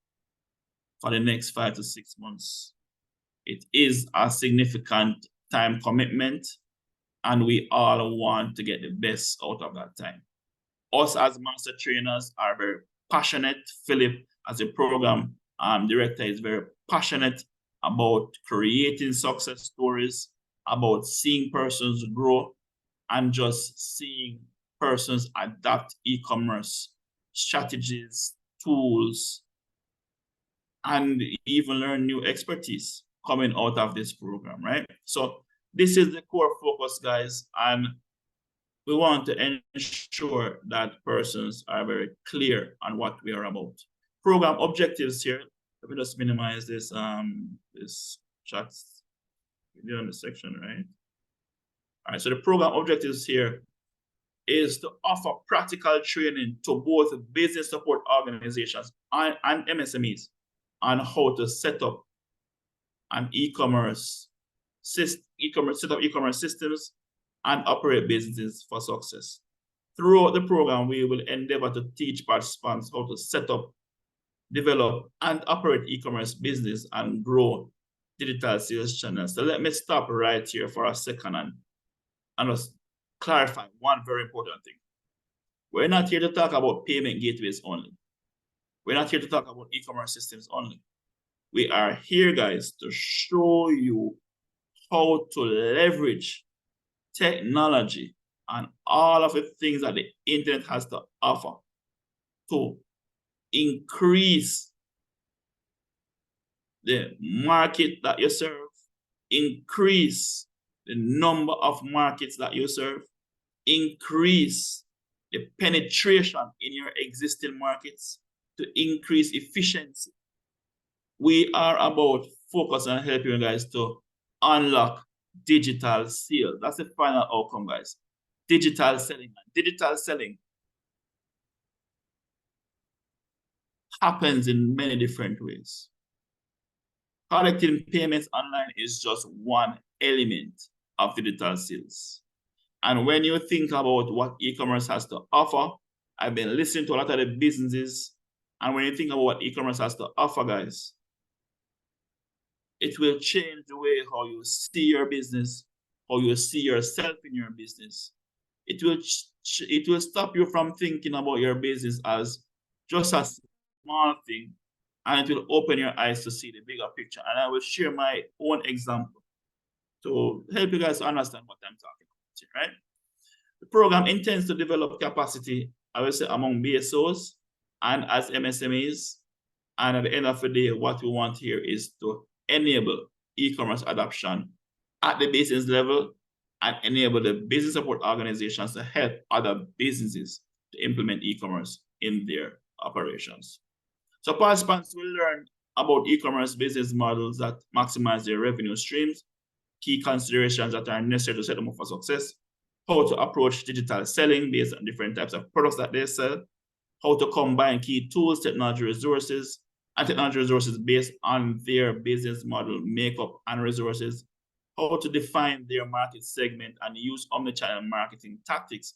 for the next 5 to 6 months. It is a significant time commitment, and we all want to get the best out of that time. Us as master trainers are very passionate. Philip, as a program director, is very passionate about creating success stories, about seeing persons grow, and just seeing persons adapt e-commerce strategies, tools, and even learn new expertise coming out of this program, right? So this is the core focus, guys, and we want to ensure that persons are very clear on what we are about. Program objectives here. Let me just minimize this this chat video in the section, right? All right, so the program objectives here is to offer practical training to both business support organizations and MSMEs on how to set up an e-commerce systems and operate businesses for success. Throughout the program, we will endeavor to teach participants how to set up, develop, and operate e-commerce business and grow digital sales channels. So let me stop right here for a second and just clarify one very important thing. We're not here to talk about payment gateways only. We're not here to talk about e-commerce systems only. We are here, guys, to show you how to leverage technology and all of the things that the internet has to offer to increase the market that you serve, increase the number of markets that you serve, increase the penetration in your existing markets, to increase efficiency. We are about focus on helping you guys to unlock digital sales. That's the final outcome, guys. Digital selling. Digital selling happens in many different ways. Collecting payments online is just one element of digital sales. And when you think about what e-commerce has to offer, I've been listening to a lot of the businesses, and when you think about what e-commerce has to offer, guys, it will change the way how you see your business, how you see yourself in your business. It will stop you from thinking about your business as just a small thing, and it will open your eyes to see the bigger picture. And I will share my own example to help you guys understand what I'm talking about here, right? The program intends to develop capacity, I will say, among BSOs and as MSMEs. And at the end of the day, what we want here is to enable e-commerce adoption at the business level and enable the business support organizations to help other businesses to implement e-commerce in their operations. So participants will learn about e-commerce business models that maximize their revenue streams, key considerations that are necessary to set them up for success, how to approach digital selling based on different types of products that they sell, how to combine key tools, technology resources based on their business model makeup and resources, how to define their market segment and use omnichannel marketing tactics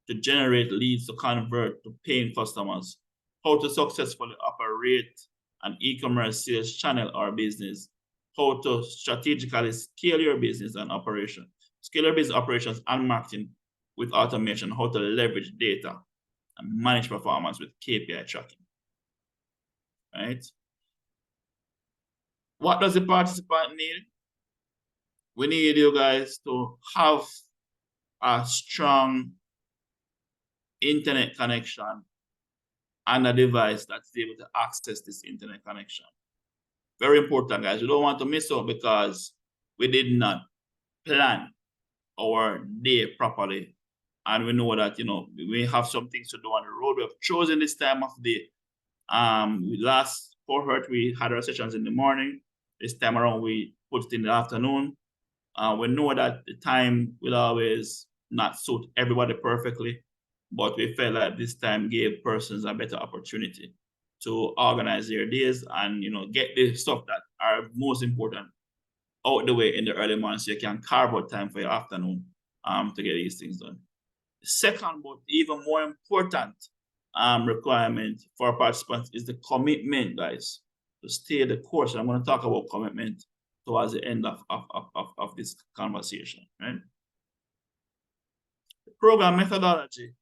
to generate leads to convert to paying customers, how to successfully operate an e-commerce sales channel or business, how to strategically scale your business and operation, scale your business operations and marketing with automation, how to leverage data and manage performance with KPI tracking, right? What does the participant need? we need you guys to have a strong internet connection and a device that's able to access this internet connection. Very important, guys. We don't want to miss out because we did not plan our day properly. And we know that, you know, we have some things to do on the road. We have chosen this time of day. Last cohort, we had our sessions in the morning. This time around, we put it in the afternoon. We know that the time will always not suit everybody perfectly, but we felt like this time gave persons a better opportunity to organize their days and, you know, get the stuff that are most important out the way in the early morning so you can carve out time for your afternoon to get these things done. The second, but even more important requirement for participants is the commitment, guys, to stay the course. I'm going to talk about commitment towards the end of this conversation, right? The program methodology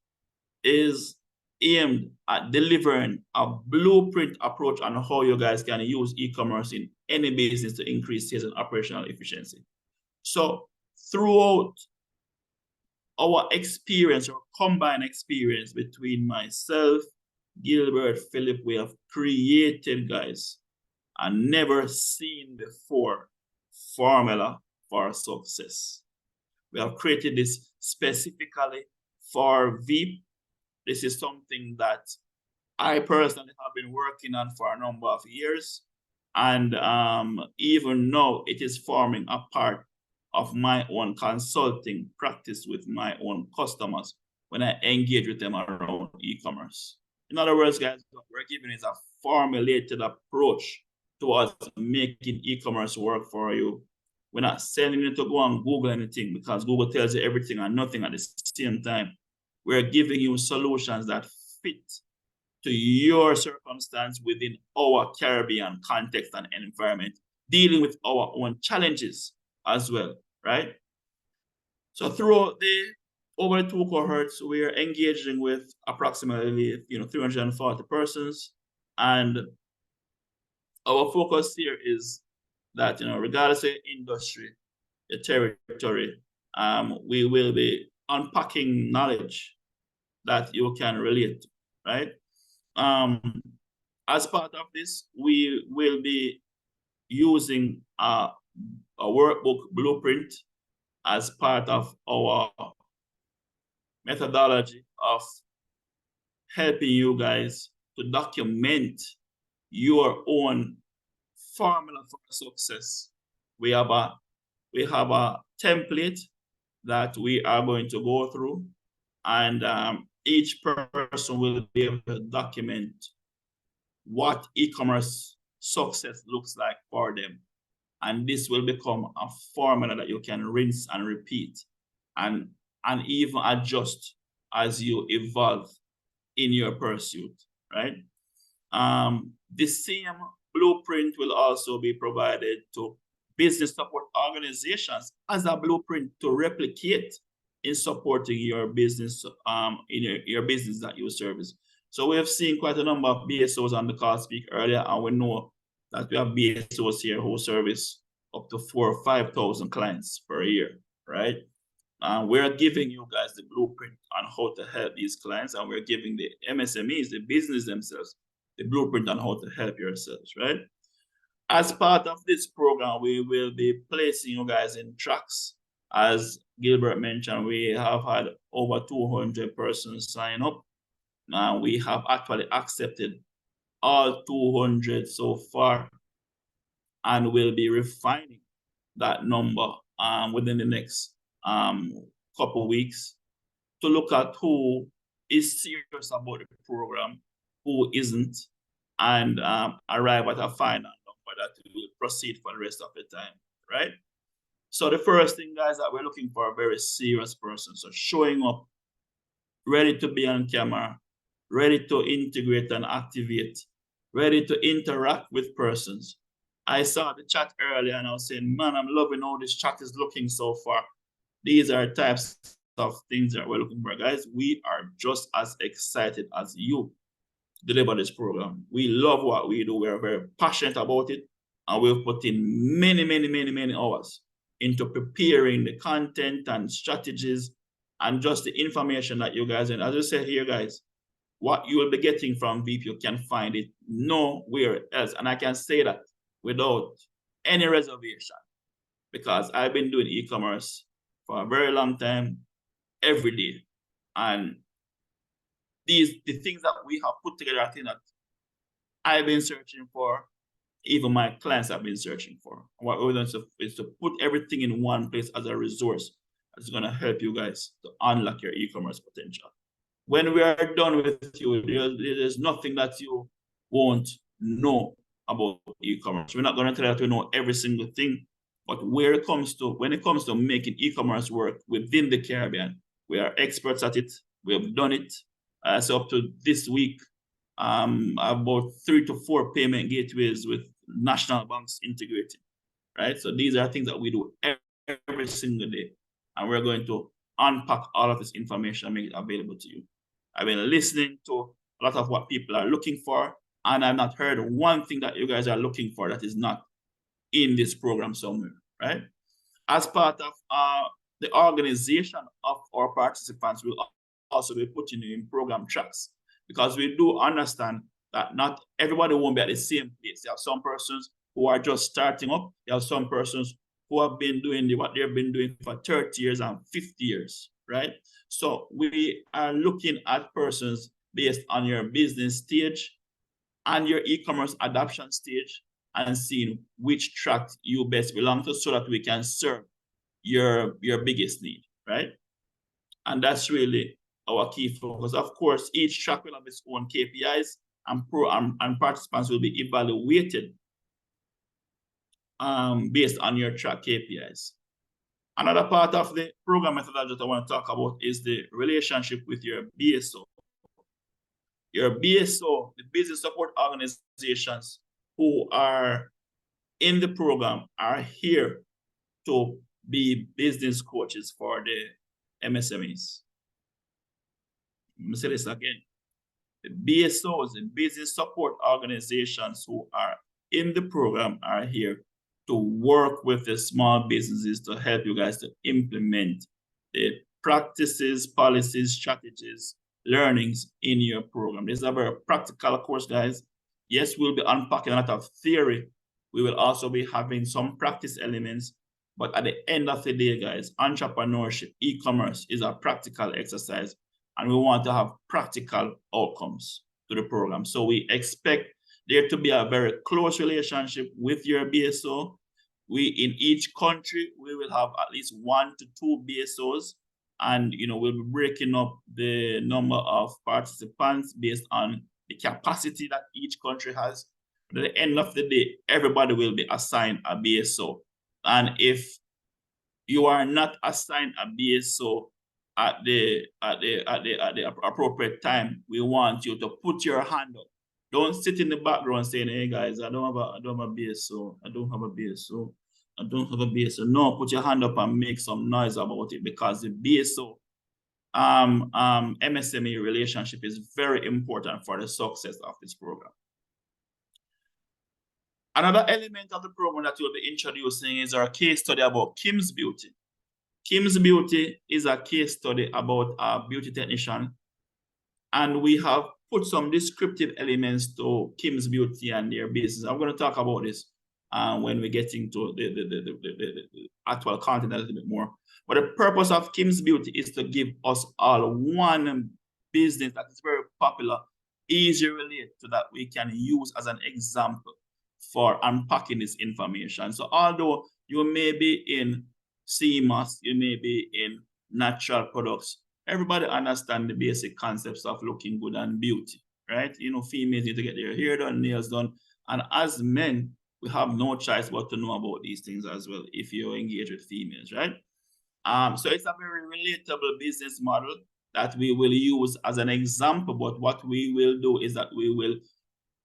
is aimed at delivering a blueprint approach on how you guys can use e-commerce in any business to increase sales and operational efficiency. So throughout our experience or combined experience between myself, Gilbert, Philip, we have created, guys, a never seen before formula for success. We have created this specifically for VEAP. This is something that I personally have been working on for a number of years. And even now it is forming a part of my own consulting practice with my own customers when I engage with them around e-commerce. In other words, guys, what we're giving is a formulated approach towards making e-commerce work for you. We're not sending you to go and Google anything because Google tells you everything and nothing at the same time. We're giving you solutions that fit to your circumstance within our Caribbean context and environment, dealing with our own challenges as well, right? So throughout over the 2 cohorts, we are engaging with approximately 340 persons. And our focus here is that, regardless of industry, the territory, we will be unpacking knowledge that you can relate to, right? As part of this, we will be using a workbook blueprint as part of our methodology of helping you guys to document your own formula for success. We have a template that we are going to go through, and each person will be able to document what e-commerce success looks like for them. And this will become a formula that you can rinse and repeat and even adjust as you evolve in your pursuit, right? The same blueprint will also be provided to business support organizations as a blueprint to replicate in supporting your business, in your business that you service. So we have seen quite a number of BSOs on the call speak earlier, and we know that we have BSOs here who service up to 4,000 or 5,000 clients per year, right? We're giving you guys the blueprint on how to help these clients, and we're giving the MSMEs, the business themselves, the blueprint on how to help yourselves, right? As part of this program, we will be placing you guys in tracks. As Gilbert mentioned, we have had over 200 persons sign up. We have actually accepted all 200 so far, and we'll be refining that number within the next couple of weeks to look at who is serious about the program, who isn't, and arrive at a final number that we will proceed for the rest of the time, right? So the first thing, guys, that we're looking for a very serious person. So showing up, ready to be on camera, ready to integrate and activate, ready to interact with persons. I saw the chat earlier and I was saying, man, I'm loving how this chat is looking so far. These are types of things that we're looking for, guys. We are just as excited as you to deliver this program. We love what we do. We're very passionate about it. And we've put in many, many, many, many hours into preparing the content and strategies and just the information that you guys, and as I said here, guys, what you will be getting from VEAP, you can find it nowhere else. And I can say that without any reservation, because I've been doing e-commerce for a very long time, every day. And the things that we have put together, I think that I've been searching for, even my clients have been searching for. What we're going to do is to put everything in one place as a resource that's going to help you guys to unlock your e-commerce potential. When we are done with you, there's nothing that you won't know about e-commerce. We're not going to tell you to know every single thing, but when it comes to making e-commerce work within the Caribbean, we are experts at it. We have done it. So up to this week, about 3 to 4 payment gateways with national banks integrated, right? So these are things that we do every single day, and we're going to unpack all of this information and make it available to you. I've been listening to a lot of what people are looking for, and I've not heard one thing that you guys are looking for that is not in this program somewhere, right? As part of the organization of our participants, we'll also be putting you in program tracks, because we do understand that not everybody won't be at the same place. You have some persons who are just starting up. You have some persons who have been doing what they've been doing for 30 years and 50 years, right? So we are looking at persons based on your business stage and your e-commerce adoption stage and seeing which track you best belong to so that we can serve your biggest need, right? And that's really our key focus. Of course, each track will have its own KPIs, and participants will be evaluated based on your track KPIs. Another part of the program methodology that I want to talk about is the relationship with your BSO. Your BSO, the business support organizations who are in the program, are here to be business coaches for the MSMEs. Let me say this again. The BSOs, the business support organizations who are in the program, are here to work with the small businesses to help you guys to implement the practices, policies, strategies, learnings in your program. This is a very practical course, guys. Yes, we'll be unpacking a lot of theory. We will also be having some practice elements. But at the end of the day, guys, entrepreneurship, e-commerce is a practical exercise, and we want to have practical outcomes to the program. So we expect there to be a very close relationship with your BSO. In each country, we will have at least 1 to 2 BSOs, and we'll be breaking up the number of participants based on the capacity that each country has. But at the end of the day, everybody will be assigned a BSO. And if you are not assigned a BSO at the appropriate time, we want you to put your hand up. Don't sit in the background saying, "Hey guys, I don't have a BSO. I don't have a BSO. I don't have a BSO." No, put your hand up and make some noise about it, because the BSO MSME relationship is very important for the success of this program. Another element of the program that we'll be introducing is our case study about Kim's Beauty. Kim's Beauty is a case study about a beauty technician, and we have put some descriptive elements to Kim's Beauty and their business. I'm going to talk about this when we get into the actual content a little bit more. But the purpose of Kim's Beauty is to give us all one business that is very popular, easy to relate to, that we can use as an example for unpacking this information. So although you may be in CMOS, you may be in natural products, everybody understand the basic concepts of looking good and beauty, right? Females need to get their hair done, nails done. And as men, we have no choice but to know about these things as well if you engage with females, right? So it's a very relatable business model that we will use as an example. But what we will do is that we will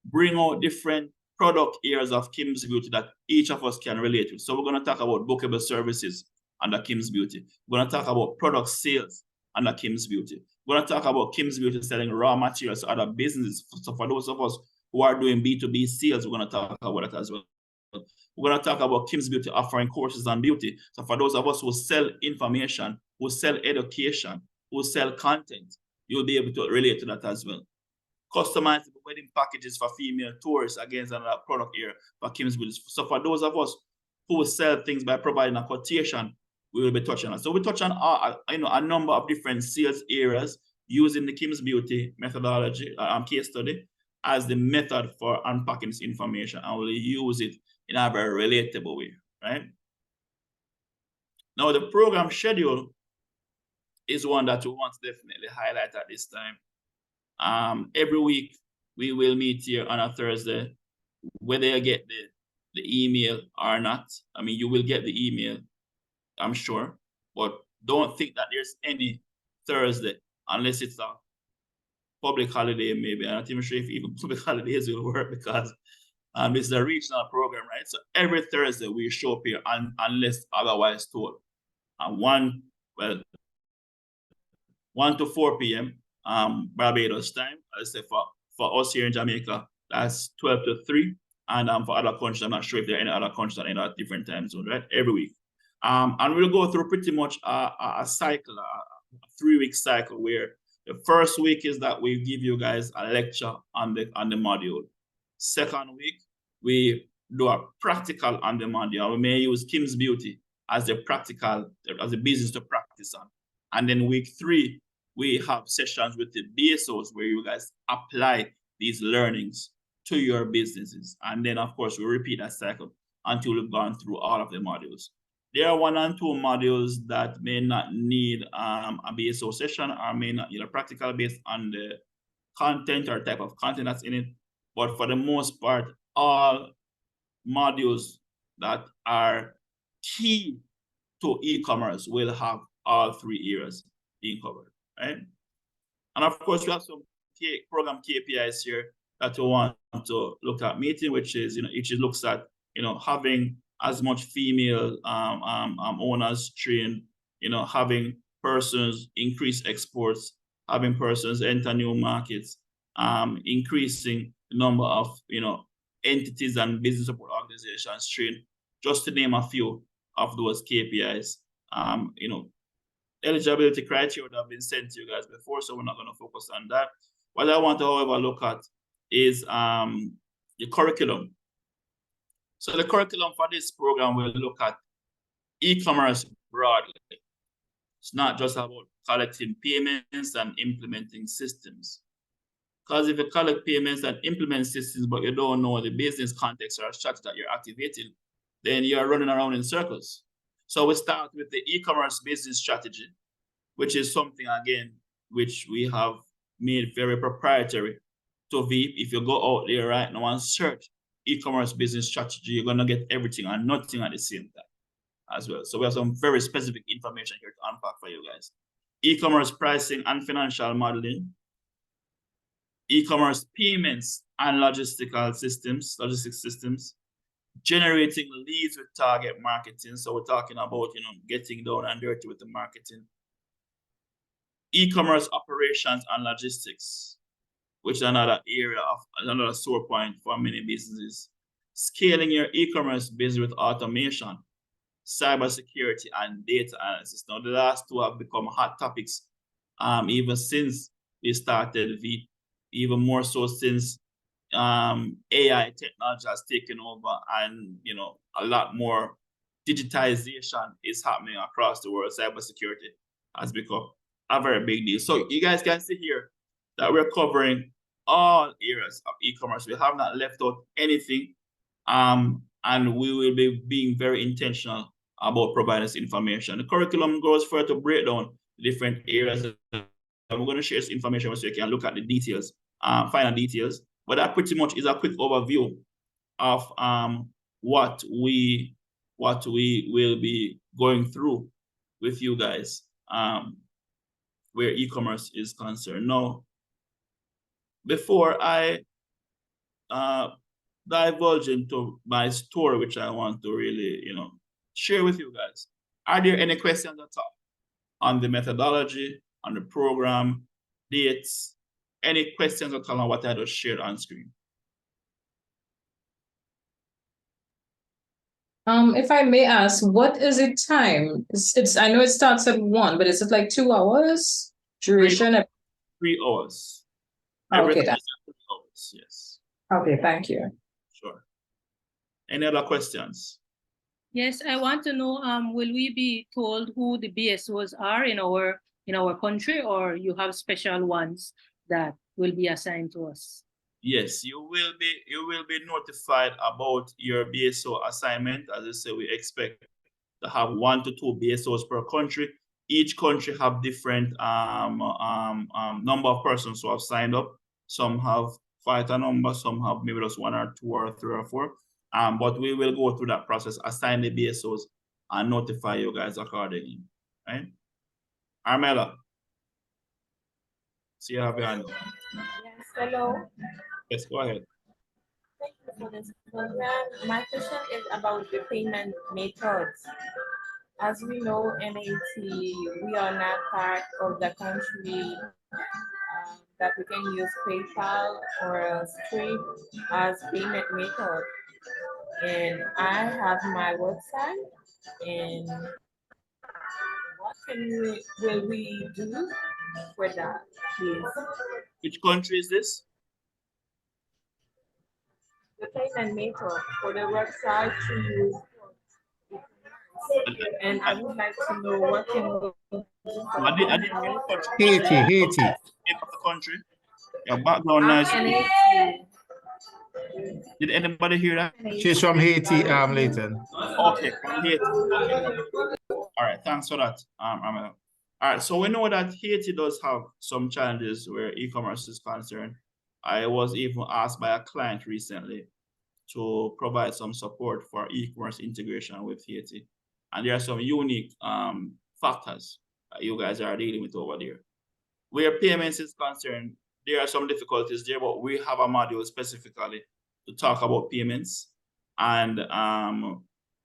bring out different product areas of Kim's Beauty that each of us can relate to. So we're going to talk about bookable services under Kim's Beauty. We're going to talk about product sales under Kim's Beauty. We're going to talk about Kim's Beauty selling raw materials to other businesses. So for those of us who are doing B2B sales, we're going to talk about that as well. we're going to talk about Kim's Beauty offering courses on beauty. So for those of us who sell information, who sell education, who sell content, you'll be able to relate to that as well. Customized wedding packages for female tourists, against another product here for Kim's Beauty. So for those of us who sell things by providing a quotation, we will be touching on. So we touch on a number of different sales areas using the Kim's Beauty methodology, case study, as the method for unpacking this information, and we'll use it in a very relatable way, right? Now, the program schedule is one that we want to definitely highlight at this time. Every week, we will meet here on a Thursday, whether you get the email or not. I mean, you will get the email, I'm sure, but don't think that there's any Thursday unless it's a public holiday, maybe. I'm not even sure if even public holidays will work, because it's a regional program, right? So every Thursday we show up here unless otherwise told. 1 to 4 p.m. Barbados time. I say for us here in Jamaica, that's 12 to 3. And for other countries, I'm not sure if there are any other countries that are in a different time zone, right? Every week. And we'll go through pretty much a cycle, a 3-week cycle, where the first week is that we give you guys a lecture on the module. Second week, we do a practical on the module. We may use Kim's Beauty as the business to practice on. And then week 3, we have sessions with the BSOs where you guys apply these learnings to your businesses. And then, of course, we repeat that cycle until we've gone through all of the modules. There are 1 and 2 modules that may not need a BSO session, or may not need a practical based on the content or type of content that's in it. But for the most part, all modules that are key to e-commerce will have all 3 areas being covered, right? And of course, we have some program KPIs here that we want to look at meeting, which is, each looks at, having as much female owners trained, having persons increase exports, having persons enter new markets, increasing the number of, entities and business support organizations trained, just to name a few of those KPIs. Eligibility criteria that have been sent to you guys before, so we're not going to focus on that. What I want to, however, look at is the curriculum. So the curriculum for this program will look at e-commerce broadly. It's not just about collecting payments and implementing systems. Because if you collect payments and implement systems, but you don't know the business context or strategy that you're activating, then you're running around in circles. So we start with the e-commerce business strategy, which is something, again, which we have made very proprietary to VEAP. If you go out there right now and search e-commerce business strategy, you're going to get everything and nothing at the same time as well. So we have some very specific information here to unpack for you guys. E-commerce pricing and financial modeling, e-commerce payments and logistics systems, generating leads with target marketing. So we're talking about, getting down and dirty with the marketing. E-commerce operations and logistics, which is another sore point for many businesses. Scaling your e-commerce business with automation, cybersecurity, and data analysis. Now, the last 2 have become hot topics, even since we started VEAP, even more so since AI technology has taken over, and a lot more digitization is happening across the world. Cybersecurity has become a very big deal. So you guys can see here that we're covering all areas of e-commerce. We have not left out anything, and we will be being very intentional about providing this information. The curriculum goes further to break down the different areas. We're going to share this information so you can look at the details, final details. But that pretty much is a quick overview of what we will be going through with you guys, where e-commerce is concerned. Now, before I divulge into my story, which I want to really, share with you guys, are there any questions at all on the methodology, on the program, dates? Any questions at all on what I just shared on screen? If I may ask, what is it time? It's I know it starts at 1, but is it like 2 hours duration? 3 hours. Okay, Everything that. is at 3 hours, yes. Okay, thank you. Sure. Any other questions? Yes, I want to know, will we be told who the BSOs are in our country, or you have special ones that will be assigned to us? Yes, you will be notified about your BSO assignment. As I say, we expect to have 1 to 2 BSOs per country. Each country have different number of persons who have signed up. Some have quite a number, some have maybe just 1 or 2 or 3 or 4. But we will go through that process, assign the BSOs, and notify you guys accordingly. Right? Armella, see you have your hand. Yes, hello. Yes, go ahead. Thank you for this program. My question is about the payment methods. As we know, in Haiti, we are not part of the country that we can use PayPal or Stripe as payment method. And I have my website, and what will we do for that, please? Which country is this? The payment method for the website to use. And I would like to know what can we do for the payment method. Haiti. Name of the country. Your background noise. Did anybody hear that? She's from Haiti, Leighton. Okay, from Haiti. Okay. All right, thanks for that. All right, so we know that Haiti does have some challenges where e-commerce is concerned. I was even asked by a client recently to provide some support for e-commerce integration with Haiti. And there are some unique factors that you guys are dealing with over there. Where payments is concerned, there are some difficulties there, but we have a module specifically to talk about payments. And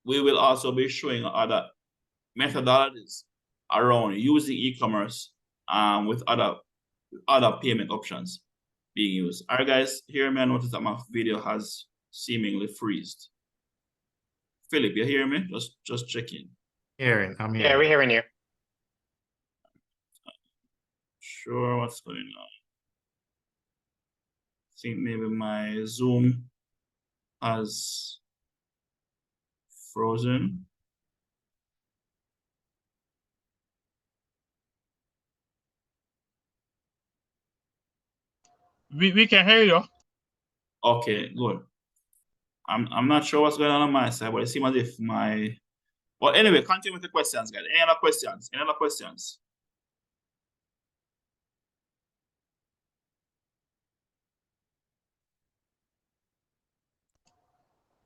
we will also be showing other methodologies around using e-commerce with other payment options being used. All right, guys, hear me. I notice that my video has seemingly freezed. Philip, you hear me? Just checking. I'm hearing. Yeah, we're hearing you. Sure, what's going on? I think maybe my Zoom has frozen. We can hear you. Okay, good. I'm not sure what's going on my side, but it seems as if my. Well, anyway, continue with the questions, guys. Any other questions? Any other questions?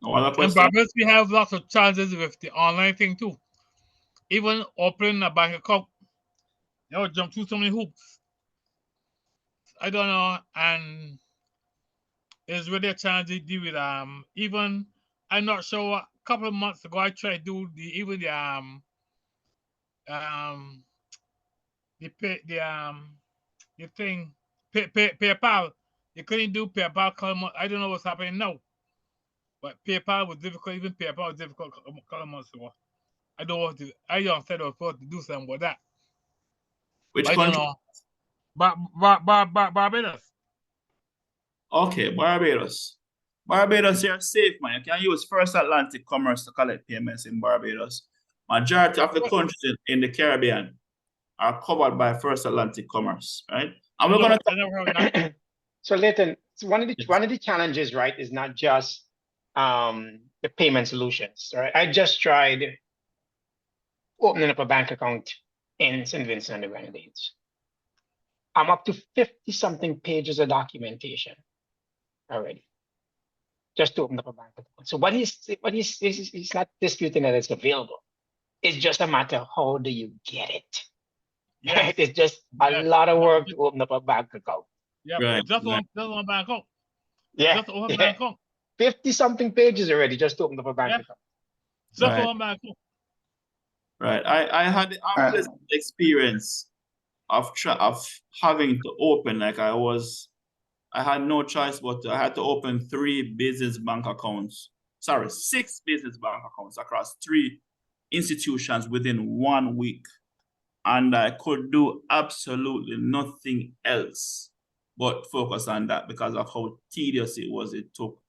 No other In questions? Barbados, we have lots of challenges with the online thing too. Even opening a bank account, jump through so many hoops. I don't know, and it's really a challenge to deal with. Even I'm not sure. A couple of months ago, I tried to do the thing PayPal. You couldn't do PayPal. I don't know what's happening now. But PayPal was difficult. Even PayPal was difficult a couple of months ago. I don't want to. I don't said I was supposed to do something with that. Which I country? don't know. Barbados. Okay, Barbados. Barbados, you're safe, man. You can use First Atlantic Commerce to collect payments in Barbados. Majority of the countries in the Caribbean are covered by First Atlantic Commerce, right? And we're gonna. So Leighton, one of the challenges, right, is not just the payment solutions, right? I just tried opening up a bank account in St. Vincent and the Grenadines. I'm up to 50 something pages of documentation already, just to open up a bank account. So he's not disputing that it's available. It's just a matter of how do you get it. Yes. It's just a lot of work to open up a bank account. Yeah, right. Just one bank account. Yeah. Just one bank account. 50 something pages already just to open up a bank account. Just one bank account. Right. I had the unpleasant experience of having to open, like I had no choice but I had to open 3 business bank accounts 6 business bank accounts across 3 institutions within 1 week. And I could do absolutely nothing else but focus on that because of how tedious it was. It took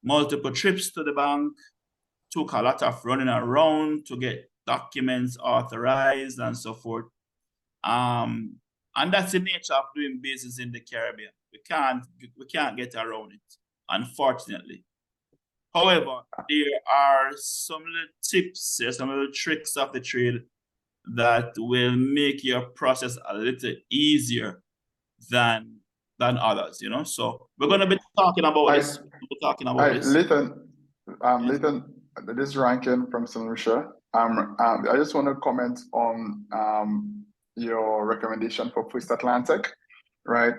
multiple trips to the bank, took a lot of running around to get documents authorized and so forth. And that's the nature of doing business in the Caribbean. We can't get around it, unfortunately. However, there are some little tips, some little tricks of the trade that will make your process a little easier than others, you know. So we're going to be talking about this. Lathan, this is Rankin from St. Lucia. I just want to comment on your recommendation for First Atlantic, right?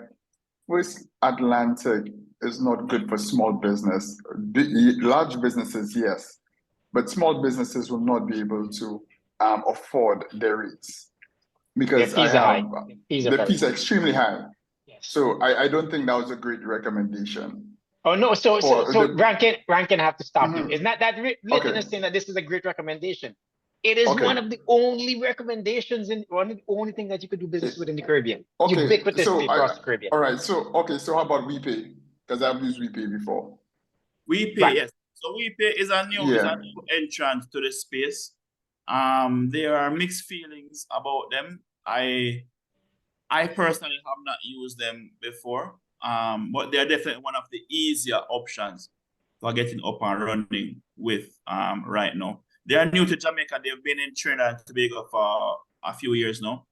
First Atlantic is not good for small business. Large businesses, yes, but small businesses will not be able to afford their rates because the fees are extremely high. Yes. So I don't think that was a great recommendation. Oh no! So Rankin, I have to stop you. It's not that Layton is saying that this is a great recommendation. It is one of the only recommendations and one of the only things that you could do business with in the Caribbean. Ubiquitously across the Caribbean. All right. So how about WePay? Because I've used WePay before. WePay, yes. So WePay is a new entrant to the space. There are mixed feelings about them. I personally have not used them before, but they're definitely one of the easier options for getting up and running with right now. They are new to Jamaica. They've been in Trinidad and Tobago for a few years now,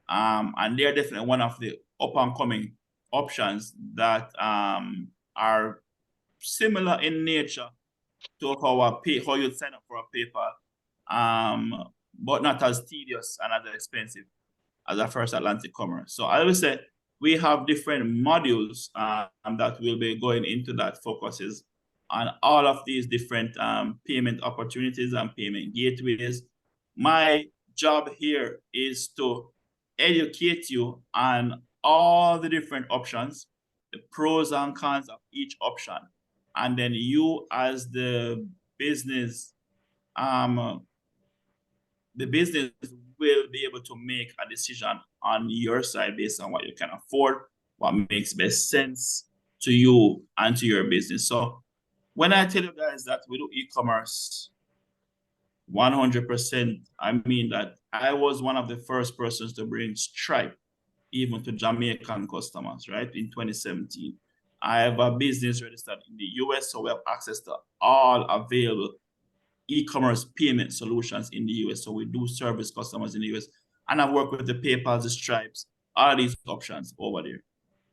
and they're definitely one of the up and coming options that are similar in nature to how you sign up for a PayPal, but not as tedious and as expensive as a First Atlantic Commerce. So I would say we have different modules that will be going into that focuses on all of these different payment opportunities and payment gateways. My job here is to educate you on all the different options, the pros and cons of each option. And then you as the business will be able to make a decision on your side based on what you can afford, what makes best sense to you and to your business. So when I tell you guys that we do e-commerce 100%, I mean that I was one of the first persons to bring Stripe even to Jamaican customers, right, in 2017. I have a business registered in the US, so we have access to all available e-commerce payment solutions in the US. So we do service customers in the US. And I've worked with the PayPal, the Stripes, all these options over there.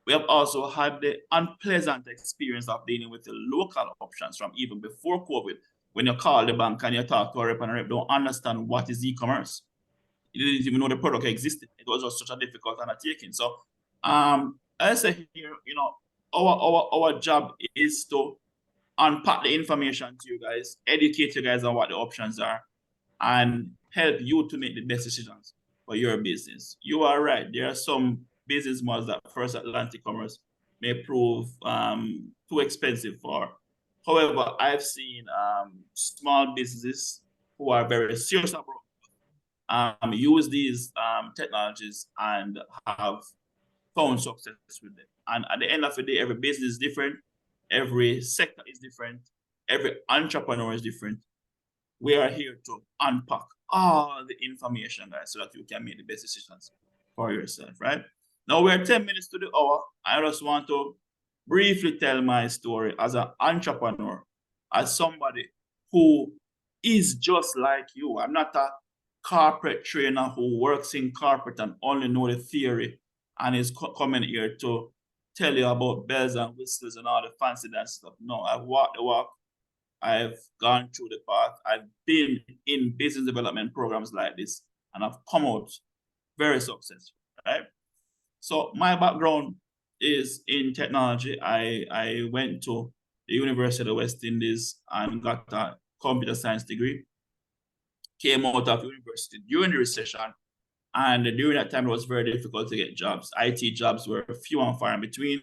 We have also had the unpleasant experience of dealing with the local options from even before COVID. When you call the bank and you talk to a rep and a rep don't understand what is e-commerce. You didn't even know the product existed. It was just such a difficult undertaking. So I say here, you know, our job is to unpack the information to you guys, educate you guys on what the options are, and help you to make the best decisions for your business. You are right. There are some business models that First Atlantic Commerce may prove too expensive for. However, I've seen small businesses who are very serious about use these technologies and have found success with them. And at the end of the day, every business is different. Every sector is different. Every entrepreneur is different. We are here to unpack all the information, guys, so that you can make the best decisions for yourself, right? Now we're 10 minutes to the hour. I just want to briefly tell my story as an entrepreneur, as somebody who is just like you. I'm not a corporate trainer who works in corporate and only know the theory and is coming here to tell you about bells and whistles and all the fancy dance stuff. No, I've walked the walk. I've gone through the path. I've been in business development programs like this, and I've come out very successful, right? So my background is in technology. I went to the University of the West Indies and got a computer science degree. Came out of university during the recession, and during that time, it was very difficult to get jobs. IT jobs were few and far in between.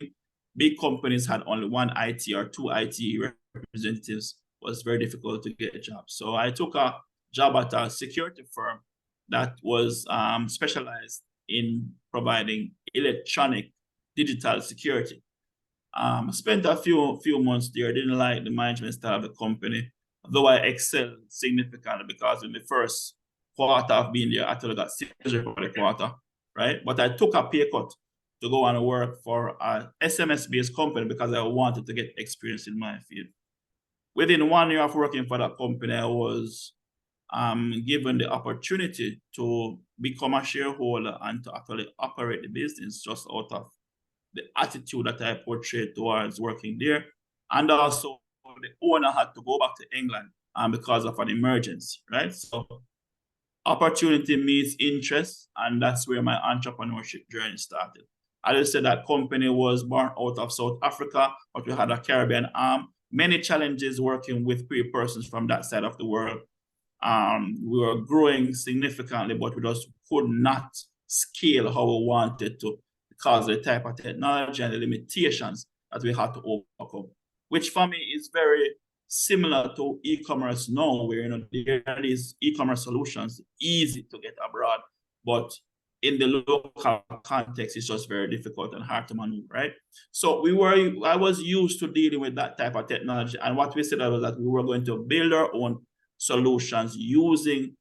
Big companies had only one IT or two IT representatives was very difficult to get a job. So I took a job at a security firm that was specialized in providing electronic digital security. Spent a few months there, didn't like the management style of the company, though I excelled significantly because in the first quarter of being there, I actually got 600 for the quarter, right? But I took a pay cut to go and work for a SMS-based company because I wanted to get experience in my field. Within 1 year of working for that company, I was given the opportunity to become a shareholder and to actually operate the business just out of the attitude that I portrayed towards working there. And also the owner had to go back to England because of an emergency, right? So opportunity meets interest, and that's where my entrepreneurship journey started. As I said, that company was born out of South Africa, but we had a Caribbean arm. Many challenges working with persons from that side of the world. We were growing significantly, but we just could not scale how we wanted to because of the type of technology and the limitations that we had to overcome, which for me is very similar to e-commerce now, where there are these e-commerce solutions easy to get abroad, but in the local context, it's just very difficult and hard to maneuver, right? So I was used to dealing with that type of technology, and what we said was that we were going to build our own solutions using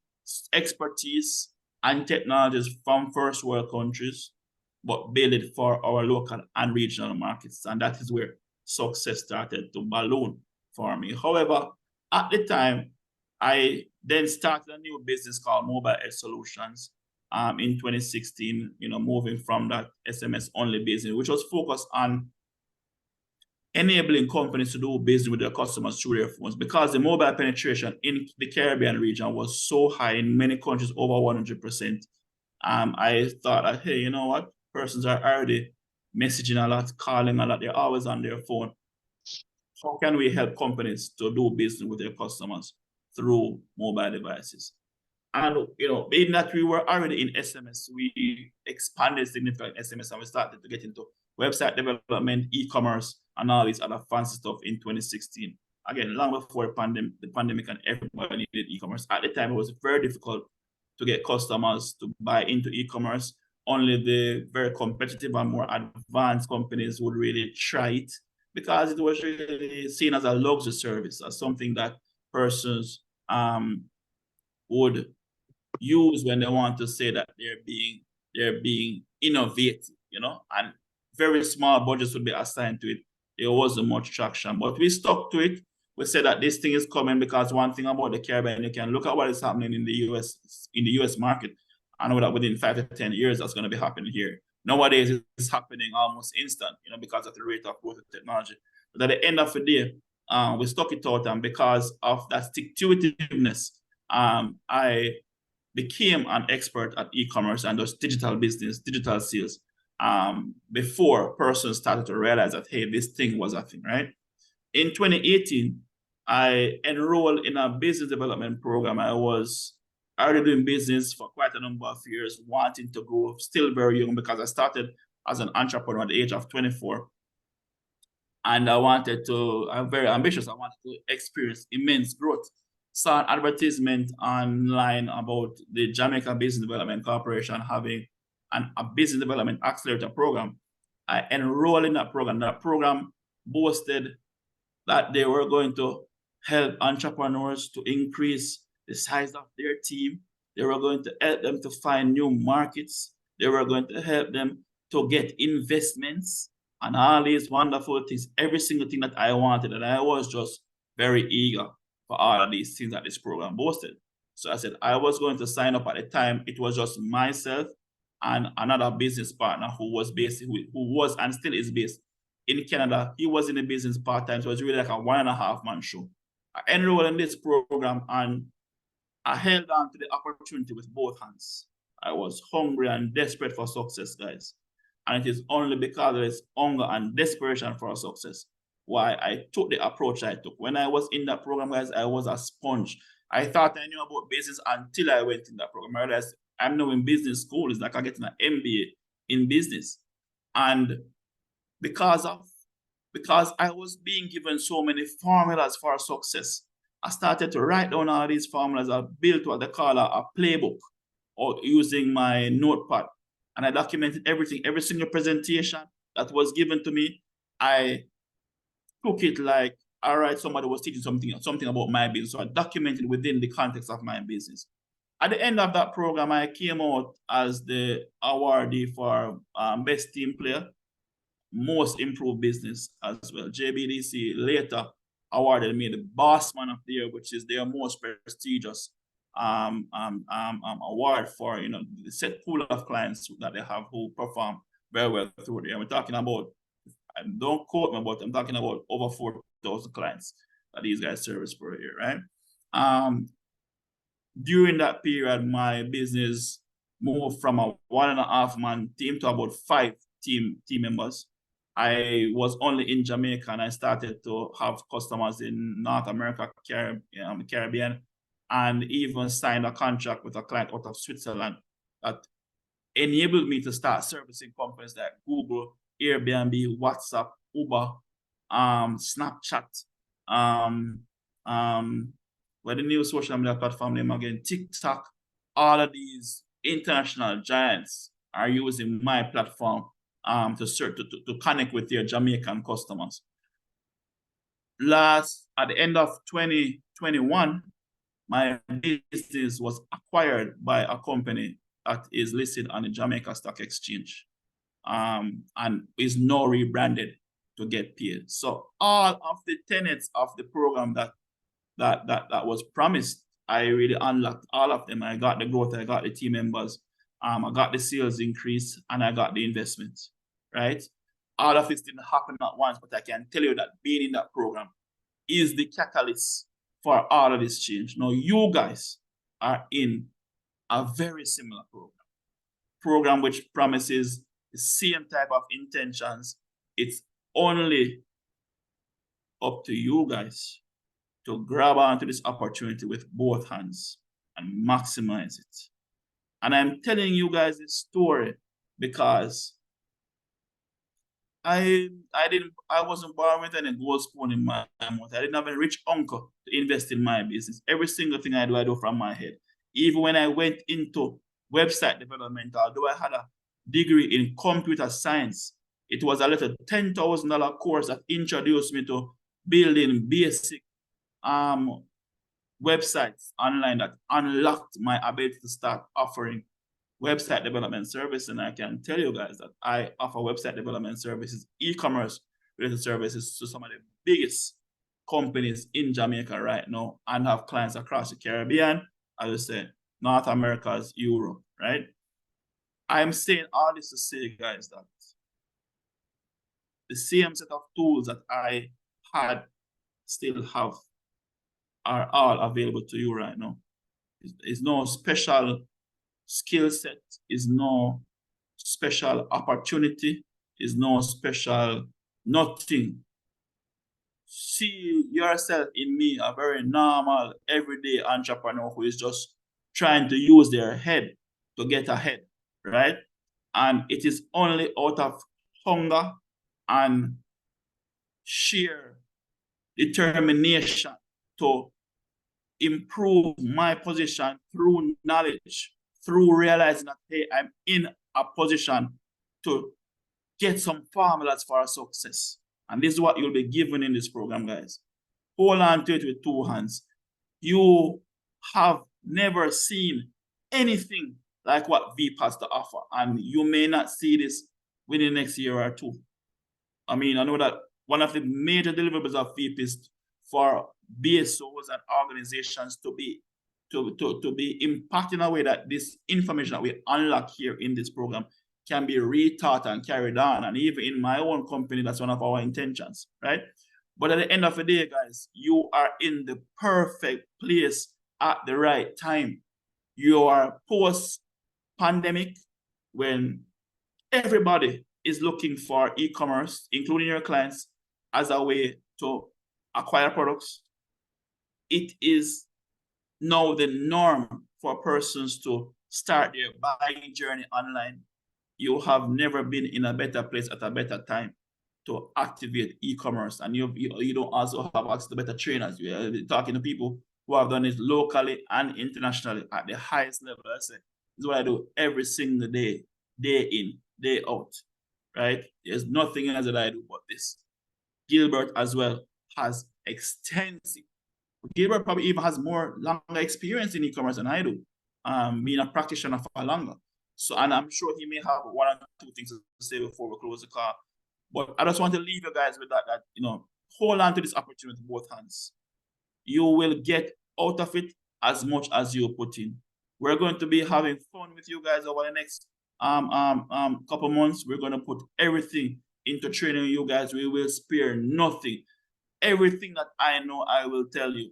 expertise and technologies from first world countries, but build it for our local and regional markets. And that is where success started to balloon for me. However, at the time, I then started a new business called Mobile Edge Solutions in 2016, moving from that SMS only business, which was focused on enabling companies to do business with their customers through their phones, because the mobile penetration in the Caribbean region was so high in many countries, over 100%. I thought that, hey, you know what? Persons are already messaging a lot, calling a lot, they're always on their phone. How can we help companies to do business with their customers through mobile devices? And, being that we were already in SMS, we expanded significantly in SMS, and we started to get into website development, e-commerce, and all these other fancy stuff in 2016. Again, long before the pandemic and everybody needed e-commerce. At the time, it was very difficult to get customers to buy into e-commerce. Only the very competitive and more advanced companies would really try it, because it was really seen as a luxury service, as something that persons would use when they want to say that they're being innovative, and very small budgets would be assigned to it. There wasn't much traction, but we stuck to it. We said that this thing is coming, because one thing about the Caribbean, you can look at what is happening in the US market, and know that within 5 to 10 years, that's going to be happening here. Nowadays, it's happening almost instant, because of the rate of growth of technology. But at the end of the day, we stuck it out, and because of that stick-to-itiveness, I became an expert at e-commerce and those digital business, digital sales, before persons started to realize that, hey, this thing was a thing, right? In 2018, I enrolled in a business development program. I was already doing business for quite a number of years, wanting to grow, still very young, because I started as an entrepreneur at the age of 24. And I'm very ambitious. I wanted to experience immense growth. Saw an advertisement online about the Jamaica Business Development Corporation having a business development accelerator program. I enrolled in that program. That program boasted that they were going to help entrepreneurs to increase the size of their team. They were going to help them to find new markets. They were going to help them to get investments and all these wonderful things, every single thing that I wanted. And I was just very eager for all of these things that this program boasted. So I said, I was going to sign up. At the time. It was just myself and another business partner who was and still is based in Canada. He was in the business part-time, so it was really like a 1.5-man show. I enrolled in this program, and I held on to the opportunity with both hands. I was hungry and desperate for success, guys. And it is only because of this hunger and desperation for success why I took the approach I took. When I was in that program, guys, I was a sponge. I thought I knew about business until I went in that program. I realized I'm now in business school. It's like I'm getting an MBA in business. And because I was being given so many formulas for success, I started to write down all these formulas. I built what they call a playbook, or using my notepad. And I documented everything, every single presentation that was given to me. I took it like, all right, somebody was teaching something about my business. So I documented within the context of my business. At the end of that program, I came out as the awardee for best team player, most improved business as well. JBDC later awarded me the Boss Man of the Year, which is their most prestigious award for, you know, the set pool of clients that they have who perform very well through there. We're talking about, don't quote me, but I'm talking about over 4,000 clients that these guys service per year, right? During that period, my business moved from a 1.5 man team to about 5 team members. I was only in Jamaica, and I started to have customers in North America, Caribbean, and even signed a contract with a client out of Switzerland that enabled me to start servicing companies like Google, Airbnb, WhatsApp, Uber, Snapchat, what the new social media platform name again, TikTok. All of these international giants are using my platform to connect with their Jamaican customers. At the end of 2021, my business was acquired by a company that is listed on the Jamaica Stock Exchange, and is now rebranded to Get Paid. So all of the tenets of the program that was promised, I really unlocked all of them. I got the growth, I got the team members, I got the sales increase, and I got the investment, right? All of this didn't happen at once, but I can tell you that being in that program is the catalyst for all of this change. Now, you guys are in a very similar program which promises the same type of intentions. It's only up to you guys to grab onto this opportunity with both hands and maximize it. And I'm telling you guys this story because I wasn't born with any gold spoon in my mouth. I didn't have a rich uncle to invest in my business. Every single thing I do from my head. Even when I went into website development, although I had a degree in computer science, it was a little $10,000 course that introduced me to building basic websites online that unlocked my ability to start offering website development service. And I can tell you guys that I offer website development services, e-commerce related services to some of the biggest companies in Jamaica right now, and have clients across the Caribbean, as I said, North America's Europe, right? I'm saying all this to say, guys, that the same set of tools that I had, still have, are all available to you right now. It's no special skill set, is no special opportunity, is no special nothing. See yourself in me, a very normal, everyday entrepreneur who is just trying to use their head to get ahead, right? And it is only out of hunger and sheer determination to improve my position through knowledge, through realizing that, hey, I'm in a position to get some formulas for success. And this is what you'll be given in this program, guys. Hold on to it with 2 hands. You have never seen anything like what VEAP has to offer, and you may not see this within the next year or 2. I mean, I know that one of the major deliverables of VEAP is for BSOs and organizations to be impacted in a way that this information that we unlock here in this program can be retaught and carried on. And even in my own company, that's one of our intentions, right? But at the end of the day, guys, you are in the perfect place at the right time. You are post-pandemic, when everybody is looking for e-commerce, including your clients, as a way to acquire products. It is now the norm for persons to start their buying journey online. You have never been in a better place at a better time. to activate e-commerce, and you don't also have access to better trainers. You're talking to people who have done it locally and internationally at the highest level. I say, this is what I do every single day, day in, day out, right? There's nothing else that I do but this. Gilbert as well has extensive. Gilbert probably even has more longer experience in e-commerce than I do, being a practitioner for longer. So, and I'm sure he may have one or two things to say before we close the call. But I just want to leave you guys with that, you know, hold on to this opportunity with both hands. You will get out of it as much as you put in. We're going to be having fun with you guys over the next couple months. We're going to put everything into training you guys. We will spare nothing. Everything that I know, I will tell you.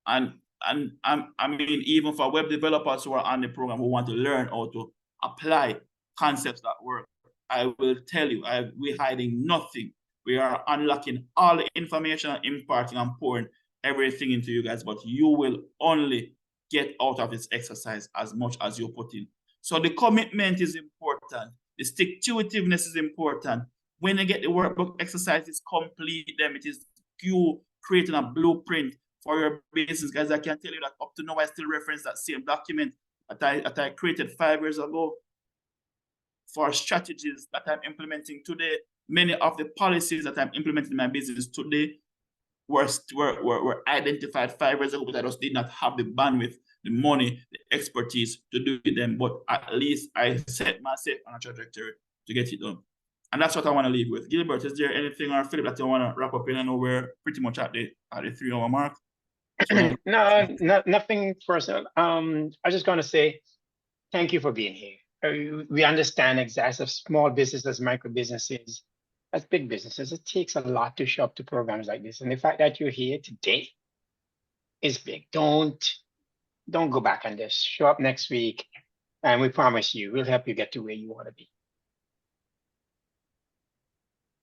And I mean, even for web developers who are on the program who want to learn how to apply concepts that work, I will tell you, we're hiding nothing. We are unlocking all the information, imparting and pouring everything into you guys, but you will only get out of this exercise as much as you put in. So the commitment is important. The stick-to-itiveness is important. When you get the workbook exercises, complete them. It is you creating a blueprint for your business. Guys, I can tell you that up to now, I still reference that same document that I created 5 years ago for strategies that I'm implementing today. Many of the policies that I'm implementing in my business today were identified 5 years ago, but I just did not have the bandwidth, the money, the expertise to do them. But at least I set myself on a trajectory to get it done. And that's what I want to leave with. Gilbert, is there anything, or Philip, that you want to wrap up in? I know we're pretty much at the 3-hour mark. So, No, nothing personal. I'm just going to say thank you for being here. We understand exactly small businesses, micro businesses, as big businesses. It takes a lot to show up to programs like this. And the fact that you're here today is big. Don't go back on this. Show up next week, and we promise you, we'll help you get to where you want to be.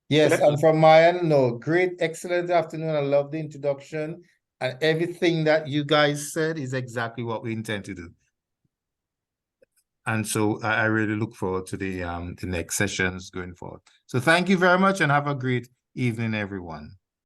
Yes, and from my end, no, great, excellent afternoon. I love the introduction, and everything that you guys said is exactly what we intend to do. And so I really look forward to the next sessions going forward. So thank you very much and have a great evening, everyone.